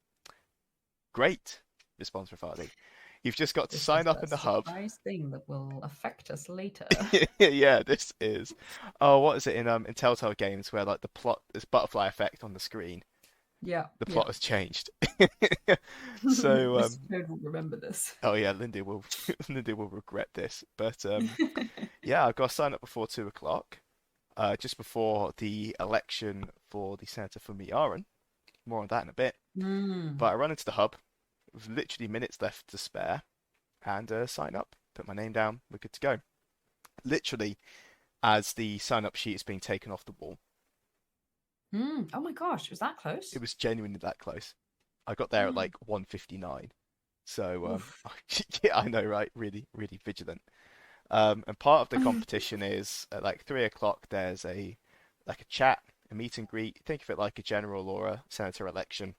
Speaker 2: Great, responds Rafadi. You've just got to
Speaker 1: This is
Speaker 2: sign up
Speaker 1: a
Speaker 2: in the hub.
Speaker 1: surprise thing that will affect us later.
Speaker 2: Yeah, this is. Oh, what is it in Telltale games where like the plot is butterfly effect on the screen?
Speaker 1: Yeah,
Speaker 2: The
Speaker 1: yeah.
Speaker 2: plot has changed. So,
Speaker 1: Mr. Toad will remember this.
Speaker 2: oh yeah, Lindy will Lindy will regret this. But yeah, I've got to sign up before 2 o'clock, just before the election for the senator for Miaran. More on that in a bit.
Speaker 1: Mm.
Speaker 2: But I run into the hub with literally minutes left to spare and sign up. Put my name down. We're good to go. Literally, as the sign up sheet is being taken off the wall.
Speaker 1: Mm. Oh my gosh, was that close?
Speaker 2: It was genuinely that close. I got there at like 1:59. So
Speaker 1: Oof.
Speaker 2: yeah, I know, right? Really, really vigilant. And part of the competition is at like 3 o'clock. There's a like a chat, a meet and greet. Think of it like a general or a senator election,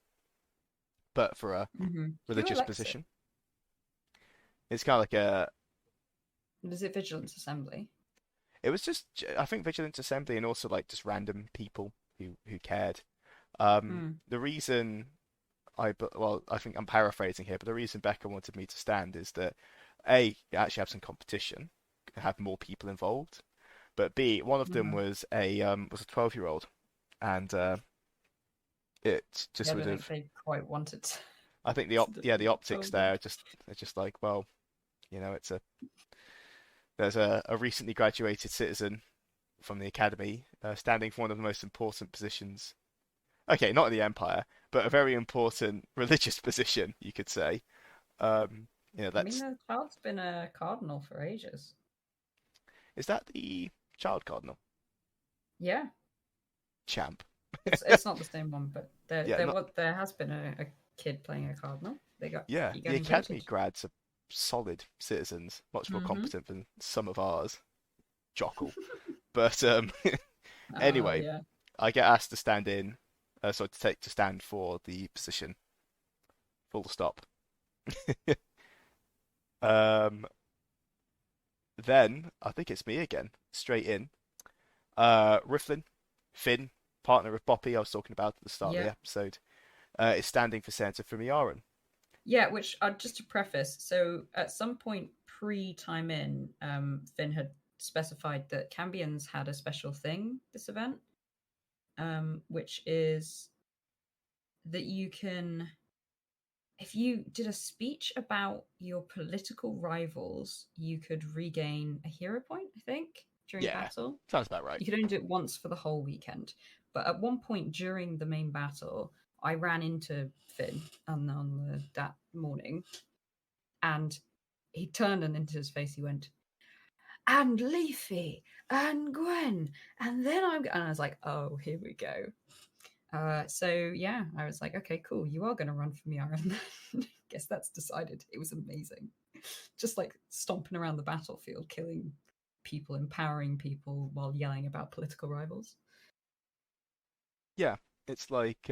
Speaker 2: but for a
Speaker 1: Mm-hmm. Who
Speaker 2: religious
Speaker 1: elects it?
Speaker 2: position. It's kind of like a.
Speaker 1: Was it Vigilance Assembly?
Speaker 2: It was just I think Vigilance Assembly and also like just random people who cared.
Speaker 1: Mm.
Speaker 2: The reason well, I think I'm paraphrasing here, but the reason Becca wanted me to stand is that A, you actually have some competition, have more people involved, but B, one of them
Speaker 1: Mm.
Speaker 2: was a 12-year-old, and it
Speaker 1: Yeah,
Speaker 2: just
Speaker 1: I
Speaker 2: would
Speaker 1: don't think
Speaker 2: have.
Speaker 1: they quite wanted
Speaker 2: I think
Speaker 1: to
Speaker 2: the
Speaker 1: defeat
Speaker 2: optics
Speaker 1: children.
Speaker 2: there are just like, well, it's there's a recently graduated citizen from the academy standing for one of the most important positions. Okay, not in the empire, but a very important religious position, you could say. Um,
Speaker 1: I mean,
Speaker 2: that's
Speaker 1: the child's been a cardinal for ages.
Speaker 2: is that the child cardinal
Speaker 1: Yeah,
Speaker 2: champ?
Speaker 1: it's not the same one, but
Speaker 2: Yeah, not
Speaker 1: there has been a kid playing a cardinal.
Speaker 2: yeah.
Speaker 1: He
Speaker 2: The
Speaker 1: got
Speaker 2: academy
Speaker 1: voted.
Speaker 2: grads are solid citizens, much more
Speaker 1: Mm-hmm.
Speaker 2: competent than some of ours. Jockle. But anyway,
Speaker 1: Yeah.
Speaker 2: I get asked to stand in, so to stand for the position. Full stop. Um, then I think it's me again, straight in. Riflin, Finn, partner of Boppy, I was talking about at the start of the
Speaker 1: Yeah.
Speaker 2: episode, is standing for Senator from Yaren.
Speaker 1: Yeah, which just to preface, so at some point pre-time in, Finn had specified that Cambions had a special thing this event, which is that you can, if you did a speech about your political rivals, you could regain a hero point, I think, during
Speaker 2: Yeah,
Speaker 1: battle.
Speaker 2: sounds about right.
Speaker 1: You could only do it once for the whole weekend. But at one point during the main battle, I ran into Finn that morning, and he turned and into his face he went, and Leafy and Gwen, and then and I was like, oh, here we go. So yeah, I was like, okay, cool. You are going to run for me, Aaron. Guess that's decided. It was amazing, just like stomping around the battlefield, killing people, empowering people while yelling about political rivals.
Speaker 2: Yeah, it's like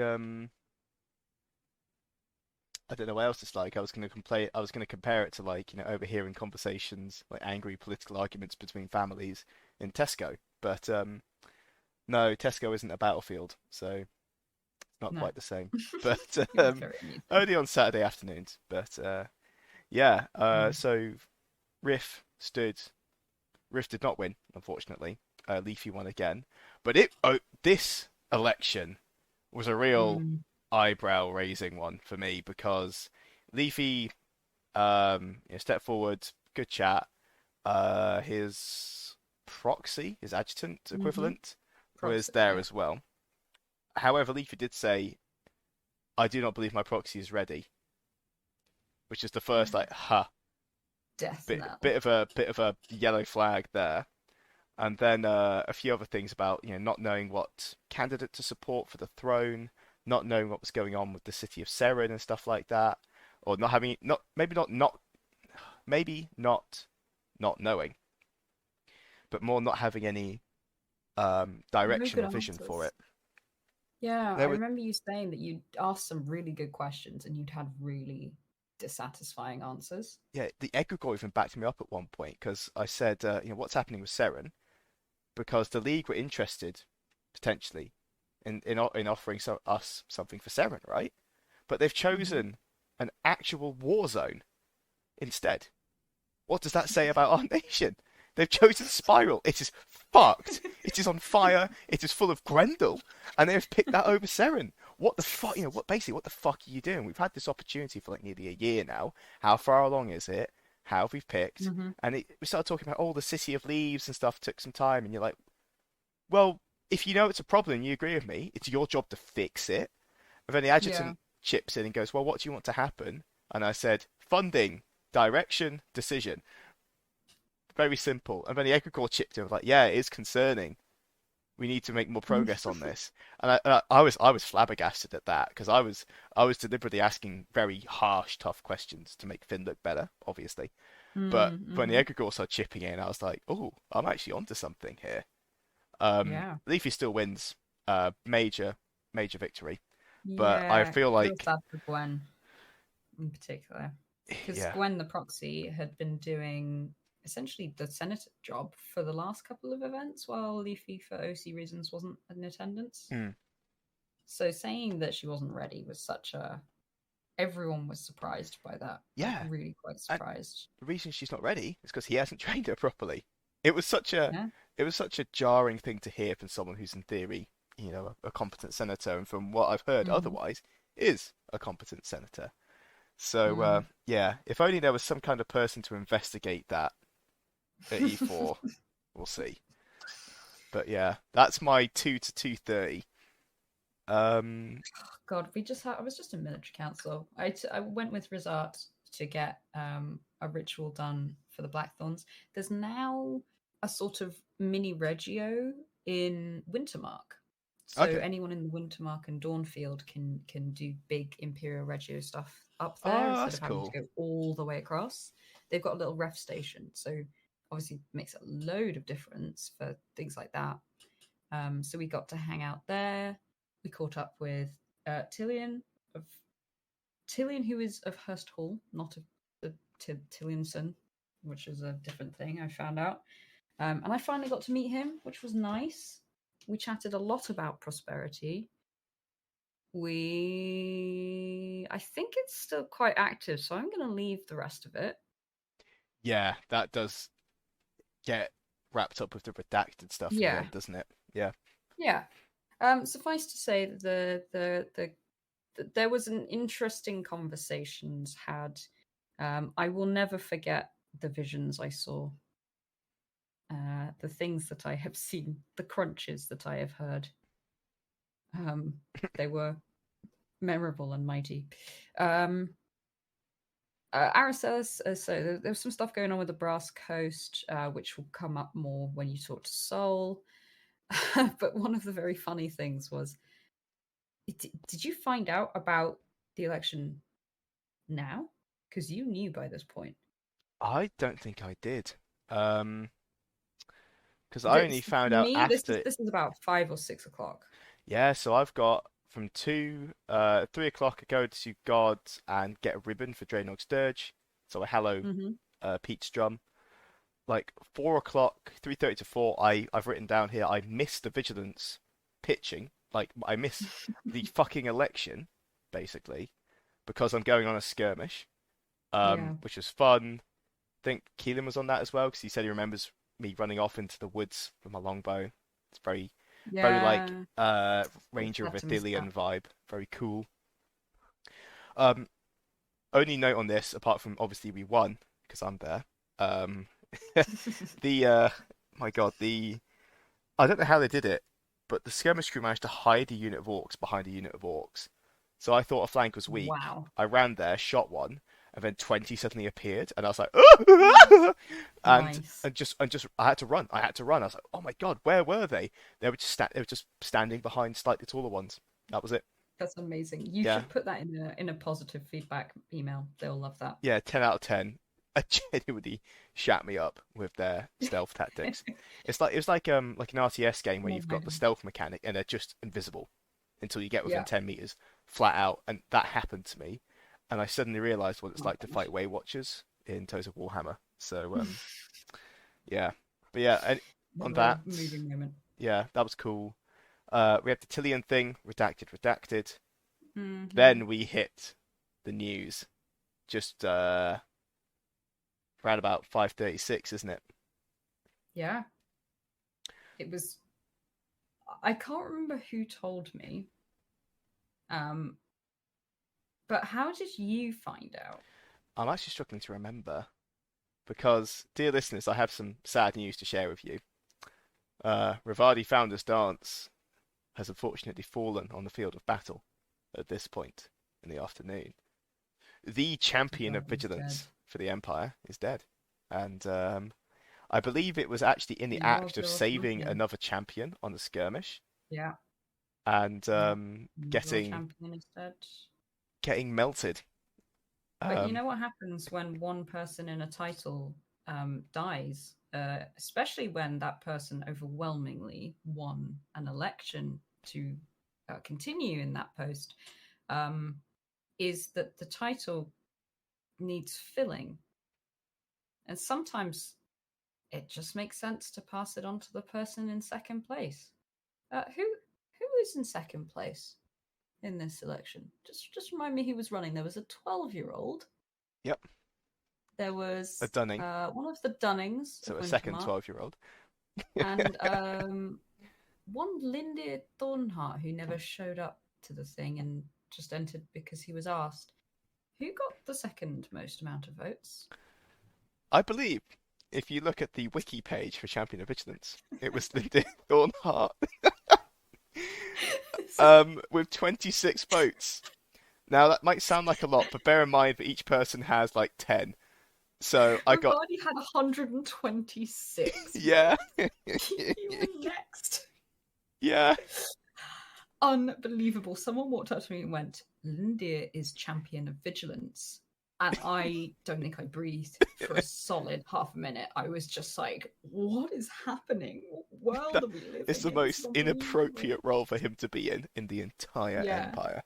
Speaker 2: I don't know what else it's like. I was going to compare it to like overhearing conversations, like angry political arguments between families in Tesco. But no, Tesco isn't a battlefield, so it's not
Speaker 1: No,
Speaker 2: quite the same. But
Speaker 1: it was very amusing.
Speaker 2: only on Saturday afternoons. But yeah,
Speaker 1: Mm.
Speaker 2: so Riff stood. Riff did not win, unfortunately. Leafy won again, but this election was a real
Speaker 1: Mm.
Speaker 2: eyebrow raising one for me because Leafy stepped forward, good chat. His proxy, his adjutant
Speaker 1: Mm-hmm.
Speaker 2: equivalent, was
Speaker 1: Proxy,
Speaker 2: there
Speaker 1: yeah.
Speaker 2: as well. However, Leafy did say, "I do not believe my proxy is ready," which is the first like,
Speaker 1: Death
Speaker 2: bit
Speaker 1: knell.
Speaker 2: of a yellow flag there. And then a few other things about not knowing what candidate to support for the throne, not knowing what was going on with the city of Seren and stuff like that, or not having not maybe not maybe not knowing, but more not having any
Speaker 1: No
Speaker 2: direction
Speaker 1: good
Speaker 2: or vision for
Speaker 1: answers.
Speaker 2: it.
Speaker 1: Yeah, I
Speaker 2: There were
Speaker 1: remember you saying that you'd asked some really good questions and you'd had really dissatisfying answers.
Speaker 2: yeah, the egregore even backed me up at one point because I said, what's happening with Seren? Because the league were interested potentially in offering us something for Seren, right? But they've
Speaker 1: Hmm.
Speaker 2: chosen an actual war zone instead. What does that say about our nation? They've chosen Spiral. It is fucked. It is on fire. It is full of Grendel, and they've picked that over Seren. What the fuck? What the fuck are you doing? We've had this opportunity for like nearly a year now. How far along is it? How have we picked?
Speaker 1: Hmm.
Speaker 2: And we started talking about all the City of Leaves and stuff. Took some time, and you're like, well, if you know it's a problem, and you agree with me. It's your job to fix it. And then the
Speaker 1: Yeah.
Speaker 2: adjutant chips in and goes, well, what do you want to happen? And I said, funding, direction, decision. Very simple. And then the Egregore chipped in, like, yeah, it is concerning. We need to make more progress on this. And I was flabbergasted at that because I was deliberately asking very harsh, tough questions to make Finn look better, obviously. But when the
Speaker 1: Mm-hmm.
Speaker 2: Egregore started chipping in, I was like, oh, I'm actually onto something here.
Speaker 1: Yeah.
Speaker 2: Leafy still wins, major major victory, but I
Speaker 1: Yeah.
Speaker 2: feel
Speaker 1: Real
Speaker 2: like
Speaker 1: sad for Gwen in particular. Because
Speaker 2: yeah,
Speaker 1: Gwen the proxy had been doing essentially the senator job for the last couple of events while Leafy, for OC reasons, wasn't in attendance.
Speaker 2: mm,
Speaker 1: So saying that she wasn't ready was such a. Everyone was surprised by that. Like,
Speaker 2: yeah.
Speaker 1: really quite
Speaker 2: And
Speaker 1: surprised.
Speaker 2: the reason she's not ready is because he hasn't trained her properly. It was such a
Speaker 1: Yeah.
Speaker 2: it was such a jarring thing to hear from someone who's in theory, a competent senator, and from what I've heard
Speaker 1: Mm-hmm.
Speaker 2: otherwise, is a competent senator. So
Speaker 1: Mm.
Speaker 2: yeah, if only there was some kind of person to investigate that at E4. We'll see. But yeah, that's my 2 to 2:30. Um,
Speaker 1: God, we just had. I was just in military council. I went with Rizart to get a ritual done for the Blackthorns. There's now a sort of mini Regio in Wintermark. So
Speaker 2: okay.
Speaker 1: anyone in the Wintermark and Dawnfield can do big Imperial Regio stuff up there
Speaker 2: Oh,
Speaker 1: instead
Speaker 2: that's
Speaker 1: of having to
Speaker 2: cool.
Speaker 1: go all the way across. They've got a little ref station, so obviously makes a load of difference for things like that. So we got to hang out there. We caught up with Tillian of Tillian, who is of Hurst Hall, not of the Tillianson, which is a different thing. I found out, and I finally got to meet him, which was nice. We chatted a lot about prosperity. I think it's still quite active, so I'm going to leave the rest of it.
Speaker 2: Yeah, that does get wrapped up with the redacted stuff in the
Speaker 1: Yeah,
Speaker 2: end, doesn't it? Yeah.
Speaker 1: yeah. Suffice to say that there was an interesting conversations had. I will never forget the visions I saw, the things that I have seen, the crunches that I have heard. Um, they were memorable and mighty. Um, Araceli, so there was some stuff going on with the Brass Coast, which will come up more when you talk to Soul. But one of the very funny things was, did you find out about the election now? Because you knew by this point.
Speaker 2: I don't think I did. Um, because I only
Speaker 1: This,
Speaker 2: found
Speaker 1: for
Speaker 2: out
Speaker 1: me, this is
Speaker 2: after.
Speaker 1: this is about 5 or 6 o'clock.
Speaker 2: Yeah, so I've got from 3 o'clock I go to God and get a ribbon for Draenog's Dirge. So a hello,
Speaker 1: Hmm.
Speaker 2: Pete's drum. Like 4 o'clock, 3:30 to 4. I've written down here. I missed the vigilance pitching. Like I miss the fucking election, basically, because I'm going on a skirmish.
Speaker 1: Yeah,
Speaker 2: Which was fun. I think Keelan was on that as well because he said he remembers me running off into the woods with my longbow. It's very like
Speaker 1: yeah. Always
Speaker 2: Ranger of
Speaker 1: sad to miss that.
Speaker 2: Ithilien vibe. Very cool. Um, only note on this, apart from obviously we won because I'm there. Um, the my God, the I don't know how they did it, but the skirmish crew managed to hide a unit of orcs behind a unit of orcs. So I thought a flank was weak.
Speaker 1: Wow,
Speaker 2: I ran there, shot one, and then 20 suddenly appeared, and I was like, "Ah!" and
Speaker 1: nice.
Speaker 2: and just I had to run. I had to run. I was like, oh my God, where were they? They were just standing behind slightly taller ones. That was it.
Speaker 1: That's amazing. You
Speaker 2: Yeah,
Speaker 1: should put that in a positive feedback email. They'll love that.
Speaker 2: yeah, 10 out of 10. genuinely shat me up with their stealth tactics. It's like an RTS game where
Speaker 1: Oh
Speaker 2: you've
Speaker 1: my
Speaker 2: got the
Speaker 1: god.
Speaker 2: stealth mechanic and they're just invisible until you get within
Speaker 1: Yeah.
Speaker 2: 10 meters, flat out, and that happened to me, and I suddenly realized what it's
Speaker 1: Oh
Speaker 2: like to
Speaker 1: god.
Speaker 2: fight Way Watchers in Toes of Warhammer. So yeah, but yeah, and on
Speaker 1: Never a
Speaker 2: that,
Speaker 1: moving moment.
Speaker 2: yeah, that was cool. We had the Tillian thing, redacted.
Speaker 1: Hmm.
Speaker 2: Then we hit the news just around about 5:36, isn't it?
Speaker 1: Yeah. It was. I can't remember who told me. Um, but how did you find out?
Speaker 2: I'm actually struggling to remember because, dear listeners, I have some sad news to share with you. Rivadi Founders Dance has unfortunately fallen on the field of battle at this point in the afternoon. The champion of
Speaker 1: Everybody's dead.
Speaker 2: vigilance for the Empire is dead. And I believe it was actually in the
Speaker 1: He was
Speaker 2: act of
Speaker 1: your
Speaker 2: saving
Speaker 1: champion.
Speaker 2: another champion on a skirmish
Speaker 1: Yeah.
Speaker 2: and
Speaker 1: Yeah. He was your
Speaker 2: getting
Speaker 1: champion instead.
Speaker 2: getting melted.
Speaker 1: But you
Speaker 2: Um,
Speaker 1: know what happens when one person in a title dies, especially when that person overwhelmingly won an election to continue in that post, um, is that the title needs filling. And sometimes it just makes sense to pass it on to the person in second place. Who is in second place in this election? Just remind me who was running. There was a 12-year-old.
Speaker 2: yep,
Speaker 1: There
Speaker 2: a
Speaker 1: was
Speaker 2: Dunning,
Speaker 1: one of the Dunnings
Speaker 2: so
Speaker 1: of
Speaker 2: a second
Speaker 1: Wintermark,
Speaker 2: 12-year-old.
Speaker 1: and one Lindy Thornhart who never showed up to the thing and just entered because he was asked. Who got the second most amount of votes?
Speaker 2: I believe if you look at the wiki page for Champion of Vigilance, it was Lydia Thornhart with 26 votes. Now that might sound like a lot, but bear in mind that each person has like 10. So I got
Speaker 1: Rivadi had 126
Speaker 2: yeah,
Speaker 1: votes. You were next.
Speaker 2: yeah.
Speaker 1: Unbelievable. Someone walked up to me and went, Lindia is champion of vigilance. And I don't think I breathed for a solid half a minute. I was just like, what is happening? What world
Speaker 2: That
Speaker 1: are we
Speaker 2: is
Speaker 1: living
Speaker 2: the
Speaker 1: in? This is
Speaker 2: most
Speaker 1: unbelievable.
Speaker 2: inappropriate role for him to be in the entire
Speaker 1: Yeah.
Speaker 2: Empire.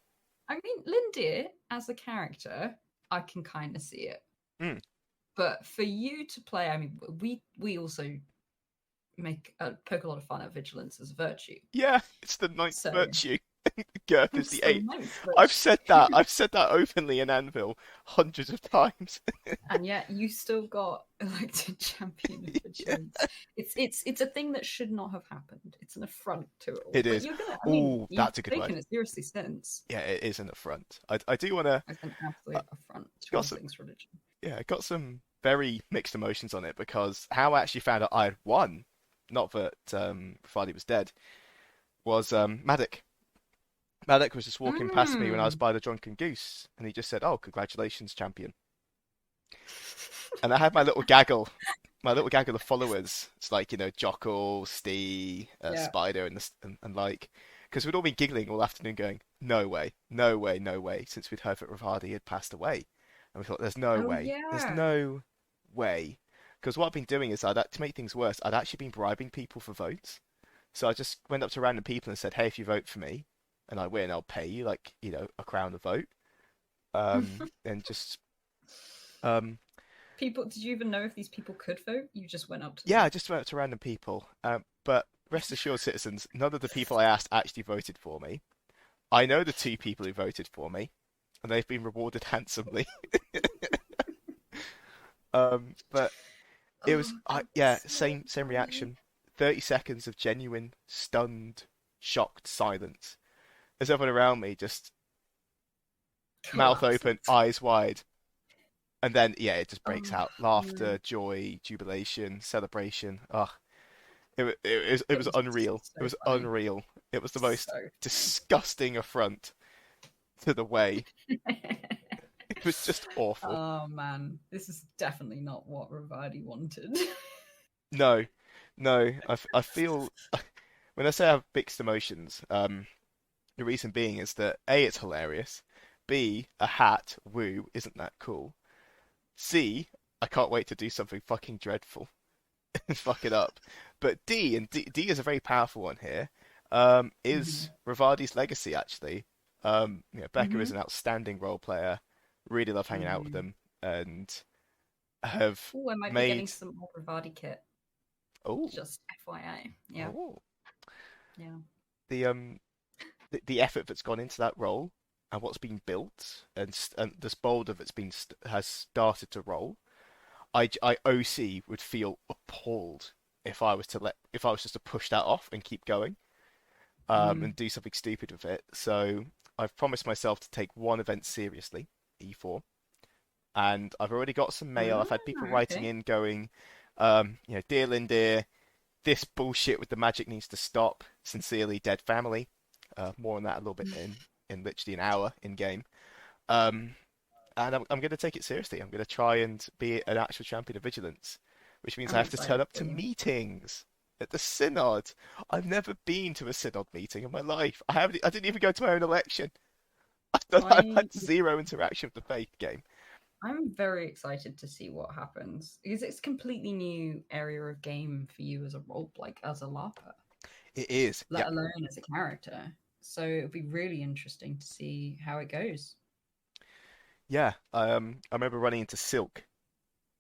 Speaker 1: I mean, Lindia, as a character, I can kind of see it.
Speaker 2: Mm.
Speaker 1: But for you to play, I mean, we also poke a lot of fun at vigilance as a virtue.
Speaker 2: Yeah, it's the ninth
Speaker 1: So
Speaker 2: virtue. Girth is
Speaker 1: it's
Speaker 2: the
Speaker 1: the
Speaker 2: eighth.
Speaker 1: ninth
Speaker 2: I've said
Speaker 1: virtue.
Speaker 2: that. I've said that openly in Anvil hundreds of times.
Speaker 1: And yet you still got elected champion of
Speaker 2: Yeah,
Speaker 1: vigilance. It's a thing that should not have happened. It's an affront to it all.
Speaker 2: it
Speaker 1: But
Speaker 2: is.
Speaker 1: you're gonna. I mean,
Speaker 2: Oh,
Speaker 1: you've
Speaker 2: that's a good word.
Speaker 1: taken it seriously since.
Speaker 2: Yeah, it is an affront. I do want to.
Speaker 1: It's an absolute affront to
Speaker 2: Got
Speaker 1: all
Speaker 2: some.
Speaker 1: things religion.
Speaker 2: Yeah, got some very mixed emotions on it because how I actually found out I had won, not that Friday was dead, was Maddock. Maddock was just walking past me when I was
Speaker 1: Mm.
Speaker 2: by the Drunken Goose, and he just said, "Oh, congratulations, champion." And I had my little gaggle of followers. It's like Jockle, Stee,
Speaker 1: Yeah.
Speaker 2: Spider, and like, because we'd all been giggling all afternoon, going, "No way, no way, no way," since we'd heard that Ravadi had passed away, and we thought,
Speaker 1: Oh
Speaker 2: there's
Speaker 1: yeah.
Speaker 2: no way," because what I've been doing is to make things worse, I'd actually been bribing people for votes. So I just went up to random people and said, "Hey, if you vote for me, and I win, I'll pay you like a crown a vote." And just um,
Speaker 1: People, did you even know if these people could vote? You just went up to
Speaker 2: yeah,
Speaker 1: them.
Speaker 2: I just went up to random people. But rest assured, citizens, none of the people I asked actually voted for me. I know the two people who voted for me, and they've been rewarded handsomely. But it was,
Speaker 1: Oh, that's
Speaker 2: yeah,
Speaker 1: so
Speaker 2: same
Speaker 1: funny.
Speaker 2: reaction. 30 seconds of genuine, stunned, shocked silence as everyone around me just mouth open,
Speaker 1: Collapses.
Speaker 2: eyes wide. And then, yeah, it just breaks
Speaker 1: Oh
Speaker 2: out.
Speaker 1: no.
Speaker 2: Laughter, joy, jubilation, celebration. Oh, it
Speaker 1: It
Speaker 2: was
Speaker 1: was
Speaker 2: unreal. It
Speaker 1: so
Speaker 2: was
Speaker 1: funny.
Speaker 2: unreal. It was the
Speaker 1: So
Speaker 2: most disgusting affront to the way.
Speaker 1: funny.
Speaker 2: It was just awful.
Speaker 1: Oh man, this is definitely not what Ravadi wanted.
Speaker 2: No, no. I feel when I say I have mixed emotions, the reason being is that A, it's hilarious. B, a hat, woo, isn't that cool? C, I can't wait to do something fucking dreadful and fuck it up. But D is a very powerful one here.
Speaker 1: Hmm.
Speaker 2: Is Rivadi's legacy actually? Becca is
Speaker 1: Hmm.
Speaker 2: an outstanding role player. Really love hanging out with
Speaker 1: Hmm.
Speaker 2: them, and have
Speaker 1: Oh, I might be getting
Speaker 2: made.
Speaker 1: some more Bravati kit.
Speaker 2: Oh,
Speaker 1: Just FYI. Yeah.
Speaker 2: oh,
Speaker 1: Yeah.
Speaker 2: the the effort that's gone into that role and what's been built and this boulder that's been has started to roll. I OC would feel appalled if I was just to push that off and keep going
Speaker 1: Mm.
Speaker 2: and do something stupid with it. So I've promised myself to take one event seriously, E4, and I've already got some mail. I've had people writing
Speaker 1: Okay.
Speaker 2: in going, dear Lindir, this bullshit with the magic needs to stop. Sincerely, Dead Family. More on that a little bit in literally an hour in game. Um, and I'm going to take it seriously. I'm going to try and be an actual champion of vigilance, which means I
Speaker 1: I'm
Speaker 2: have to turn
Speaker 1: excited
Speaker 2: up
Speaker 1: for
Speaker 2: to
Speaker 1: you.
Speaker 2: meetings at the synod. I've never been to a synod meeting in my life. I didn't even go to my own election. I've
Speaker 1: I
Speaker 2: had zero interaction with the faith game.
Speaker 1: I'm very excited to see what happens because it's a completely new area of game for you as a role, like as a LARPer,
Speaker 2: It is, yeah,
Speaker 1: let alone as a character. So it'll be really interesting to see how it goes.
Speaker 2: yeah. I remember running into Silk,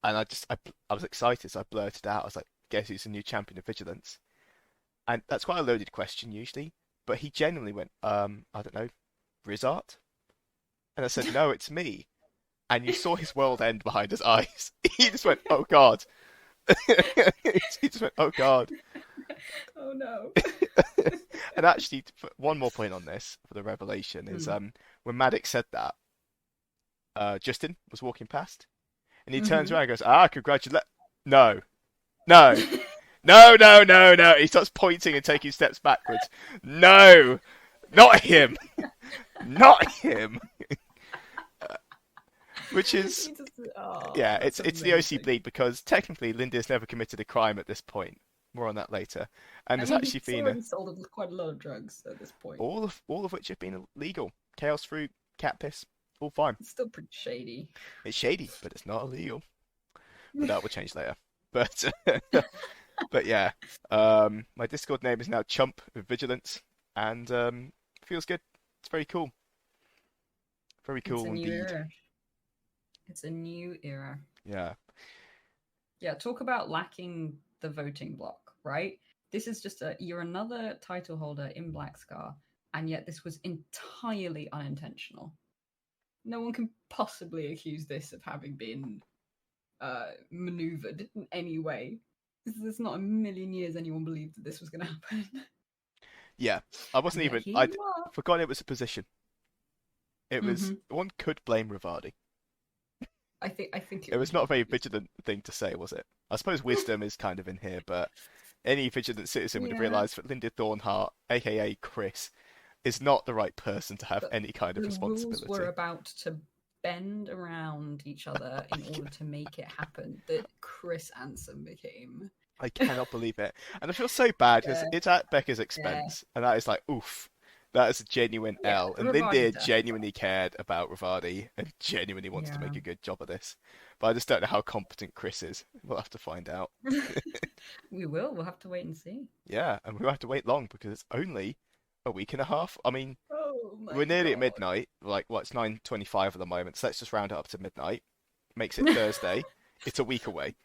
Speaker 2: and I was excited, so I blurted out. I was like, "Guess who's the new champion of vigilance?" And that's quite a loaded question usually, but he genuinely went, I don't know, Rizart? And I said, no, it's me. And you saw his world end behind his eyes. He just went, oh God. He just went, oh God.
Speaker 1: Oh no.
Speaker 2: And actually, one more point on this for the revelation is
Speaker 1: Mm.
Speaker 2: when Maddox said that, Justin was walking past, and he turns
Speaker 1: Hmm.
Speaker 2: around and goes, congratulate. No, no, no, no, no, no. He starts pointing and taking steps backwards. No, not him. Not him. Which is,
Speaker 1: You just, oh,
Speaker 2: yeah,
Speaker 1: that's
Speaker 2: it's the OC
Speaker 1: amazing.
Speaker 2: bleed because technically Linda's never committed a crime at this point. More on that later. And
Speaker 1: I
Speaker 2: there's
Speaker 1: mean,
Speaker 2: actually
Speaker 1: he's
Speaker 2: been
Speaker 1: already sold quite a lot of drugs at this point.
Speaker 2: all of which have been illegal. Chaos fruit, cat piss, all fine.
Speaker 1: It's still pretty shady.
Speaker 2: It's shady, but it's not illegal. But that will change later. But but yeah, my Discord name is now Chump with Vigilance, and feels good. It's very cool. Very
Speaker 1: It's a
Speaker 2: cool
Speaker 1: new
Speaker 2: indeed.
Speaker 1: era. It's a new era.
Speaker 2: Yeah.
Speaker 1: Yeah, talk about lacking the voting block, right? This is just you're another title holder in Black Scar, and yet this was entirely unintentional. No one can possibly accuse this of having been maneuvered in any way. There's not a million years anyone believed that this was going to happen,
Speaker 2: Yeah. I
Speaker 1: and
Speaker 2: wasn't
Speaker 1: yet
Speaker 2: even.
Speaker 1: here
Speaker 2: I
Speaker 1: you are.
Speaker 2: forgot it was a position. It was.
Speaker 1: Hmm.
Speaker 2: One could blame Rivardi.
Speaker 1: I think
Speaker 2: It
Speaker 1: it
Speaker 2: was
Speaker 1: was
Speaker 2: not a very
Speaker 1: Rivati's.
Speaker 2: vigilant thing to say, was it? I suppose wisdom is kind of in here, but any vigilant citizen would have
Speaker 1: Yeah,
Speaker 2: realised that Linda Thornhart, aka Chris, is not the right person to have
Speaker 1: but
Speaker 2: any kind of
Speaker 1: the rules were
Speaker 2: responsibility.
Speaker 1: about to bend around each other in order to make it happen that Chris Anson became.
Speaker 2: I cannot believe it. And I feel so bad because
Speaker 1: Yeah,
Speaker 2: it's at Becca's
Speaker 1: yeah,
Speaker 2: expense, and that is like, oof. That is a genuine
Speaker 1: yeah.
Speaker 2: L. And
Speaker 1: Rivati
Speaker 2: Lindia
Speaker 1: definitely.
Speaker 2: genuinely cared about Rivardi and genuinely wants to
Speaker 1: Yeah.
Speaker 2: make a good job of this. But I just don't know how competent Chris is. We'll have to find out.
Speaker 1: We will. We'll have to wait and see.
Speaker 2: Yeah, and we'll have to wait long because it's only a week and a half. I mean,
Speaker 1: Oh my
Speaker 2: we're nearly at
Speaker 1: god.
Speaker 2: midnight. Like, well, it's 9:25 at the moment, so let's just round it up to midnight. Makes it Thursday. It's a week away.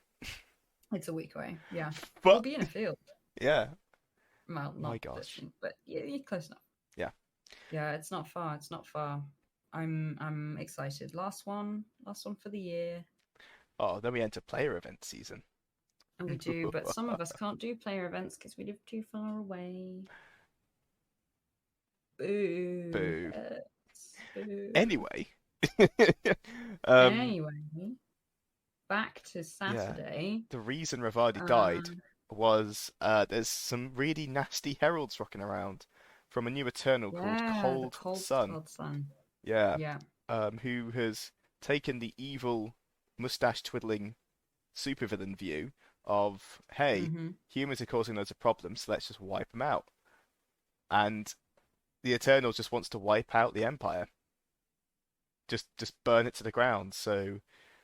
Speaker 1: It's a week away. Yeah. We'll
Speaker 2: But
Speaker 1: be in a field.
Speaker 2: yeah,
Speaker 1: Well,
Speaker 2: my
Speaker 1: not
Speaker 2: gosh.
Speaker 1: distant, but yeah, you're close enough.
Speaker 2: Yeah.
Speaker 1: Yeah, it's not far. It's not far. I'm excited. Last one for the year.
Speaker 2: Oh, then we enter player event season.
Speaker 1: And we do, but some of us can't do player events because we live too far away. Boo.
Speaker 2: Boo.
Speaker 1: Boo.
Speaker 2: Anyway, um,
Speaker 1: Anyway, back to
Speaker 2: yeah,
Speaker 1: Saturday.
Speaker 2: the reason Ravadi died
Speaker 1: Um,
Speaker 2: was there's some really nasty heralds rocking around from a new Eternal called
Speaker 1: yeah, the
Speaker 2: Cold Sun.
Speaker 1: cold sun.
Speaker 2: Yeah,
Speaker 1: Yeah.
Speaker 2: who has taken the evil mustache twiddling supervillain view of, hey,
Speaker 1: Mm-hmm.
Speaker 2: humans are causing loads of problems, so let's just wipe them out. And the Eternals just wants to wipe out the Empire, just burn it to the ground. So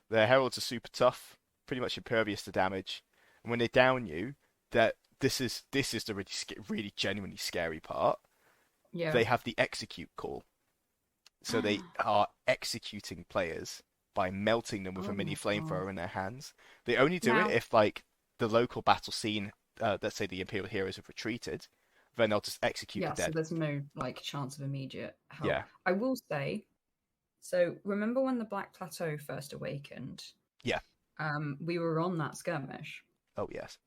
Speaker 2: Their heralds are super tough, pretty much impervious to damage, and when they down you, that this is the really genuinely scary part.
Speaker 1: Yeah.
Speaker 2: They have the execute call, so they are executing players by melting them with a
Speaker 1: Oh
Speaker 2: mini
Speaker 1: my god.
Speaker 2: flamethrower in their hands. They only do it
Speaker 1: Now,
Speaker 2: if like the local battle scene, let's say the Imperial heroes have retreated, then they'll just execute the
Speaker 1: yeah, so
Speaker 2: dead.
Speaker 1: there's no like chance of immediate help.
Speaker 2: Yeah,
Speaker 1: I will say, so remember when the Black Plateau first awakened?
Speaker 2: yeah.
Speaker 1: We were on that skirmish.
Speaker 2: Oh yes.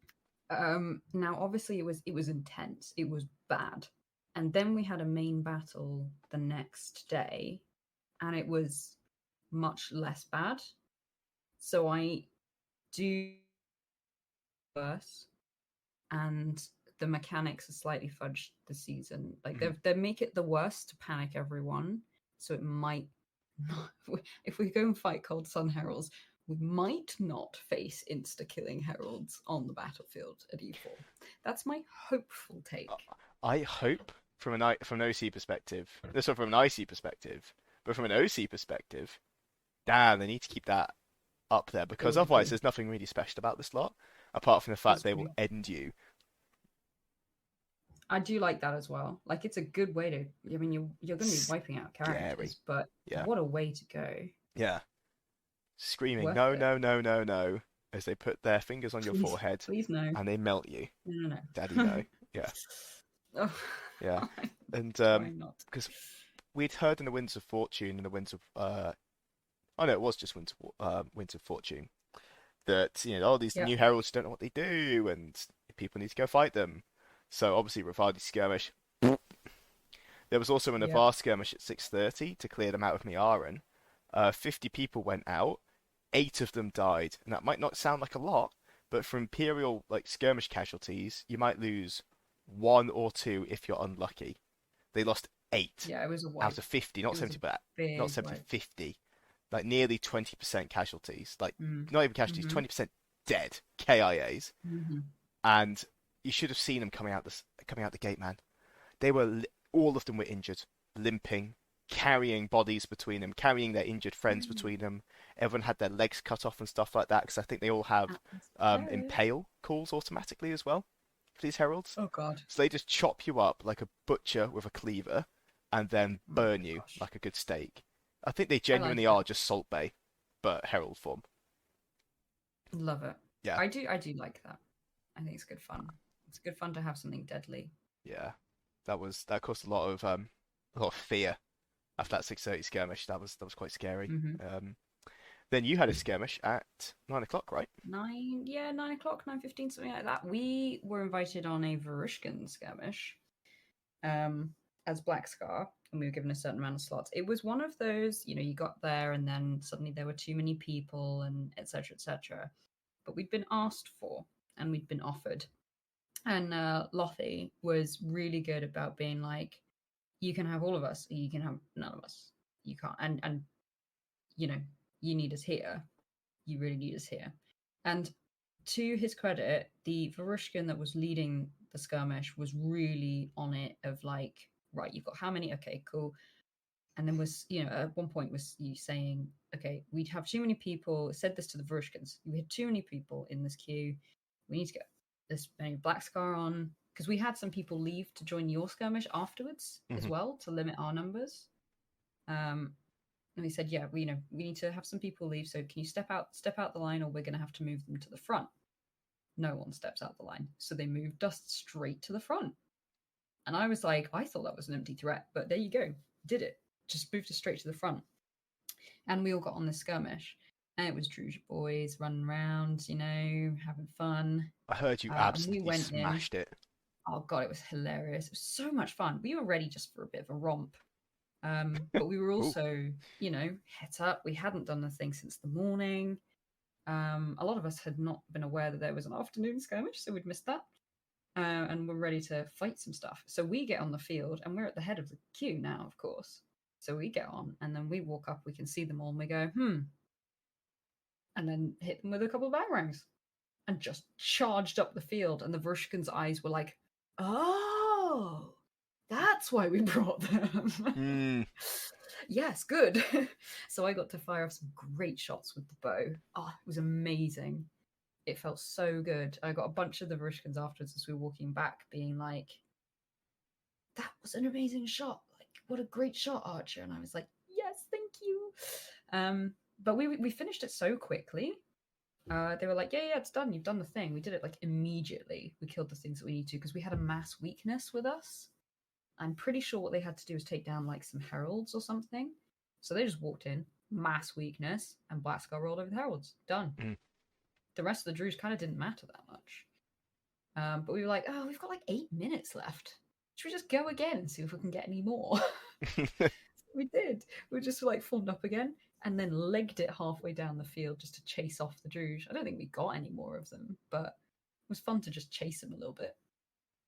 Speaker 1: Now obviously it was intense. It was bad. And then we had a main battle the next day, and it was much less bad. So I do worse, and the mechanics are slightly fudged this season. Like
Speaker 2: Mhm.
Speaker 1: they make it the worst to panic everyone, so it might not. If we go and fight Cold Sun Heralds, we might not face insta killing heralds on the battlefield at E4. That's my hopeful take.
Speaker 2: I hope from an OC perspective, this one from an IC perspective, but from an OC perspective, damn, they need to keep that up there
Speaker 1: It
Speaker 2: because
Speaker 1: would be
Speaker 2: otherwise
Speaker 1: cool.
Speaker 2: there's nothing really special about this lot apart from the fact they will
Speaker 1: Disagree.
Speaker 2: end you.
Speaker 1: I do like that as well. Like it's a good way to. I mean, you're going to be wiping out
Speaker 2: Scary.
Speaker 1: characters, but
Speaker 2: Yeah.
Speaker 1: what a way to go!
Speaker 2: Yeah. Screaming,
Speaker 1: Worth
Speaker 2: no,
Speaker 1: it.
Speaker 2: no, no, no, no, as they put their fingers on your
Speaker 1: Please,
Speaker 2: forehead
Speaker 1: please no,
Speaker 2: and they melt you.
Speaker 1: no,
Speaker 2: Daddy,
Speaker 1: no.
Speaker 2: no. Yeah.
Speaker 1: Oh,
Speaker 2: Yeah.
Speaker 1: I'm
Speaker 2: And
Speaker 1: trying not.
Speaker 2: because we'd heard in the Winds of Fortune and the Winds of oh no, it was just Winds of Fortune that all these
Speaker 1: Yeah,
Speaker 2: new heralds don't know what they do and people need to go fight them. So obviously Rivali's skirmish. There was also an
Speaker 1: yeah.
Speaker 2: Avar skirmish at 6:30 to clear them out of Miaran. 50 people went out, 8 of them died, and that might not sound like a lot, but for Imperial like skirmish casualties, you might lose 1 or 2 if you're unlucky. They lost 8
Speaker 1: Yeah, it was a
Speaker 2: out
Speaker 1: wipe.
Speaker 2: of 50, not
Speaker 1: It was a
Speaker 2: 70, but not
Speaker 1: big
Speaker 2: 70,
Speaker 1: wipe.
Speaker 2: 50, like nearly 20% casualties, like
Speaker 1: Mm.
Speaker 2: not even casualties,
Speaker 1: Mm-hmm.
Speaker 2: 20% dead KIAs,
Speaker 1: Mm-hmm.
Speaker 2: and you should have seen them coming out the gate, man. They were all of them were injured, limping, carrying bodies between them, carrying their injured friends between them. Everyone had their legs cut off and stuff like that because I think they all have
Speaker 1: Atmospheric.
Speaker 2: impale calls automatically as well for these heralds.
Speaker 1: Oh god.
Speaker 2: So they just chop you up like a butcher with a cleaver and then
Speaker 1: Oh
Speaker 2: burn you
Speaker 1: gosh.
Speaker 2: like a good steak. I think they
Speaker 1: I like
Speaker 2: genuinely
Speaker 1: it.
Speaker 2: are just Salt Bay, but herald form.
Speaker 1: Love it.
Speaker 2: Yeah,
Speaker 1: I do like that. I think it's good fun. It's good fun to have something deadly.
Speaker 2: yeah. That caused a lot of fear after that 6:30 skirmish. That was quite scary.
Speaker 1: Mm-hmm.
Speaker 2: Then you had a skirmish at 9 o'clock, right?
Speaker 1: 9, yeah, 9 o'clock, 9:15, something like that. We were invited on a Varushkan skirmish, um, as Black Scar, and we were given a certain amount of slots. It was one of those, you got there and then suddenly there were too many people and etc. etc. But we'd been asked for and we'd been offered. And Lothy was really good about being like, you can have all of us, or you can have none of us. You can't, and you know, you need us here. You really need us here. And to his credit, the Varushkan that was leading the skirmish was really on it of like, right, you've got how many? Okay, cool. And then was, at one point was you saying, okay, we'd have too many people. Said this to the Varushkans. We had too many people in this queue. We need to get this many Black Scar on. Because we had some people leave to join your skirmish afterwards as
Speaker 2: Hmm.
Speaker 1: well to limit our numbers. And we said, yeah, we need to have some people leave. So can you step out the line, or we're going to have to move them to the front? No one steps out the line, so they moved us straight to the front. And I was like, I thought that was an empty threat, but there you go, did it? Just moved us straight to the front, and we all got on this skirmish, and it was Druja boys running around, having fun.
Speaker 2: I heard you
Speaker 1: And we
Speaker 2: absolutely
Speaker 1: went in.
Speaker 2: smashed it.
Speaker 1: Oh god, it was hilarious. It was so much fun. We were ready just for a bit of a romp. But we were
Speaker 2: Ooh.
Speaker 1: also, het up. We hadn't done the thing since the morning. A lot of us had not been aware that there was an afternoon skirmish, so we'd missed that. And we're ready to fight some stuff. So we get on the field, and we're at the head of the queue now, of course. So we get on, and then we walk up. We can see them all, and we go, and then hit them with a couple of bangrangs, and just charged up the field. And the Varushkan's eyes were like, oh, that's why we brought them.
Speaker 2: Mm.
Speaker 1: Yes, good. So I got to fire off some great shots with the bow. Oh, it was amazing. It felt so good. I got a bunch of the Varishkans afterwards as we were walking back, being like, "That was an amazing shot! Like, what a great shot, Archer!" And I was like, "Yes, thank you." But we finished it so quickly. They were like, "Yeah, it's done. You've done the thing." We did it like immediately. We killed the things that we need to because we had a mass weakness with us. I'm pretty sure what they had to do was take down like some heralds or something. So they just walked in, mass weakness, and Black Skull rolled over the heralds. Done.
Speaker 2: Mm.
Speaker 1: The rest of the Druze kind of didn't matter that much. But we were like, oh, we've got like 8 minutes left. Should we just go again and see if we can get any more? We did. We just like formed up again and then legged it halfway down the field just to chase off the Druze. I don't think we got any more of them, but it was fun to just chase them a little bit.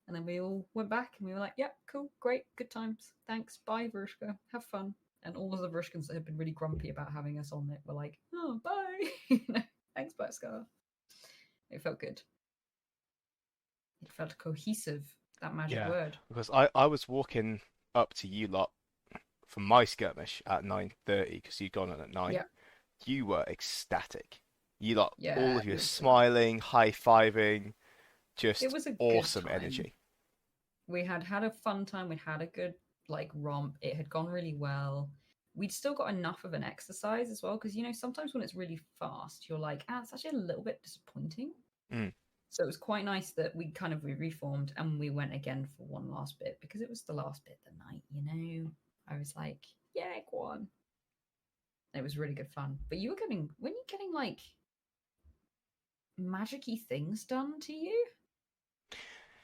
Speaker 1: And then we all went back and we were like, yeah, cool, great, good times. Thanks, bye, Varushka, have fun. And all of the Varushkans that had been really grumpy about having us on it were like, oh, bye. Thanks, Blackscar. It felt good. It felt cohesive, that magic
Speaker 2: Yeah,
Speaker 1: word.
Speaker 2: because I was walking up to you lot from my skirmish at 9:30 because you'd gone on at 9.
Speaker 1: Yeah,
Speaker 2: You were ecstatic. You lot, all
Speaker 1: yeah,
Speaker 2: of you
Speaker 1: it was good.
Speaker 2: smiling, high-fiving,
Speaker 1: It
Speaker 2: just
Speaker 1: was a good
Speaker 2: awesome
Speaker 1: time.
Speaker 2: energy.
Speaker 1: We had a fun time. We'd had a good like romp. It had gone really well. We'd still got enough of an exercise as well because sometimes when it's really fast, you're like, it's actually a little bit disappointing.
Speaker 2: Mm.
Speaker 1: So it was quite nice that we reformed and we went again for one last bit because it was the last bit of the night. I was like, yeah, go on. It was really good fun. But when you getting like magicy things done to you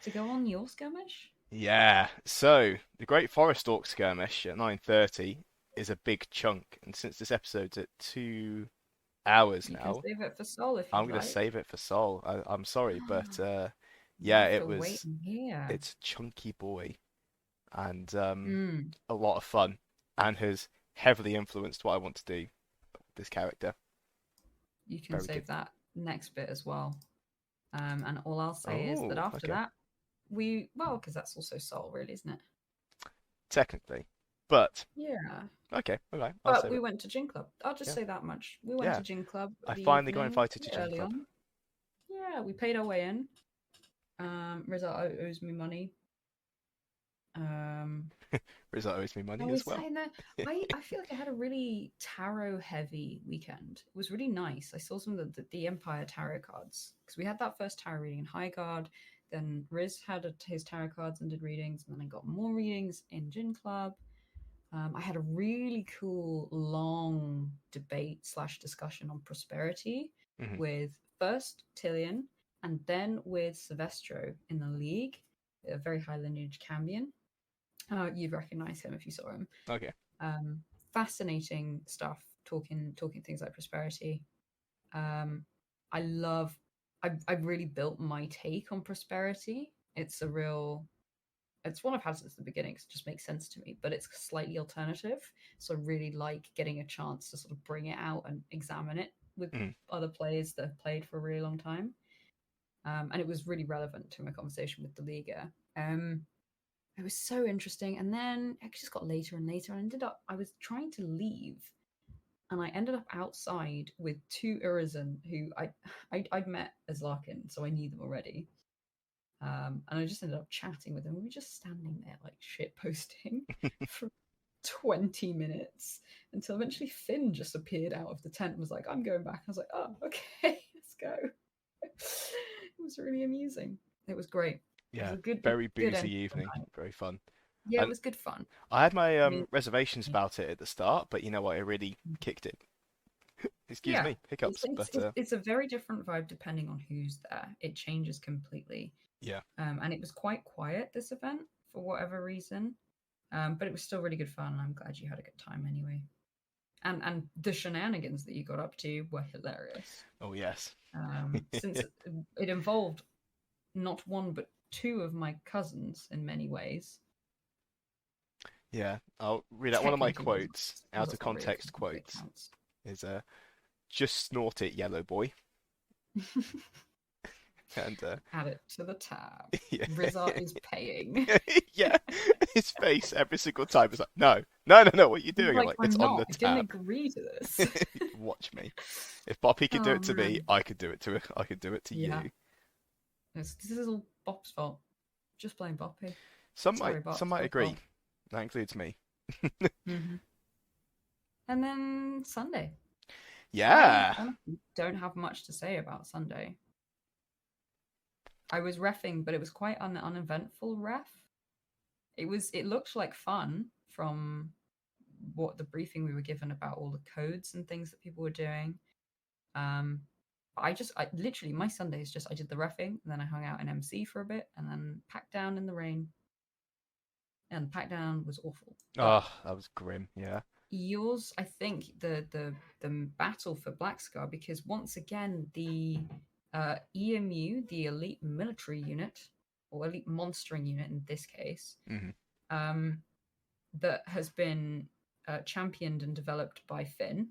Speaker 1: to go on your skirmish?
Speaker 2: Yeah, so the Great Forest Orc skirmish at 9:30 is a big chunk, and since this episode's at 2 hours
Speaker 1: You can
Speaker 2: now,
Speaker 1: save it for Sol if
Speaker 2: I'm
Speaker 1: you'd
Speaker 2: gonna
Speaker 1: like.
Speaker 2: save it for Sol. I'm sorry, but
Speaker 1: You
Speaker 2: yeah,
Speaker 1: have to wait and hear.
Speaker 2: it's a chunky boy and
Speaker 1: Mm,
Speaker 2: a lot of fun, and has heavily influenced what I want to do with this character.
Speaker 1: you can
Speaker 2: Very good.
Speaker 1: save that next bit as well. And all I'll say is that
Speaker 2: Oh,
Speaker 1: after
Speaker 2: okay.
Speaker 1: that, because that's also Sol, really, isn't it?
Speaker 2: Technically, but
Speaker 1: Yeah.
Speaker 2: okay, okay, I'll
Speaker 1: But
Speaker 2: save
Speaker 1: we
Speaker 2: it.
Speaker 1: went to Gin Club. I'll just
Speaker 2: Yeah,
Speaker 1: say that much. We went
Speaker 2: yeah.
Speaker 1: to Gin Club
Speaker 2: I
Speaker 1: the
Speaker 2: finally got
Speaker 1: evening,
Speaker 2: invited to
Speaker 1: quite
Speaker 2: Gym
Speaker 1: early
Speaker 2: Club.
Speaker 1: on. Yeah, we paid our way in. Rizal owes me money. Um,
Speaker 2: Rizzo owes me money
Speaker 1: I
Speaker 2: as
Speaker 1: was
Speaker 2: well.
Speaker 1: saying that I feel like I had a really tarot heavy weekend. It was really nice. I saw some of the Empire tarot cards because we had that first tarot reading in Highguard. Then Riz had his tarot cards and did readings, and then I got more readings in Gin Club. I had a really cool long debate slash discussion on prosperity
Speaker 2: Hmm.
Speaker 1: with first Tillian and then with Silvestro in the league, a very high lineage Cambion. You'd recognize him if you saw him.
Speaker 2: Okay.
Speaker 1: Um, Fascinating stuff, talking things like prosperity. Um, I love. I really built my take on prosperity. It's one I've had since the beginning. 'Cause it just makes sense to me, but it's slightly alternative. So I really like getting a chance to sort of bring it out and examine it with
Speaker 2: Hmm.
Speaker 1: other players that have played for a really long time. And it was really relevant to my conversation with the Liga. It was so interesting. And then it just got later and later. And I was trying to leave. And I ended up outside with two Urizen who I'd met as Larkin, so I knew them already. And I just ended up chatting with them. We were just standing there like shit posting for 20 minutes until eventually Finn just appeared out of the tent and was like, I'm going back. I was like, oh, okay, let's go. It was really amusing. It was great. It was
Speaker 2: Yeah,
Speaker 1: a
Speaker 2: very
Speaker 1: good
Speaker 2: boozy
Speaker 1: end to the
Speaker 2: evening,
Speaker 1: night.
Speaker 2: very fun.
Speaker 1: Yeah, it
Speaker 2: And
Speaker 1: was good fun.
Speaker 2: I had my
Speaker 1: I mean,
Speaker 2: reservations about it at the start, but you know what? It really kicked it. Excuse
Speaker 1: yeah,
Speaker 2: me, hiccups. But
Speaker 1: it's a very different vibe depending on who's there. It changes completely.
Speaker 2: yeah,
Speaker 1: And it was quite quiet this event for whatever reason. But it was still really good fun, and I'm glad you had a good time anyway. And the shenanigans that you got up to were hilarious.
Speaker 2: oh yes,
Speaker 1: Since it involved not one but two of my cousins in many ways.
Speaker 2: yeah. I'll read out one of my
Speaker 1: Technically, yours
Speaker 2: quotes,
Speaker 1: yours
Speaker 2: out of
Speaker 1: is not really
Speaker 2: context
Speaker 1: because it
Speaker 2: quotes.
Speaker 1: counts.
Speaker 2: Is just snort it, yellow boy, and
Speaker 1: Add it to the tab.
Speaker 2: yeah,
Speaker 1: Rizart is paying.
Speaker 2: yeah. His face every single time is like, no, No, no, no. What are you
Speaker 1: He's
Speaker 2: doing? I'm
Speaker 1: like,
Speaker 2: like, it's
Speaker 1: I'm
Speaker 2: on
Speaker 1: not.
Speaker 2: the
Speaker 1: I didn't
Speaker 2: tab.
Speaker 1: agree to this.
Speaker 2: Watch me. If Boppy could do
Speaker 1: Oh
Speaker 2: it to me,
Speaker 1: man.
Speaker 2: I could do it to I could do it to
Speaker 1: Yeah.
Speaker 2: you.
Speaker 1: This is all Bop's fault. Just blame Boppy. Sorry, Bop.
Speaker 2: Some
Speaker 1: It's
Speaker 2: might
Speaker 1: your
Speaker 2: agree.
Speaker 1: fault.
Speaker 2: That includes me.
Speaker 1: And then Sunday. I
Speaker 2: Yeah.
Speaker 1: honestly don't have much to say about Sunday. I was refing, but it was quite an uneventful ref. It looked like fun from what the briefing we were given about all the codes and things that people were doing. Um, but I literally my Sundays just I did the refing and then I hung out in MC for a bit and then packed down in the rain. And the pack down was awful. But
Speaker 2: Oh, that was grim. Yeah.
Speaker 1: yours, I think the battle for Black Scar, because once again the EMU, the Elite Military Unit, or Elite Monstering Unit in this case,
Speaker 2: Hmm.
Speaker 1: um, that has been championed and developed by Finn,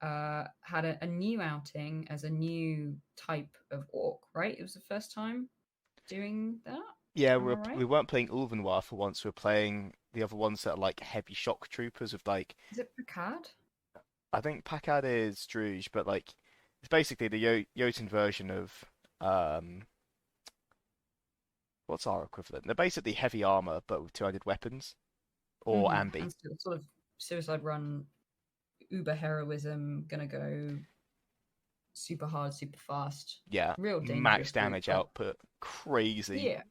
Speaker 1: had a new outing as a new type of orc, right? It was the first time doing that.
Speaker 2: Yeah,
Speaker 1: Am I
Speaker 2: we
Speaker 1: right?
Speaker 2: weren't playing Ulvenwar for once. We were playing the other ones that are like heavy shock troopers with like
Speaker 1: Is it Picard?
Speaker 2: I think Packard is Druge, but like it's basically the Jotun version of um what's our equivalent? They're basically heavy armor but with two-handed weapons or ambi.
Speaker 1: And sort of suicide run, uber heroism, gonna go super hard, super fast,
Speaker 2: Yeah,
Speaker 1: real
Speaker 2: max
Speaker 1: dangerous group.
Speaker 2: damage
Speaker 1: But
Speaker 2: output, crazy.
Speaker 1: yeah,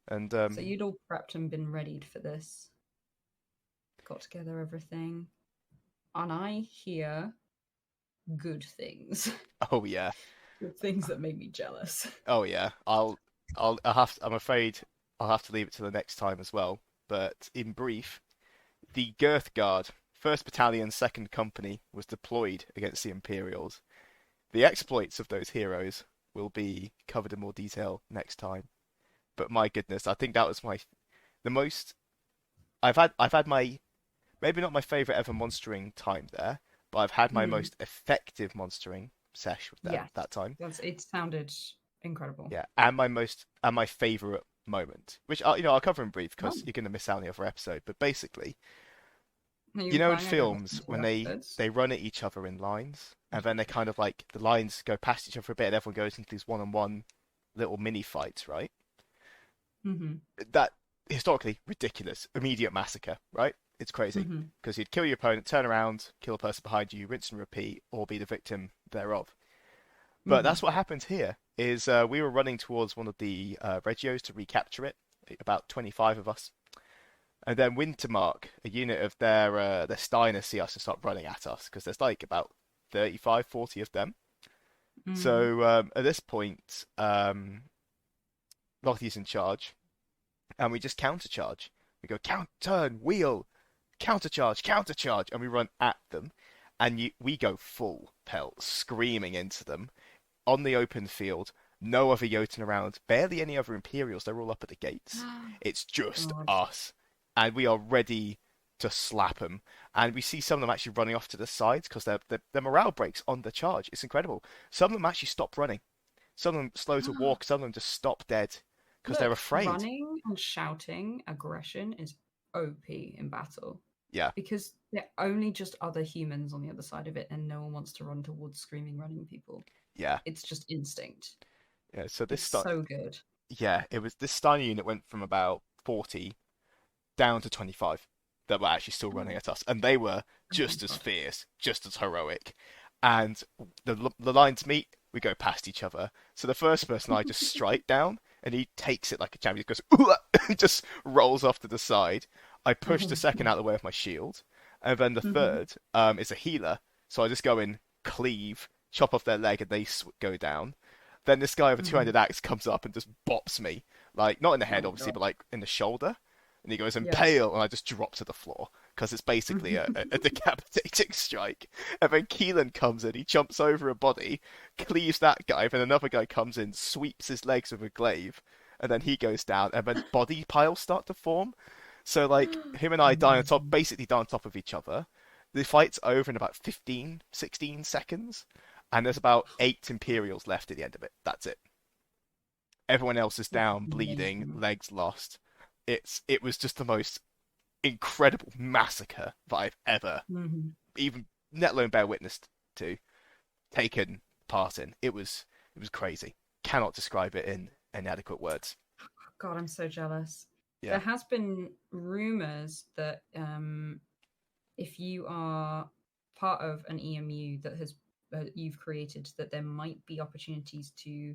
Speaker 2: And
Speaker 1: so you'd all prepped and been readied for this, got together everything, and I hear good things,
Speaker 2: oh yeah.
Speaker 1: good things that make me jealous.
Speaker 2: Oh yeah. I'm afraid I'll have to leave it to the next time as well. But in brief, the Girth Guard, 1st Battalion, 2nd Company, was deployed against the Imperials. The exploits of those heroes will be covered in more detail next time. But my goodness, I think that was the most I've had my maybe not my favorite ever monstering time there, but I've had my
Speaker 1: Hmm.
Speaker 2: most effective monstering sesh with them
Speaker 1: Yes,
Speaker 2: that time.
Speaker 1: it sounded incredible.
Speaker 2: Yeah, and my favorite moment, which I'll cover in brief
Speaker 1: Oh,
Speaker 2: because you're gonna miss out on the other eepisode. But basically,
Speaker 1: are you
Speaker 2: you know in
Speaker 1: implying I could listen
Speaker 2: films
Speaker 1: to
Speaker 2: when
Speaker 1: episodes?
Speaker 2: they run at each other in lines and then they kind of like the lines go past each other for a bit and everyone goes into these one-on-one little mini fights, right?
Speaker 1: Mm-hmm.
Speaker 2: That historically ridiculous, immediate massacre, right? It's crazy
Speaker 1: Mm-hmm.
Speaker 2: because you'd kill your opponent, turn around, kill a person behind you, rinse and repeat, or be the victim thereof. But
Speaker 1: Mm-hmm.
Speaker 2: that's what happened here. Is we were running towards one of the Regios to recapture it, about 25 of us, and then Wintermark, a unit of their Steiner, see us and start running at us because there's like about 35, 40 of them.
Speaker 1: Mm-hmm.
Speaker 2: So at this point, Lottie's in charge, and we just countercharge. We go count, turn, wheel, countercharge, countercharge, and we run at them, and we go full pelt, screaming into them on the open field. No other Jotun around, barely any other Imperials. They're all up at the gates. It's just
Speaker 1: God.
Speaker 2: us, and we are ready to slap them. And we see some of them actually running off to the sides because their morale breaks on the charge. It's incredible. Some of them actually stop running. Some of them slow to walk. Some of them just stop dead because they're
Speaker 1: Look,
Speaker 2: afraid.
Speaker 1: running and shouting aggression is OP in battle
Speaker 2: Yeah,
Speaker 1: because they're only just other humans on the other side of it, and no one wants to run towards screaming, running people.
Speaker 2: yeah,
Speaker 1: It's just instinct.
Speaker 2: yeah. So
Speaker 1: It's so good.
Speaker 2: it was this Steiner unit went from about 40 down to 25 that were actually still running
Speaker 1: Oh,
Speaker 2: at us, and they were
Speaker 1: oh,
Speaker 2: just
Speaker 1: thank
Speaker 2: as
Speaker 1: God.
Speaker 2: fierce, just as heroic. And the lines meet, we go past each other. So the first person I just strike down, and he takes it like a champion. He goes, and just rolls off to the side. I push the second out of the way with my shield, and then the third is a healer. So I just go in, cleave, chop off their leg, and they go down. Then this guy with a two-handed axe comes up and just bops me, like not in the
Speaker 1: Oh
Speaker 2: head,
Speaker 1: my
Speaker 2: obviously,
Speaker 1: God.
Speaker 2: but like in the shoulder. And he goes
Speaker 1: Yeah.
Speaker 2: impale, and I just drop to the floor because it's basically a decapitating strike. And then Keelan comes in, he jumps over a body, cleaves that guy, then another guy comes in, sweeps his legs with a glaive, and then he goes down, and then body piles start to form. So like him and I die on top,
Speaker 1: Amazing.
Speaker 2: basically die on top of each other. The fight's over in about 15, 16 seconds, and there's about 8 Imperials left at the end of it. That's it. Everyone else is
Speaker 1: That's
Speaker 2: down, bleeding,
Speaker 1: amazing.
Speaker 2: legs lost. It was just the most incredible massacre that I've ever,
Speaker 1: Hmm.
Speaker 2: even let alone bear witness to, taken part in. It was crazy. Cannot describe it in adequate words.
Speaker 1: God, I'm so jealous.
Speaker 2: Yeah.
Speaker 1: There has been rumors that if you are part of an EMU that has you've created, that there might be opportunities to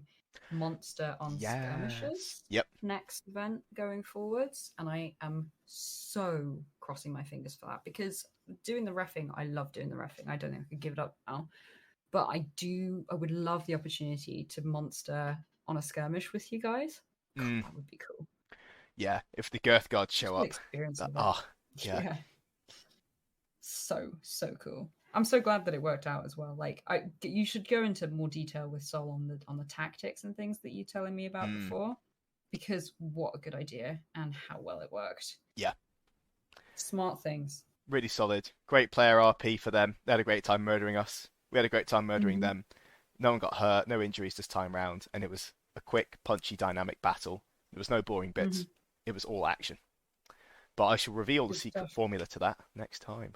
Speaker 1: monster on
Speaker 2: Yes.
Speaker 1: skirmishes
Speaker 2: Yep.
Speaker 1: next event going forwards, and I am so crossing my fingers for that because doing the refing, I love doing the refing. I don't think I could give it up now, but I would love the opportunity to monster on a skirmish with you guys. God,
Speaker 2: Mm,
Speaker 1: that would be cool.
Speaker 2: yeah. If the Girth Guards
Speaker 1: Just
Speaker 2: show
Speaker 1: the
Speaker 2: up,
Speaker 1: experience
Speaker 2: that
Speaker 1: of it.
Speaker 2: ah, yeah.
Speaker 1: Yeah. So cool. I'm so glad that it worked out as well. Like, you should go into more detail with Sol on the tactics and things that you were telling me about
Speaker 2: Mm,
Speaker 1: before, because what a good idea and how well it worked.
Speaker 2: yeah.
Speaker 1: Smart things.
Speaker 2: Really solid. Great player RP for them. They had a great time murdering us. We had a great time murdering
Speaker 1: Hmm.
Speaker 2: them. No one got hurt, no injuries this time round, and it was a quick, punchy, dynamic battle. There was no boring
Speaker 1: Hmm.
Speaker 2: bits. It was all action. But I shall reveal the
Speaker 1: Good
Speaker 2: secret
Speaker 1: stuff.
Speaker 2: formula to that next time.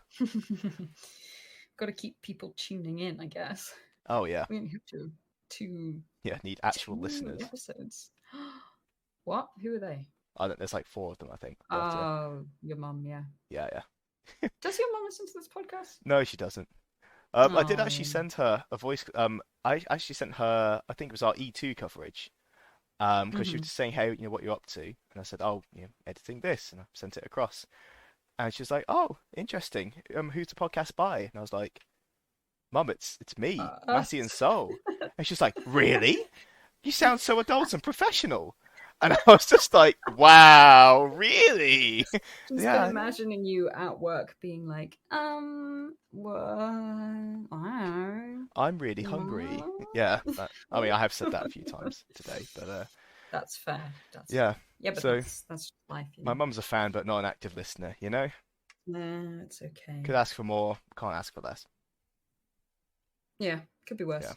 Speaker 1: Got to keep people tuning in, I guess.
Speaker 2: Oh yeah.
Speaker 1: We only have two
Speaker 2: Yeah, need actual
Speaker 1: two
Speaker 2: listeners.
Speaker 1: episodes. What? Who are they?
Speaker 2: I don't, there's like four of them, I think. But
Speaker 1: Oh, your mum. Yeah.
Speaker 2: yeah, yeah.
Speaker 1: Does your mum listen to this podcast?
Speaker 2: No, she doesn't. I did actually
Speaker 1: Oh.
Speaker 2: send her a voice. I actually sent her. I think it was our E2 coverage. Because she was
Speaker 1: Hmm.
Speaker 2: just saying, "Hey, what you're up to?" And I said, "Oh, editing this," and I sent it across. And she was like, "Oh, interesting. Who's the podcast by?" And I was like, "Mum, it's me, Mattie and
Speaker 1: Us.
Speaker 2: Soul." And she's like, "Really? You sound so adult and professional." And I was just like, "Wow, really?"
Speaker 1: Just been
Speaker 2: Yeah,
Speaker 1: imagining you at work being like, what?
Speaker 2: I'm really hungry. Yeah, I mean, I have said that a few times today, but
Speaker 1: That's fair. That's
Speaker 2: yeah.
Speaker 1: fair. Yeah, but
Speaker 2: So
Speaker 1: that's life, you
Speaker 2: my
Speaker 1: know.
Speaker 2: mum's a fan, but not an active listener.
Speaker 1: Nah, it's okay.
Speaker 2: Could ask for more, can't ask for less.
Speaker 1: Yeah, could be
Speaker 2: Yeah.
Speaker 1: worse.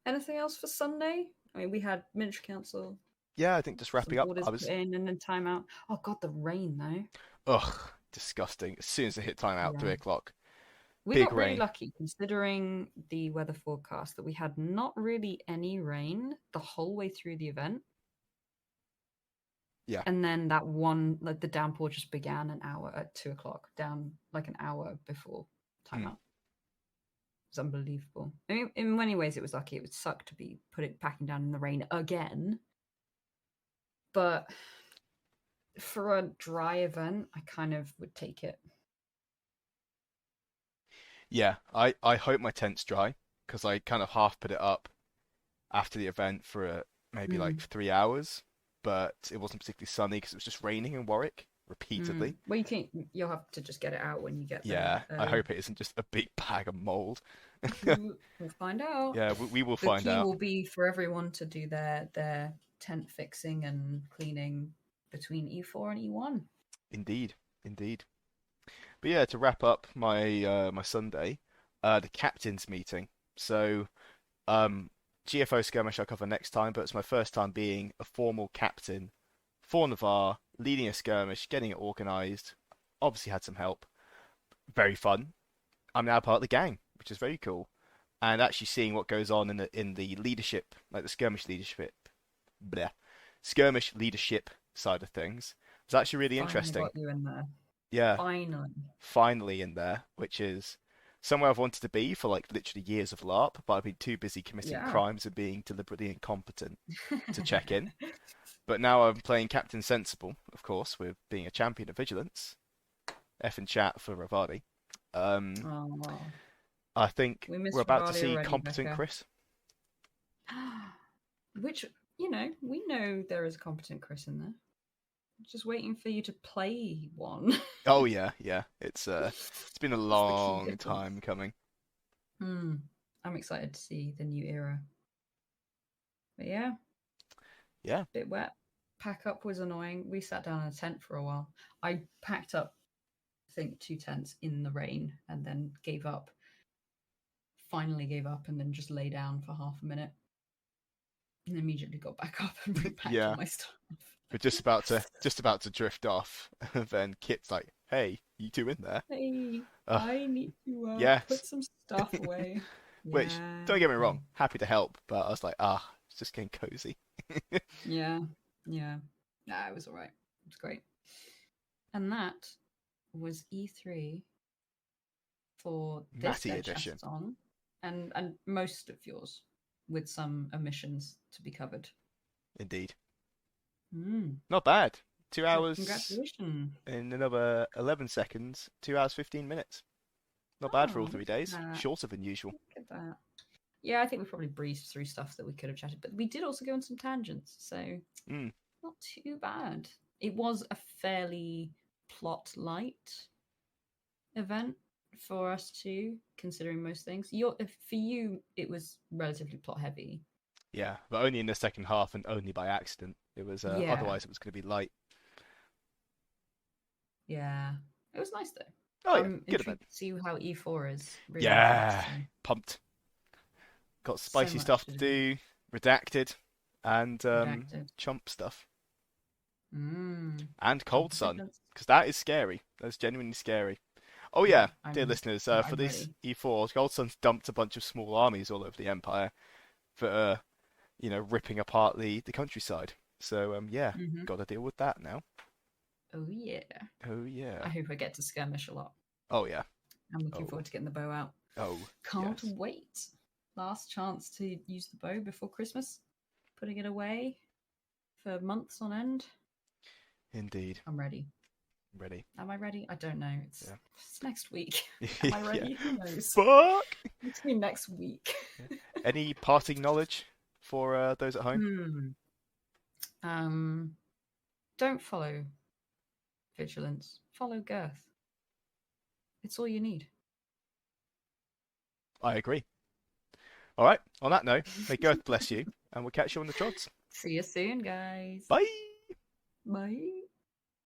Speaker 1: Anything else for Sunday? I mean, we had miniature council,
Speaker 2: Yeah, I think just
Speaker 1: some
Speaker 2: wrapping up,
Speaker 1: orders
Speaker 2: I
Speaker 1: put
Speaker 2: was,
Speaker 1: in, and then timeout. Oh god, the rain though.
Speaker 2: ugh, disgusting. As soon as I hit time out,
Speaker 1: Yeah.
Speaker 2: 3 o'clock,
Speaker 1: We
Speaker 2: big
Speaker 1: got really
Speaker 2: rain.
Speaker 1: lucky considering the weather forecast that we had not really any rain the whole way through the event.
Speaker 2: Yeah.
Speaker 1: And then that one, like the downpour just began an hour at 2 o'clock, down like an hour before
Speaker 2: Mm.
Speaker 1: timeout. It's unbelievable. I mean, in many ways, it was lucky. It would suck to be packing down in the rain again. But for a dry event, I kind of would take it.
Speaker 2: Yeah, I hope my tent's dry because I kind of half put it up after the event for maybe like
Speaker 1: Mm.
Speaker 2: 3 hours, but it wasn't particularly sunny because it was just raining in Warwick
Speaker 1: Mm.
Speaker 2: repeatedly.
Speaker 1: Well, you'll have to just get it out when you get there
Speaker 2: Yeah, I
Speaker 1: early.
Speaker 2: hope it isn't just a big bag of mold.
Speaker 1: We'll find out.
Speaker 2: Yeah, we will
Speaker 1: The
Speaker 2: find
Speaker 1: key
Speaker 2: out.
Speaker 1: will be for everyone to do their tent fixing and cleaning between E4 and E1.
Speaker 2: Indeed, indeed. But yeah, to wrap up my Sunday, the captain's meeting. So GFO skirmish I'll cover next time, but it's my first time being a formal captain for Navarre, leading a skirmish, getting it organised. Obviously had some help. Very fun. I'm now part of the gang, which is very cool. And actually seeing what goes on in the leadership, like the bleh, skirmish leadership side of things, was actually really
Speaker 1: Finally
Speaker 2: interesting.
Speaker 1: got you in there.
Speaker 2: Yeah,
Speaker 1: Finally.
Speaker 2: finally in there, which is somewhere I've wanted to be for like literally years of LARP, but I've been too busy committing
Speaker 1: Yeah.
Speaker 2: crimes and being deliberately incompetent to check in. But now I'm playing Captain Sensible, of course, with being a champion of vigilance. F and chat for Ravadi. Um,
Speaker 1: Oh,
Speaker 2: I think
Speaker 1: we
Speaker 2: we're
Speaker 1: missed
Speaker 2: about to
Speaker 1: Ravali
Speaker 2: see
Speaker 1: already,
Speaker 2: competent
Speaker 1: Becca.
Speaker 2: Chris.
Speaker 1: Which, we know there is a competent Chris in there. Just waiting for you to play one.
Speaker 2: Oh yeah, yeah. It's been a
Speaker 1: That's the key
Speaker 2: long
Speaker 1: difference.
Speaker 2: time coming.
Speaker 1: I'm excited to see the new era. But yeah,
Speaker 2: Yeah.
Speaker 1: bit wet. Pack up was annoying. We sat down in a tent for a while. I packed up, I think, 2 tents in the rain and then gave up. Finally gave up and then just lay down for half a minute and immediately got back up and repacked all
Speaker 2: Yeah.
Speaker 1: my stuff.
Speaker 2: We're just about to drift off. And then Kit's like, hey, you two in there?
Speaker 1: Hey,
Speaker 2: Ugh,
Speaker 1: I need to
Speaker 2: yes.
Speaker 1: put some stuff away.
Speaker 2: Which,
Speaker 1: Yeah.
Speaker 2: don't get me wrong, happy to help, but I was like, it's just getting cozy.
Speaker 1: Yeah. Yeah. Nah, it was all right. It was great. And that was E3 for this
Speaker 2: Matty
Speaker 1: Dead
Speaker 2: edition,
Speaker 1: Shattersong and most of yours, with some omissions to be covered.
Speaker 2: indeed.
Speaker 1: Mm.
Speaker 2: Not bad. Two
Speaker 1: So
Speaker 2: hours
Speaker 1: congratulations.
Speaker 2: in another 11 seconds. 2 hours, 15 minutes. Not bad for all
Speaker 1: Oh, look
Speaker 2: 3 days.
Speaker 1: at that.
Speaker 2: Shorter than usual.
Speaker 1: Look at that. Yeah, I think we probably breezed through stuff that we could have chatted, but we did also go on some tangents, so
Speaker 2: Mm.
Speaker 1: not too bad. It was a fairly plot light event for us too, considering most things. For you, it was relatively plot heavy.
Speaker 2: Yeah, but only in the second half and only by accident. It was
Speaker 1: Yeah,
Speaker 2: otherwise it was going to be light.
Speaker 1: yeah. It was nice though.
Speaker 2: Oh yeah,
Speaker 1: I'm
Speaker 2: good event.
Speaker 1: intrigued to see how E4 is. Really intrigued to
Speaker 2: Yeah,
Speaker 1: see.
Speaker 2: pumped. Got
Speaker 1: So
Speaker 2: spicy
Speaker 1: much
Speaker 2: stuff
Speaker 1: to
Speaker 2: to
Speaker 1: do.
Speaker 2: do, redacted, and
Speaker 1: Redacted.
Speaker 2: chump stuff,
Speaker 1: Mm.
Speaker 2: and
Speaker 1: Jump
Speaker 2: cold sun,
Speaker 1: addictions.
Speaker 2: because that is scary. That's genuinely scary. Oh
Speaker 1: Yeah,
Speaker 2: yeah, dear listeners, for
Speaker 1: I'm
Speaker 2: this
Speaker 1: ready.
Speaker 2: E4, Cold Sun's dumped a bunch of small armies all over the Empire for ripping apart the countryside. So yeah,
Speaker 1: Hmm.
Speaker 2: got to deal with that now.
Speaker 1: Oh yeah.
Speaker 2: Oh yeah.
Speaker 1: I hope I get to skirmish a lot.
Speaker 2: Oh yeah.
Speaker 1: I'm looking
Speaker 2: Oh
Speaker 1: forward to getting the bow out.
Speaker 2: oh
Speaker 1: Can't
Speaker 2: yes.
Speaker 1: wait. Last chance to use the bow before Christmas. Putting it away for months on end.
Speaker 2: Indeed.
Speaker 1: I'm ready.
Speaker 2: Ready.
Speaker 1: Am I ready? I don't know. It's next week. Am
Speaker 2: Yeah.
Speaker 1: I
Speaker 2: Yeah.
Speaker 1: ready? Who knows?
Speaker 2: Fuck.
Speaker 1: It's me next week.
Speaker 2: Yeah. Any parting knowledge for those at home?
Speaker 1: Hmm. Um. Don't follow vigilance. Follow girth. It's all you need.
Speaker 2: I agree. All right. On that note, may Girth bless you, and we'll catch you on the trods.
Speaker 1: See you soon, guys.
Speaker 2: Bye.
Speaker 1: Bye.